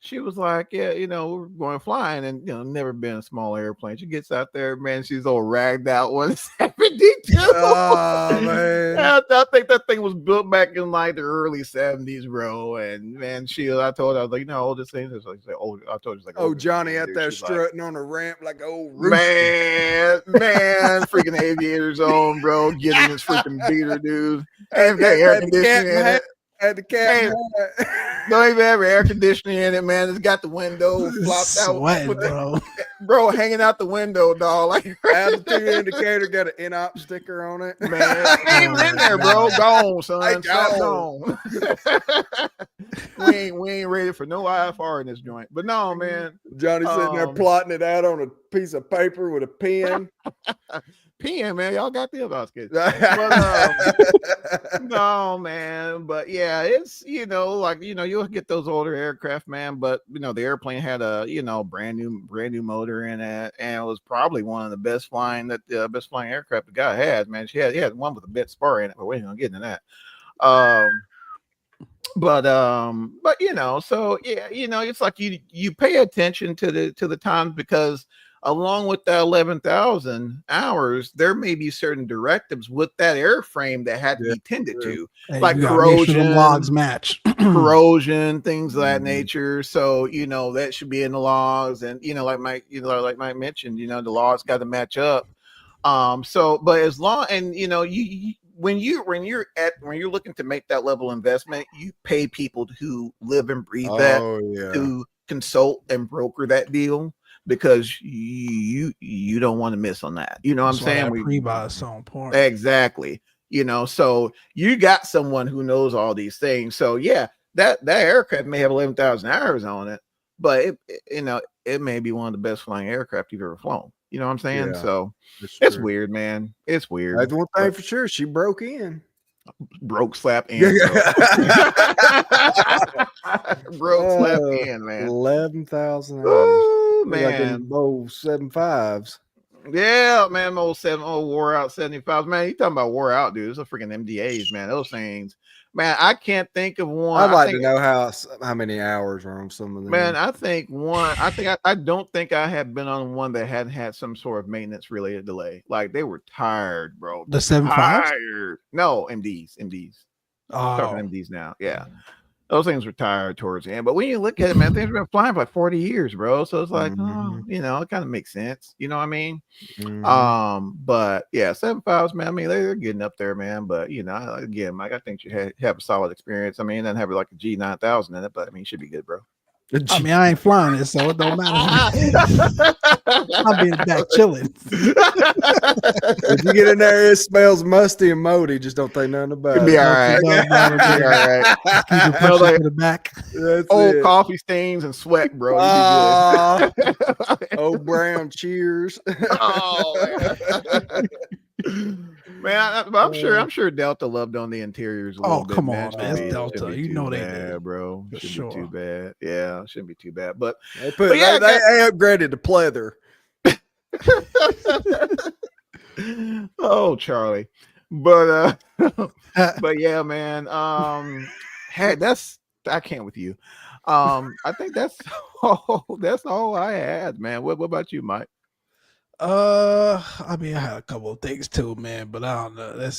she was like, yeah, we're going flying, and never been in a small airplane. She gets out there, man. She's all ragged out 172. Oh man. I think that thing was built back in like the early 70s, bro. And man, I told her, I was like, all this thing is like, I told her, it's like, Oh, Johnny out dude. there She's strutting like, on a ramp like old rooster. man, freaking aviator's on, bro, getting this freaking beater, dude. And got air Had the conditioning captain in hat. it. Had the captain hat. Don't even have air conditioning in it, man. It's got the window flopped out, Sweating, bro. bro, hanging out the window, dog. Like Altitude indicator got an in-op sticker on it. man, ain't even in there, bro. Gone, son. Gone. we ain't ready for no IFR in this joint. But no, man. Johnny sitting there plotting it out on a piece of paper with a pen. PM, man, y'all got the about kids. But, no, man. But yeah, it's like you'll get those older aircraft, man. But the airplane had a brand new motor in it, and it was probably one of the best flying aircraft the guy had. Man, he had one with a bit spar in it, but we ain't gonna get into that. But so yeah, it's like you pay attention to the times, because along with that 11,000 hours, there may be certain directives with that airframe that had to be tended to, like corrosion, logs match, corrosion, things of that nature. So that should be in the logs, and like Mike mentioned, the logs got to match up. So, but as long, and when you're looking to make that level of investment, you pay people who live and breathe that to consult and broker that deal, because you don't want to miss on that. You know what I'm saying? Pre-buy is so important. Exactly. So you got someone who knows all these things. So yeah, that aircraft may have 11,000 hours on it, but it may be one of the best flying aircraft you've ever flown. You know what I'm saying? Yeah, so it's weird, man. It's weird. That's one thing for sure. She broke in. Slap in. Slap in, man. 11,000 hours. Oh, man. Like old 7.5s. Yeah, man. Old wore out 75s. Man, you talking about wore out, dude. Those are freaking MDAs, man. Those things. Man, I can't think of one. I'd like to know how many hours are on some of them. Man, I don't think I had been on one that hadn't had some sort of maintenance related delay. Like, they were tired, bro. The 75s? No, MDs. Oh, Talking MDs now. Yeah. Those things were tired towards the end. But when you look at it, man, things have been flying for like 40 years, bro. So it's like, it kind of makes sense. You know what I mean? But yeah, 75s, man. I mean, they're getting up there, man. But again, Mike, I think you have a solid experience. I mean, it doesn't have like a G9000 in it, but I mean, it should be good, bro. I mean, I ain't flying it, so it don't matter. I'm being back chilling. If you get in there, it smells musty and moldy. Just don't think nothing about it. Be all right. Be all right. Keep your pressure to the back. Old coffee stains and sweat, bro. Old brown cheers. Man, I'm sure Delta loved on the interiors a little bit. Come on, man. It's Delta. They did, bro. Shouldn't be too bad. Yeah, shouldn't be too bad. But they upgraded to pleather. Oh, Charlie. But but yeah, man. Hey, I can't with you. I think that's all I had, man. What about you, Mike? I mean, I had a couple of things too, man, but I don't know.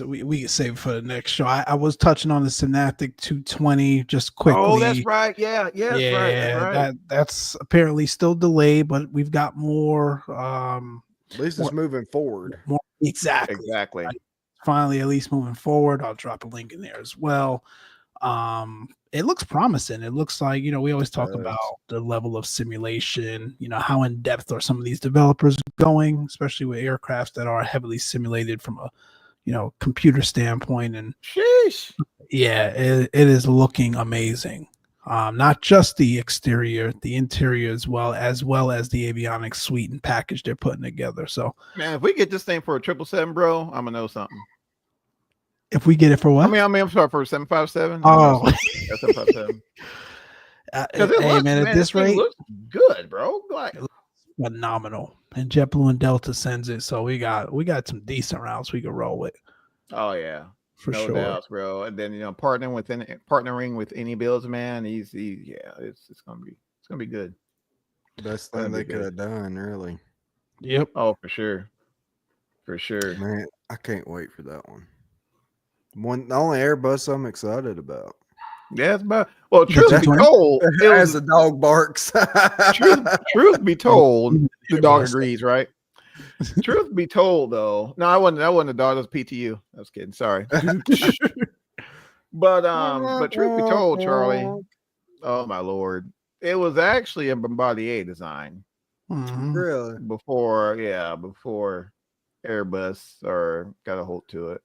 We can save it for the next show. I was touching on the Synaptic 220 just quickly. Oh, that's right. Yeah, that's right. That's apparently still delayed, but we've got more. At least it's moving forward. Exactly. Finally, at least moving forward. I'll drop a link in there as well. It looks promising. It looks like, we always talk about the level of simulation, how in depth are some of these developers going, especially with aircrafts that are heavily simulated from a, computer standpoint. And sheesh. Yeah, it is looking amazing. Not just the exterior, the interior as well as the avionics suite and package they're putting together. So, man, if we get this thing for a 777, bro, I'm gonna know something. If we get it for what? I mean, I'm sorry, for 757. Oh, 757. Hey, man, at this rate, it looks good, bro. Like, phenomenal. And JetBlue and Delta sends it, so we got some decent routes we can roll with. Oh yeah, For no sure. doubts, bro. And then partnering with any Bills, man. It's gonna be good. Best Gonna thing be they could good. have done, really. Yep. Oh, for sure, for sure. Man, I can't wait for that one. The only Airbus I'm excited about. Yeah, it's about. Well, The truth be 220? told, it As was the dog barks. truth be told, the dog Airbus. agrees, right? Truth be told, though, no, I wasn't a dog. It was PTU. I was kidding. Sorry. But truth be told, Charlie, oh my lord, it was actually a Bombardier design Mhm. Really? before Airbus or got a hold to it.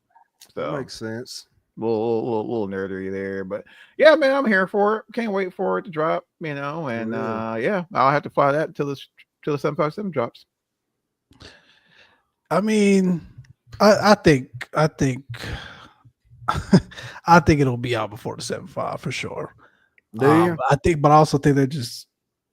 That So makes sense. little nerdery there, but yeah, man, I'm here for it. Can't wait for it to drop, and Really? yeah, I'll have to fly that until the 757 drops. I mean, I think I think it'll be out before the 7.5 for sure. Do you? I think, but I also think they're just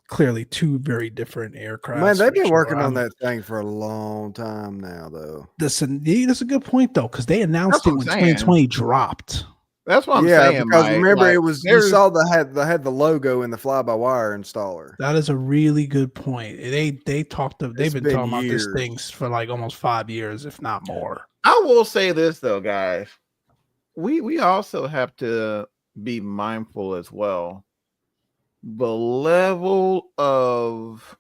clearly two very different aircraft. Man, they've been working on that thing for a long time now, though. That's a good point though, because they announced That's it what when I'm saying. 2020 dropped. That's what I'm Yeah, saying. because Mike. remember Like, it was you there's saw they had the logo in the fly-by-wire installer. That is a really good point. They've been been talking about this years. thing for like almost 5 years, if not more. I will say this though, guys. We also have to be mindful as well. The level of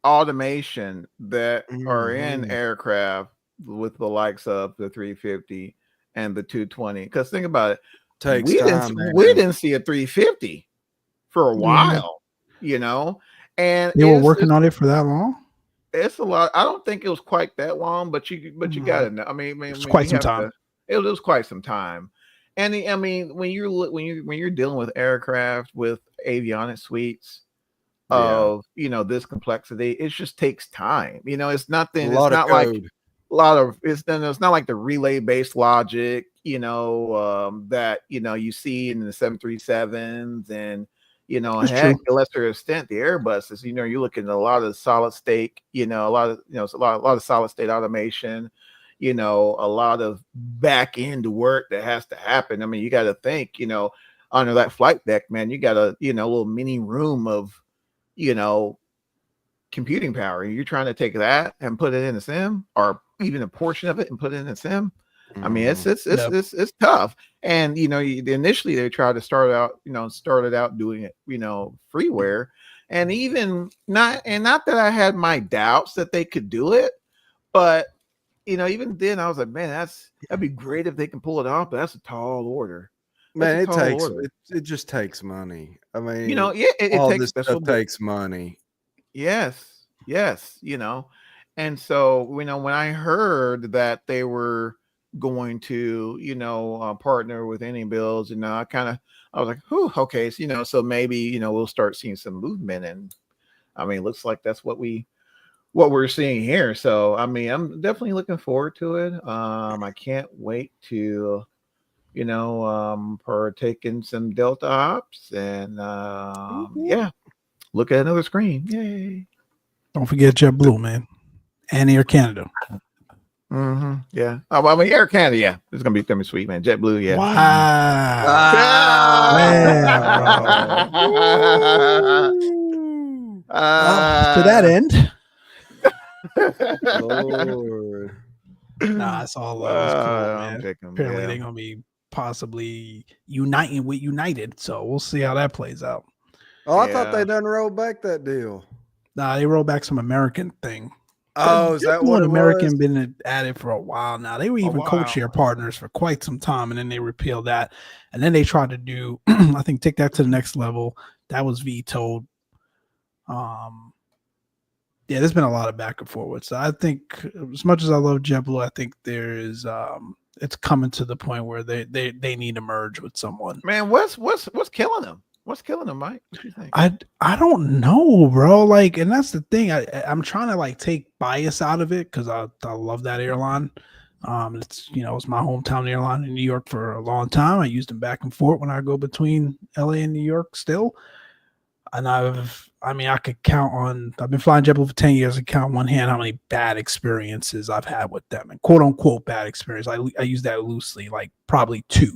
automation that are in aircraft with the likes of the 350 and the 220. Because think about it, Takes we time, didn't see a 350 for a while, and They were working on it for that long. it's a lot. I don't think it was quite that long, but you gotta know. I mean, It's quite some time. It was quite some time, and I mean, when you're dealing with aircraft with avionics suites of this complexity, it just takes time. It's nothing. A lot It's of not like code. a lot of it's not like the relay based logic, that you see in the 737s and That's heck, true. to a lesser extent, the Airbuses. You're looking at a lot of solid state, a lot of a lot of solid state automation, a lot of back end work that has to happen. I mean, you got to think, under that flight deck, man, you got a little mini room of computing power. You're trying to take that and put it in a sim, or even a portion of it and put it in a sim. I mean, it's tough. And initially they tried to started out doing it, freeware, and even not that I had my doubts that they could do it, but even then I was like, man, that'd be great if they can pull it off, but that's a tall order. Man, it just takes money. I mean, it all takes this stuff takes money. Yes. And so, when I heard that they were going to, partner with any Bills, I was like, whew, okay. So, so maybe, we'll start seeing some movement. And I mean, it looks like that's what we're seeing here. So, I mean, I'm definitely looking forward to it. I can't wait to, partake in some Delta hops and, yeah, look at another screen. Yay. Don't forget JetBlue, man, and Air Canada. Mm-hmm. Yeah. Oh, I mean, Air Canada. Yeah, it's gonna be sweet, man. JetBlue. Yeah. Wow. To that end, Lord. nah, it's all love. It's cool, man. Apparently, yeah. they're gonna be possibly uniting with United, so we'll see how that plays out. Oh, I thought they done rolled back that deal. Nah, they rolled back some American thing. Oh, is that what it American was? been at it for a while now. They were even co-chair partners for quite some time, and then they repealed that. And then they tried to do, I think, take that to the next level. That was vetoed. Yeah, there's been a lot of back and forward. So I think, as much as I love JetBlue, I think there is, it's coming to the point where they need to merge with someone. Man, what's killing them? What's killing them, Mike? What do you think? I don't know, bro. Like, and that's the thing. I'm trying to like take bias out of it because I love that airline. It's it's my hometown airline in New York for a long time. I used them back and forth when I go between LA and New York still. And I could count on, I've been flying JetBlue for 10 years and count on one hand how many bad experiences I've had with them, and quote unquote bad experience. I use that loosely, like probably 2.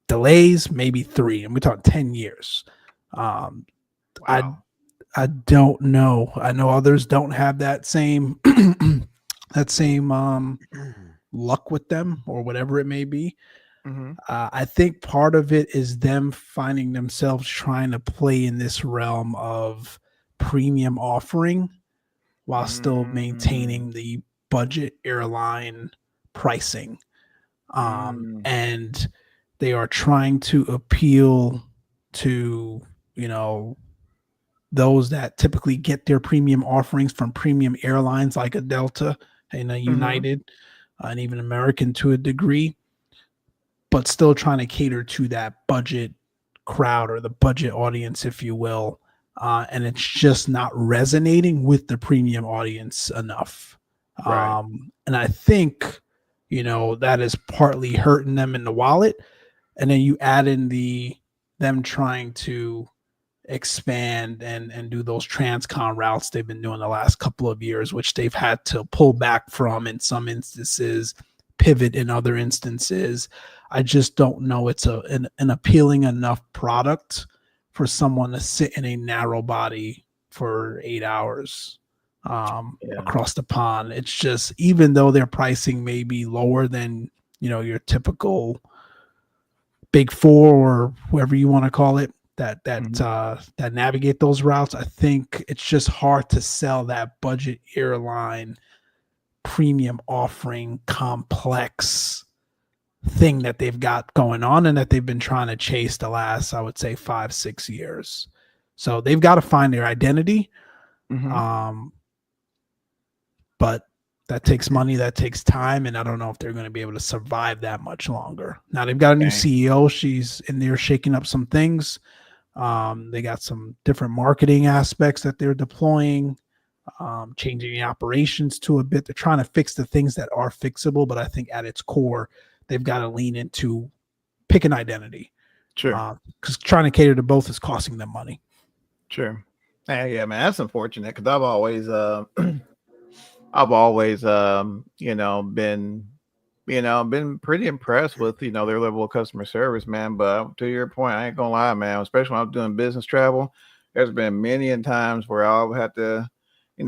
Delays, maybe 3. And we're talking 10 years. Um, I, Wow. I don't know. I know others don't have that same, that same, luck with them or whatever it may be. Mm-hmm. I think part of it is them finding themselves trying to play in this realm of premium offering while still Mm-hmm. maintaining the budget airline pricing. Mm-hmm. And they are trying to appeal to, you know, those that typically get their premium offerings from premium airlines like a Delta and a Mm-hmm. United, and even American to a degree, but still trying to cater to that budget crowd or the budget audience, if you will. And it's just not resonating with the premium audience enough. Right. And I think, that is partly hurting them in the wallet. And then you add in them trying to expand and do those transcon routes they've been doing the last couple of years, which they've had to pull back from in some instances, pivot in other instances. I just don't know it's an appealing enough product for someone to sit in a narrow body for 8 hours Yeah. across the pond. It's just, even though their pricing may be lower than your typical big four or whoever you want to call it, Mm-hmm. that navigate those routes, I think it's just hard to sell that budget airline premium offering complex thing that they've got going on and that they've been trying to chase the last, I would say, 5-6 years. So they've got to find their identity. Mm-hmm. Um, but that takes money, that takes time, and I don't know if they're going to be able to survive that much longer. Now they've got a new Okay. CEO. She's in there shaking up some things. They got some different marketing aspects that they're deploying, changing the operations to a bit. They're trying to fix the things that are fixable, but I think at its core, they've got to lean into pick an identity, Sure. because trying to cater to both is costing them money. Sure. Yeah, man, that's unfortunate because I've always, been pretty impressed with, their level of customer service, man. But to your point, I ain't gonna lie, man, especially when I'm doing business travel, there's been many and times where I'll have to,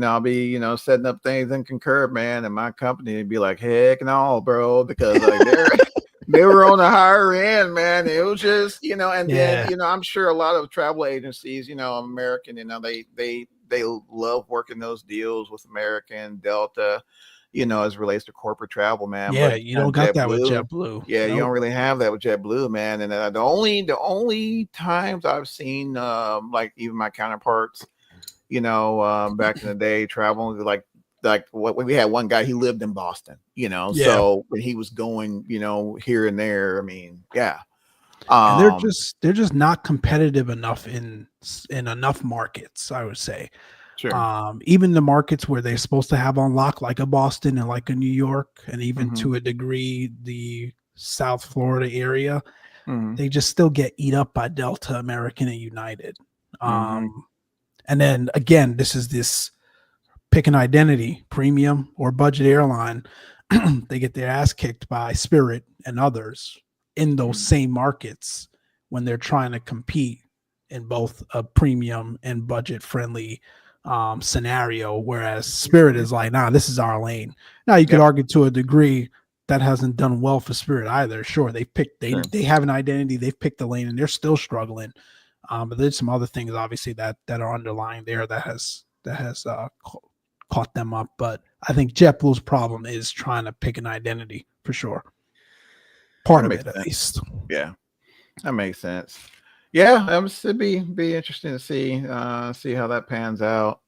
I'll be, setting up things in Concur, man, and my company would be like, heck no, bro, because like they were on the higher end, man. It was just, and then, Yeah. I'm sure a lot of travel agencies, American, they love working those deals with American, Delta, as it relates to corporate travel, man. Yeah. But You don't got that with JetBlue, JetBlue. yeah, you don't Nope. really have that with JetBlue, man. And the only times I've seen, like even my counterparts, back in the day traveling, like what we had one guy, he lived in Boston, Yeah. so when he was going, here and there, I mean, yeah. And they're Um, just not competitive enough in enough markets, I would say. sure. Even the markets where they're supposed to have on lock, like a Boston and like a New York, and even Hmm. to a degree the South Florida area, Hmm. they just still get eat up by Delta, American, and United. Hmm. And then again, this pick an identity, premium or budget airline. They get their ass kicked by Spirit and others in those Hmm. same markets when they're trying to compete in both a premium and budget friendly scenario. Whereas Spirit is like, nah, this is our lane. Now you could Yep. argue to a degree that hasn't done well for Spirit either. Sure, Sure. they have an identity, they've picked the lane, and they're still struggling. But there's some other things obviously that are underlying there that has caught them up. But I think JetBlue's problem is trying to pick an identity for sure. Part That of makes it, at sense. least. Yeah, that makes sense. Yeah, it'd be interesting to see how that pans out.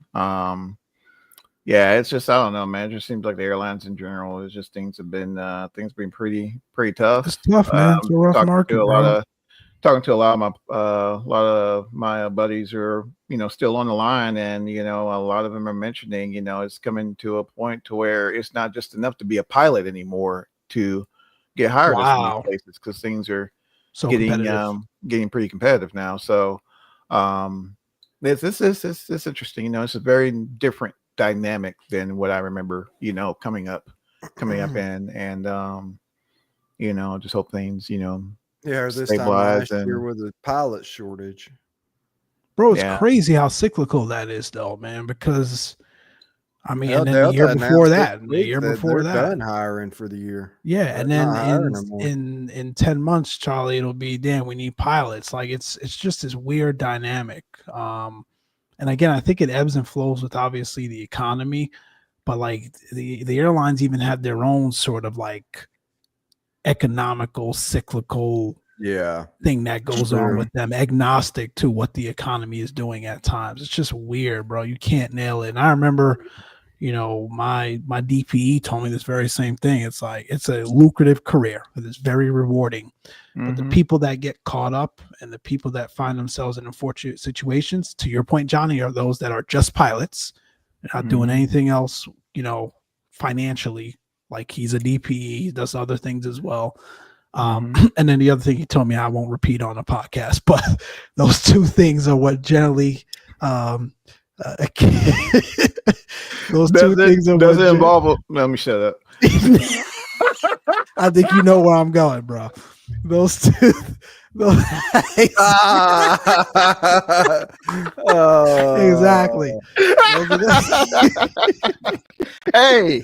Yeah, it's just I don't know, man. It just seems like the airlines in general is just things been pretty It's tough. tough, man. It's a rough Talking to market, a lot bro. of my buddies who are still on the line, and a lot of them are mentioning it's coming to a point to where it's not just enough to be a pilot anymore to get hired at some of these Wow. places because things are So getting competitive. getting pretty competitive now. So This interesting. You know, it's a very different dynamic than what I remember. You know, coming up and you know, just hope things Yeah, this time stabilize last year and with a pilot shortage. Bro, it's yeah. crazy how cyclical that is, though, man. Because I mean, Hell, and then the year Delta before announced this that, and the week year that before they're that, done hiring for the year. yeah, They're and then not hiring no more. in 10 months, Charlie, it'll be damn, we need pilots. Like it's just this weird dynamic. And again, I think it ebbs and flows with obviously the economy, but like the airlines even have their own sort of like economical cyclical Yeah, thing that goes on true. with them, agnostic to what the economy is doing at times. It's just weird, bro. You can't nail it. And I remember, you know, my DPE told me this very same thing. It's like it's a lucrative career. It's very rewarding. But the Mhm. people that get caught up and the people that find themselves in unfortunate situations, to your point, Johnny, are those that are just pilots, not doing Mhm. anything else, you know, financially. Like he's a DPE, he does other things as well. And then the other thing he told me I won't repeat on the podcast, but those two things are what generally those two things are Does what it involve let me shut up. I think you know where I'm going, bro. Those two those, exactly. Those are the- Hey,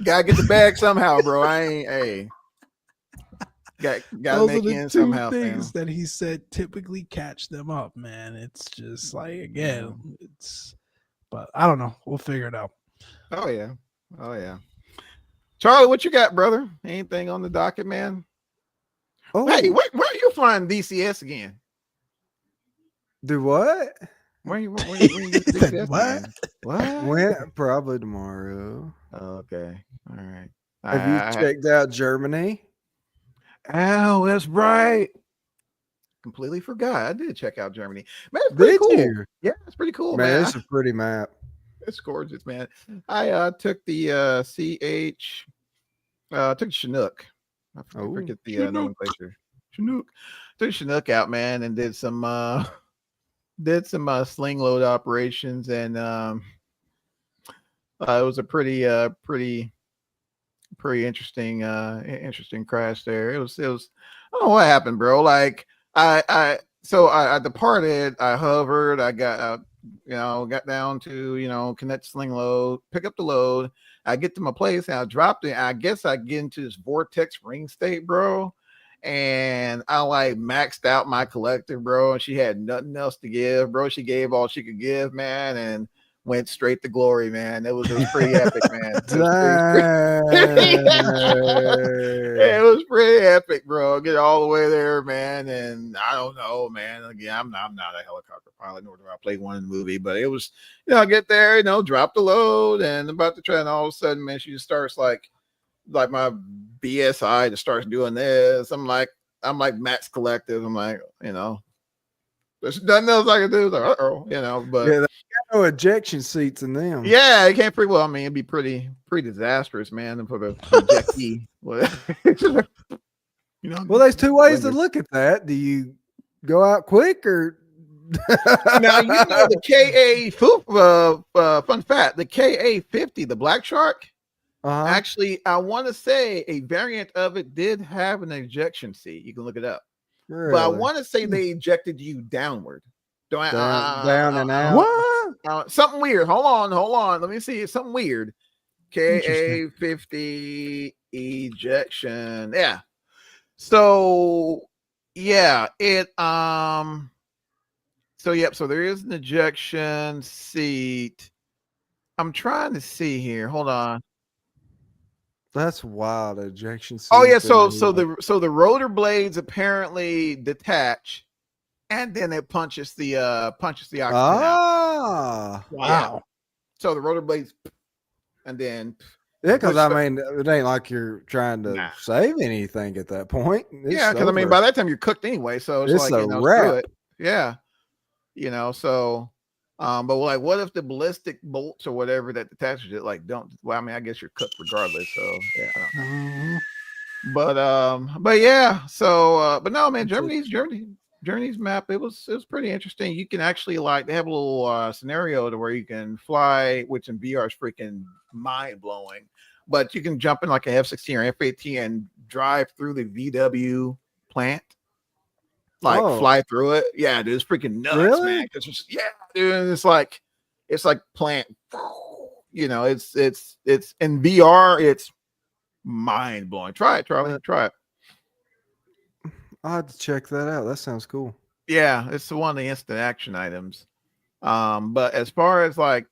gotta get the bag somehow, bro. I ain't gotta those are make the it in two somehow, things fam. that he said typically catch them up, man. It's just like again, it's but I don't know. We'll figure it out. Oh yeah. Oh yeah. Charlie, what you got, brother? Anything on the docket, man? Hey, Oh, where you flying DCS again? do what? Where you do He said, DCS what? again? What? When? Probably tomorrow. Okay. All right. Have you checked out Germany? Oh, that's right. Completely forgot. I did check out Germany. Man, it's pretty Did cool. you? Yeah, it's pretty cool, Man, man. it's a pretty map. It's gorgeous, man. I took the CH took Chinook. I Oh, forget the nomenclature. Chinook. Took Chinook out, man, and did some sling load operations, and it was a pretty interesting crash there. It was I don't know what happened, bro. Like I departed, I hovered, I got got down to, connect sling load, pick up the load. I get to my place and I dropped it. I guess I get into this vortex ring state, bro. And I like maxed out my collector, bro. And she had nothing else to give, bro. She gave all she could give, man, and went straight to glory, man. It was pretty epic, man. It was dang. it was pretty epic, bro. Get all the way there, man. And I don't know, man. Again, I'm not a helicopter pilot, nor do I play one in the movie, but it was, I get there, drop the load and about to try, and all of a sudden, man, she just starts like my BSI just starts doing this. I'm like Max Collective. I'm like, there's nothing else I can do. Like, but Yeah, they got no ejection seats in them. yeah, it can't pretty well. I mean, it'd be pretty disastrous, man, for the ejectee. Well, there's two ways to look at that. Do you go out quick or now the fun fact, the KA-50, the Black Shark. Actually, I want to say a variant of it did have an ejection seat. You can look it up. Really? But I want to say they ejected you downward. Down and out. What? Something weird. Hold on. Let me see. It's something weird. KA-50 ejection. Yeah. So yeah, so there is an ejection seat. I'm trying to see here. Hold on. That's wild. Ejection seat. Oh yeah, so the rotor blades apparently detach, and then it punches the oxygen out. Wow. Yeah. So the rotor blades, and then yeah, because I mean, it ain't like you're trying to save anything at that point. Yeah, because I mean, by that time you're cooked anyway, so it's like a wrap. screw it. Yeah, so. But like, what if the ballistic bolts or whatever that detaches it, like, don't? Well, I mean, I guess you're cooked regardless. So yeah, I don't know. But yeah. So, but no, man, Germany's Journey's map, it was pretty interesting. You can actually like they have a little scenario to where you can fly, which in VR is freaking mind blowing. But you can jump in like a F-16 or F-18 and drive through the VW plant, like Oh, fly through it. Yeah, dude, it's freaking nuts, man. really? Because yeah, dude, it's like plant. You know, it's in VR. It's mind blowing. Try it, Charlie. Uh, Try it. I'll have to check that out. That sounds cool. Yeah, it's one of the instant action items. But as far as like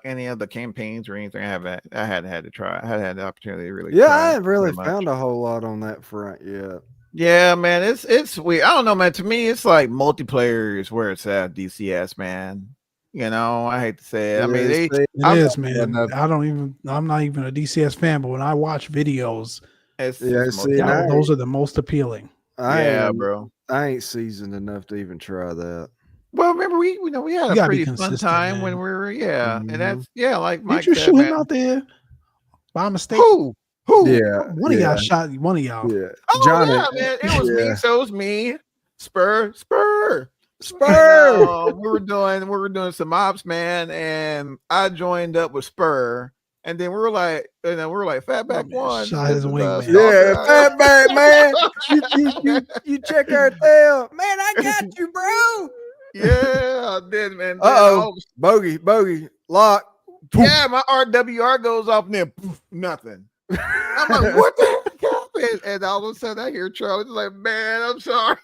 any of the campaigns or anything, I hadn't had to try. I hadn't had the opportunity to really Yeah, I try haven't really very much. found a whole lot on that front yet. Yeah, man, it's weird. I don't know, man. To me, it's like multiplayer is where it's at. DCS, man. You know, I hate to say it. I mean, Yeah, they. see, It I'm, is, yeah, man. no, I'm not even a DCS fan, but when I watch videos, yeah, it's see, and multiplayer. those are the most appealing. Yeah, bro. I ain't seasoned enough to even try that. Well, remember we had You a gotta be pretty fun consistent, time when man. we were and Mhm. that's like Mike Did you said, shoot him man. out there by mistake? Who? Yeah, One of y'all shot one of y'all. yeah. Oh Johnny, yeah, man. It was me. yeah. So it was me. Spur. Spur. We were doing some ops, man, and I joined up with Spur, and then we were like, Fatback man One. shot This his is wingman. Yeah, Stalker. Fatback, man. You check our tail. Man, I got you, bro. Yeah, I did, man. Then Uh-oh. Bogey. Lock. yeah, my RWR goes off and then poof, nothing. I'm like, what the heck happened? And all of a sudden I hear Charlie like, man, I'm sorry.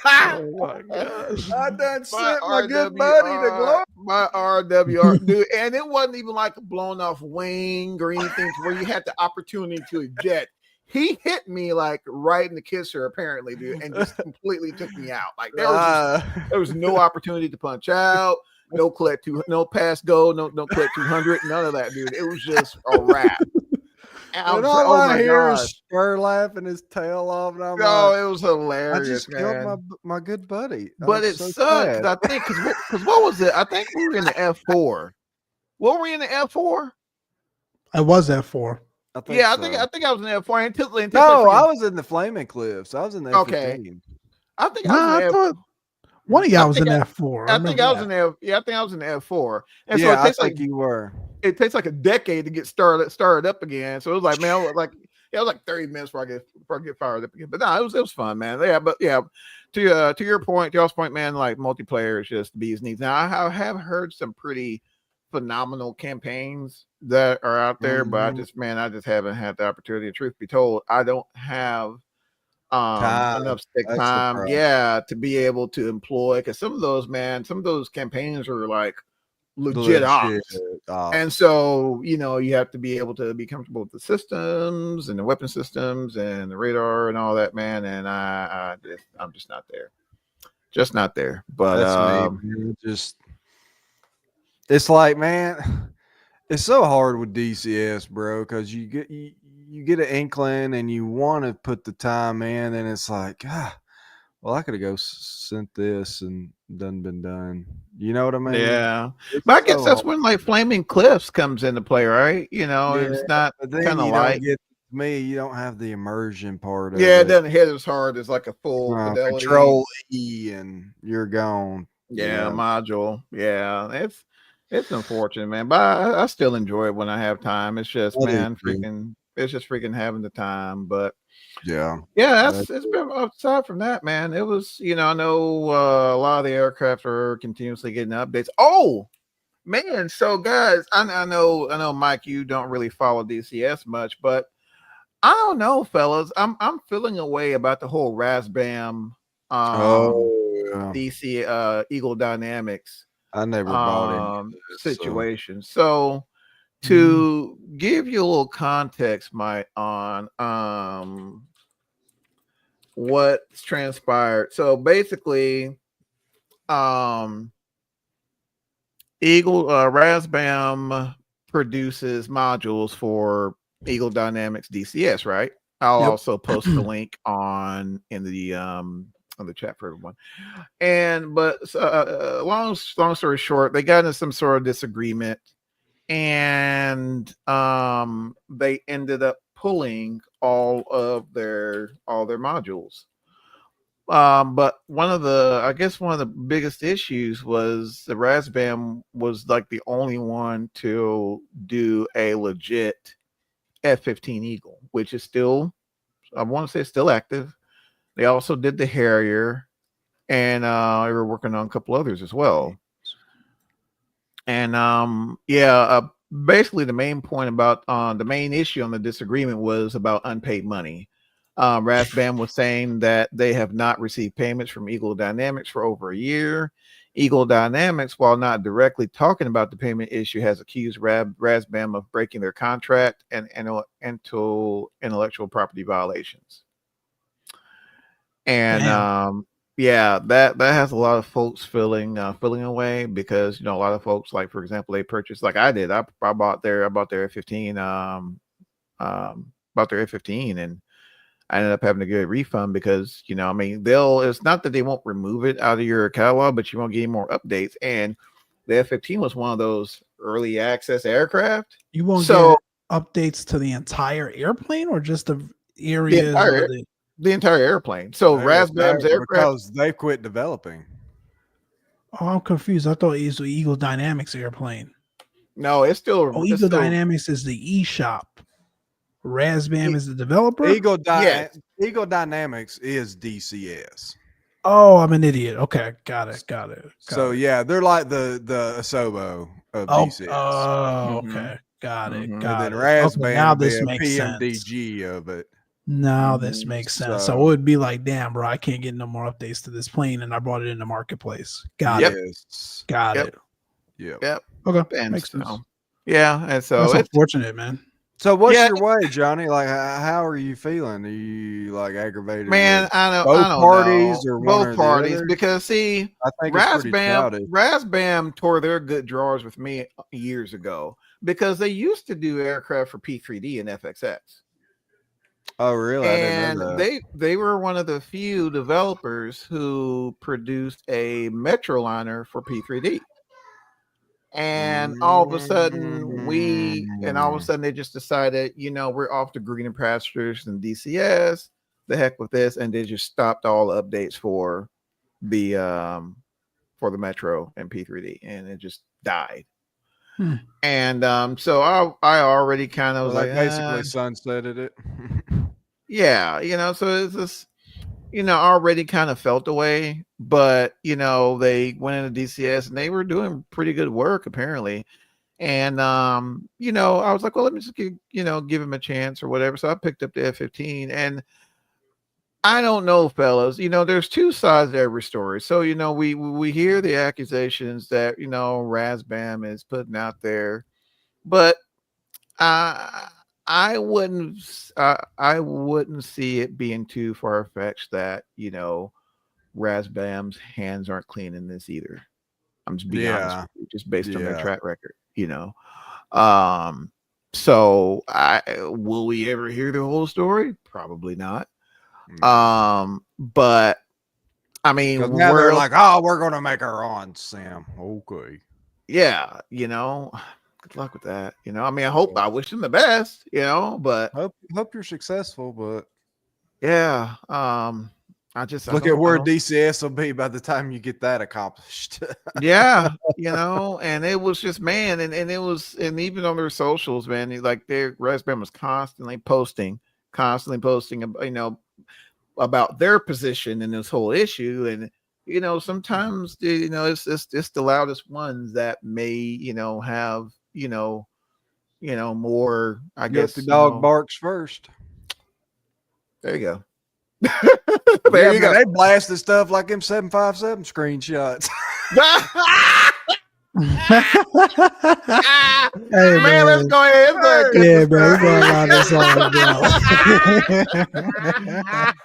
Oh my gosh. I done My sent my good buddy to glory. my RWR, dude, and it wasn't even like a blown off wing or anything to where you had the opportunity to eject. He hit me like right in the kisser, apparently, dude, and just completely took me out. Like there was no opportunity to punch out, no pass go, no click 200, none of that, dude. It was just a wrap. And I And was like, all oh I my hear god. is Spur laughing his tail off, and I'm No, like, it was I hilarious, just man. killed my good buddy. But I'm it so sucked sad. because I think because what was it? I think we were in the F4. What were we in the F4? I was at 4. I think Yeah, so. I think I was in the F4 until No, I freaking- was in the Flaming Cliffs. I was in the Okay. F-15. I think I was in Nah, the I F. thought one of y'all was in F4. I think I was that. in the F. Yeah, I think I was in the F4. And so Yeah, it I takes think you were. it takes like a decade to get started up again. So it was like, man, it was like 30 minutes before I get fired up again. But no, it was fun, man. Yeah, but yeah, to your point, to y'all's point, man, like multiplayer is just bees knees. Now I have heard some pretty phenomenal campaigns that are out there, but I just haven't had the opportunity. Truth be told, I don't have Time. enough stick That's the time, problem. to be able to employ, because some of those campaigns are like legit ops. And so, you have to be able to be comfortable with the systems and the weapon systems and the radar and all that, man. And I'm just not there. Just not there. But That's me, man. It's like, man, it's so hard with DCS, bro, because you get an inkling and you want to put the time in, and it's like, well, I could have sent this and done been done. You know what I mean? yeah. It's But I guess so that's hard. when like Flaming Cliffs comes into play, right? Yeah, It's not but then kind of you like don't get me. You don't have the immersion part of it it. doesn't hit as hard as like a full fidelity. Control E and you're gone. Yeah, module. Yeah, it's unfortunate, man. But I still enjoy it when I have time. It's just, man, it's just freaking having the time. But yeah, it's been aside from that, man. It was, I know a lot of the aircraft are continuously getting updates. Oh man, so guys, I know, Mike, you don't really follow DCS much, but I don't know, fellas. I'm feeling a way about the whole Razbam DC Eagle Dynamics I never bought into this, situation. So to give you a little context, Mike, on what's transpired. So basically, Eagle Razbam produces modules for Eagle Dynamics DCS, right? I'll also post the link on the chat for everyone. But long story short, they got into some sort of disagreement, and they ended up pulling all their modules. But I guess one of the biggest issues was the Razbam was like the only one to do a legit F-15 Eagle, which is still, I want to say, still active. They also did the Harrier, and they were working on a couple others as well. And basically the main point about the main issue on the disagreement was about unpaid money. Razbam was saying that they have not received payments from Eagle Dynamics for over a year. Eagle Dynamics, while not directly talking about the payment issue, has accused Razbam of breaking their contract and intellectual property violations. And that has a lot of folks feeling away, because a lot of folks, like, for example, they purchased, like I did. I bought their F-15 bought their F-15, and I ended up having to get a refund because it's not that they won't remove it out of your catalog, but you won't get any more updates. And the F-15 was one of those early access aircraft. You won't get updates to the entire airplane, or just the areas the entire airplane. So Razbam's aircraft, because they quit developing. Oh, I'm confused. I thought it was the Eagle Dynamics airplane. No, it's still. Eagle Dynamics is the eShop. Razbam is the developer. Eagle Dynamics is DCS. Oh, I'm an idiot. Okay, got it. So yeah, they're like the Asobo of DCS. Oh, okay, got it. And then Razbam now this be a makes PMDG sense. of it. Now this makes sense. So it would be like, damn, bro, I can't get no more updates to this plane, and I brought it in the marketplace. Got it. Yep. Okay, and makes sense. Yeah, and so that's unfortunate, man. So what's your way, Johnny? Like, how are you feeling? Are you like aggravated? Man, I don't parties know. Or both parties, because see, I think Razbam tore their good drawers with me years ago, because they used to do aircraft for P3D and FXX. Oh, really? And I didn't know that. They were one of the few developers who produced a Metroliner for P3D. And all of a sudden they just decided, we're off to greener pastures and DCS. The heck with this, and they just stopped all updates for the Metro and P3D, and it just died. And so I already kind of was like, basically sunsetted it. Yeah, so it's just, already kind of felt away, but they went into DCS and they were doing pretty good work apparently. And I was like, well, let me just give him a chance or whatever. So I picked up the F-15, and I don't know, fellas, there's two sides to every story. So we hear the accusations that Razbam is putting out there, but I wouldn't see it being too far-fetched that Razbam's hands aren't clean in this either. I'm just being honest with you, just based on their track record. So will we ever hear the whole story? Probably not. But I mean, now they're like, oh, we're gonna make our own, Sam. Okay. Yeah, good luck with that. I mean, I wish them the best, but hope you're successful. But yeah, I just look at where DCS will be by the time you get that accomplished. Yeah, and it was just, man, and it was, and even on their socials, man, like their Razbam was constantly posting, about their position in this whole issue. And sometimes it's the loudest ones that may have more, I guess. The dog barks first. There you go. There you go. They blasted stuff like them 757 screenshots. Hey, man, let's go ahead. Yeah, bro, we're going on this bro.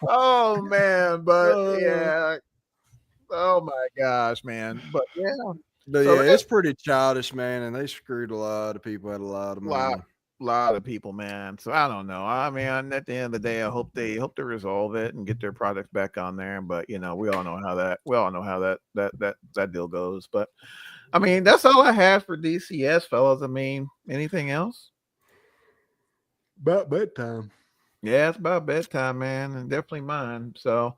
Oh man, but yeah. Oh my gosh, man. But yeah. But so it's pretty childish, man, and they screwed a lot of people out of a lot of money. Lot of people, man. So I don't know. I mean, at the end of the day, I hope they resolve it and get their products back on there. But we all know how that deal goes. But I mean, that's all I have for DCS, fellas. I mean, anything else? About bedtime. Yeah, it's about bedtime, man, and definitely mine. So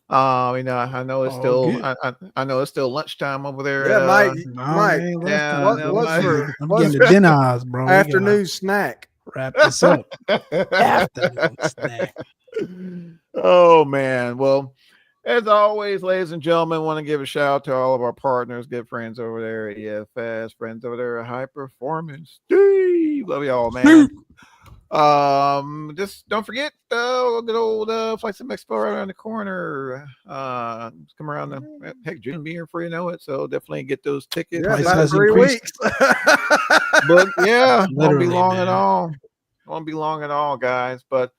I know it's Oh, still good. I know it's still lunchtime over there Yeah, at Mike. No, Mike, man, yeah, lunchtime, I know, bro. what's for I'm what's getting the dinner eyes, bro. We gotta afternoon snack? wrap this up. Afternoon snack. Oh man. Well, as always, ladies and gentlemen, want to give a shout out to all of our partners, good friends over there at EFS, friends over there at High Performance. Steve, love y'all, man. Just don't forget good old Flight Sim Expo right around the corner. It's come around the heck, June be here before you know it. So definitely get those tickets. Yeah, Price about has 3 increased. weeks. But yeah, won't be Literally, long at man. all. Won't be long at all, guys. But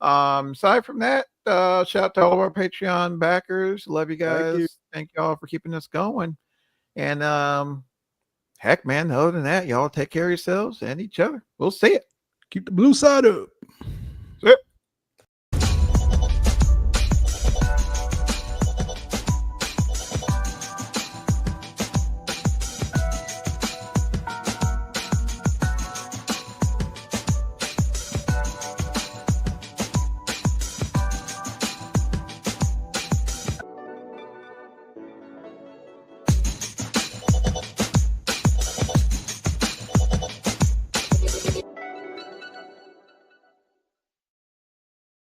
aside from that, shout out to all of our Patreon backers. Love you Thank you. guys. Thank y'all for keeping us going. And heck, man, other than that, y'all take care of yourselves and each other. We'll see it. Keep the blue side up.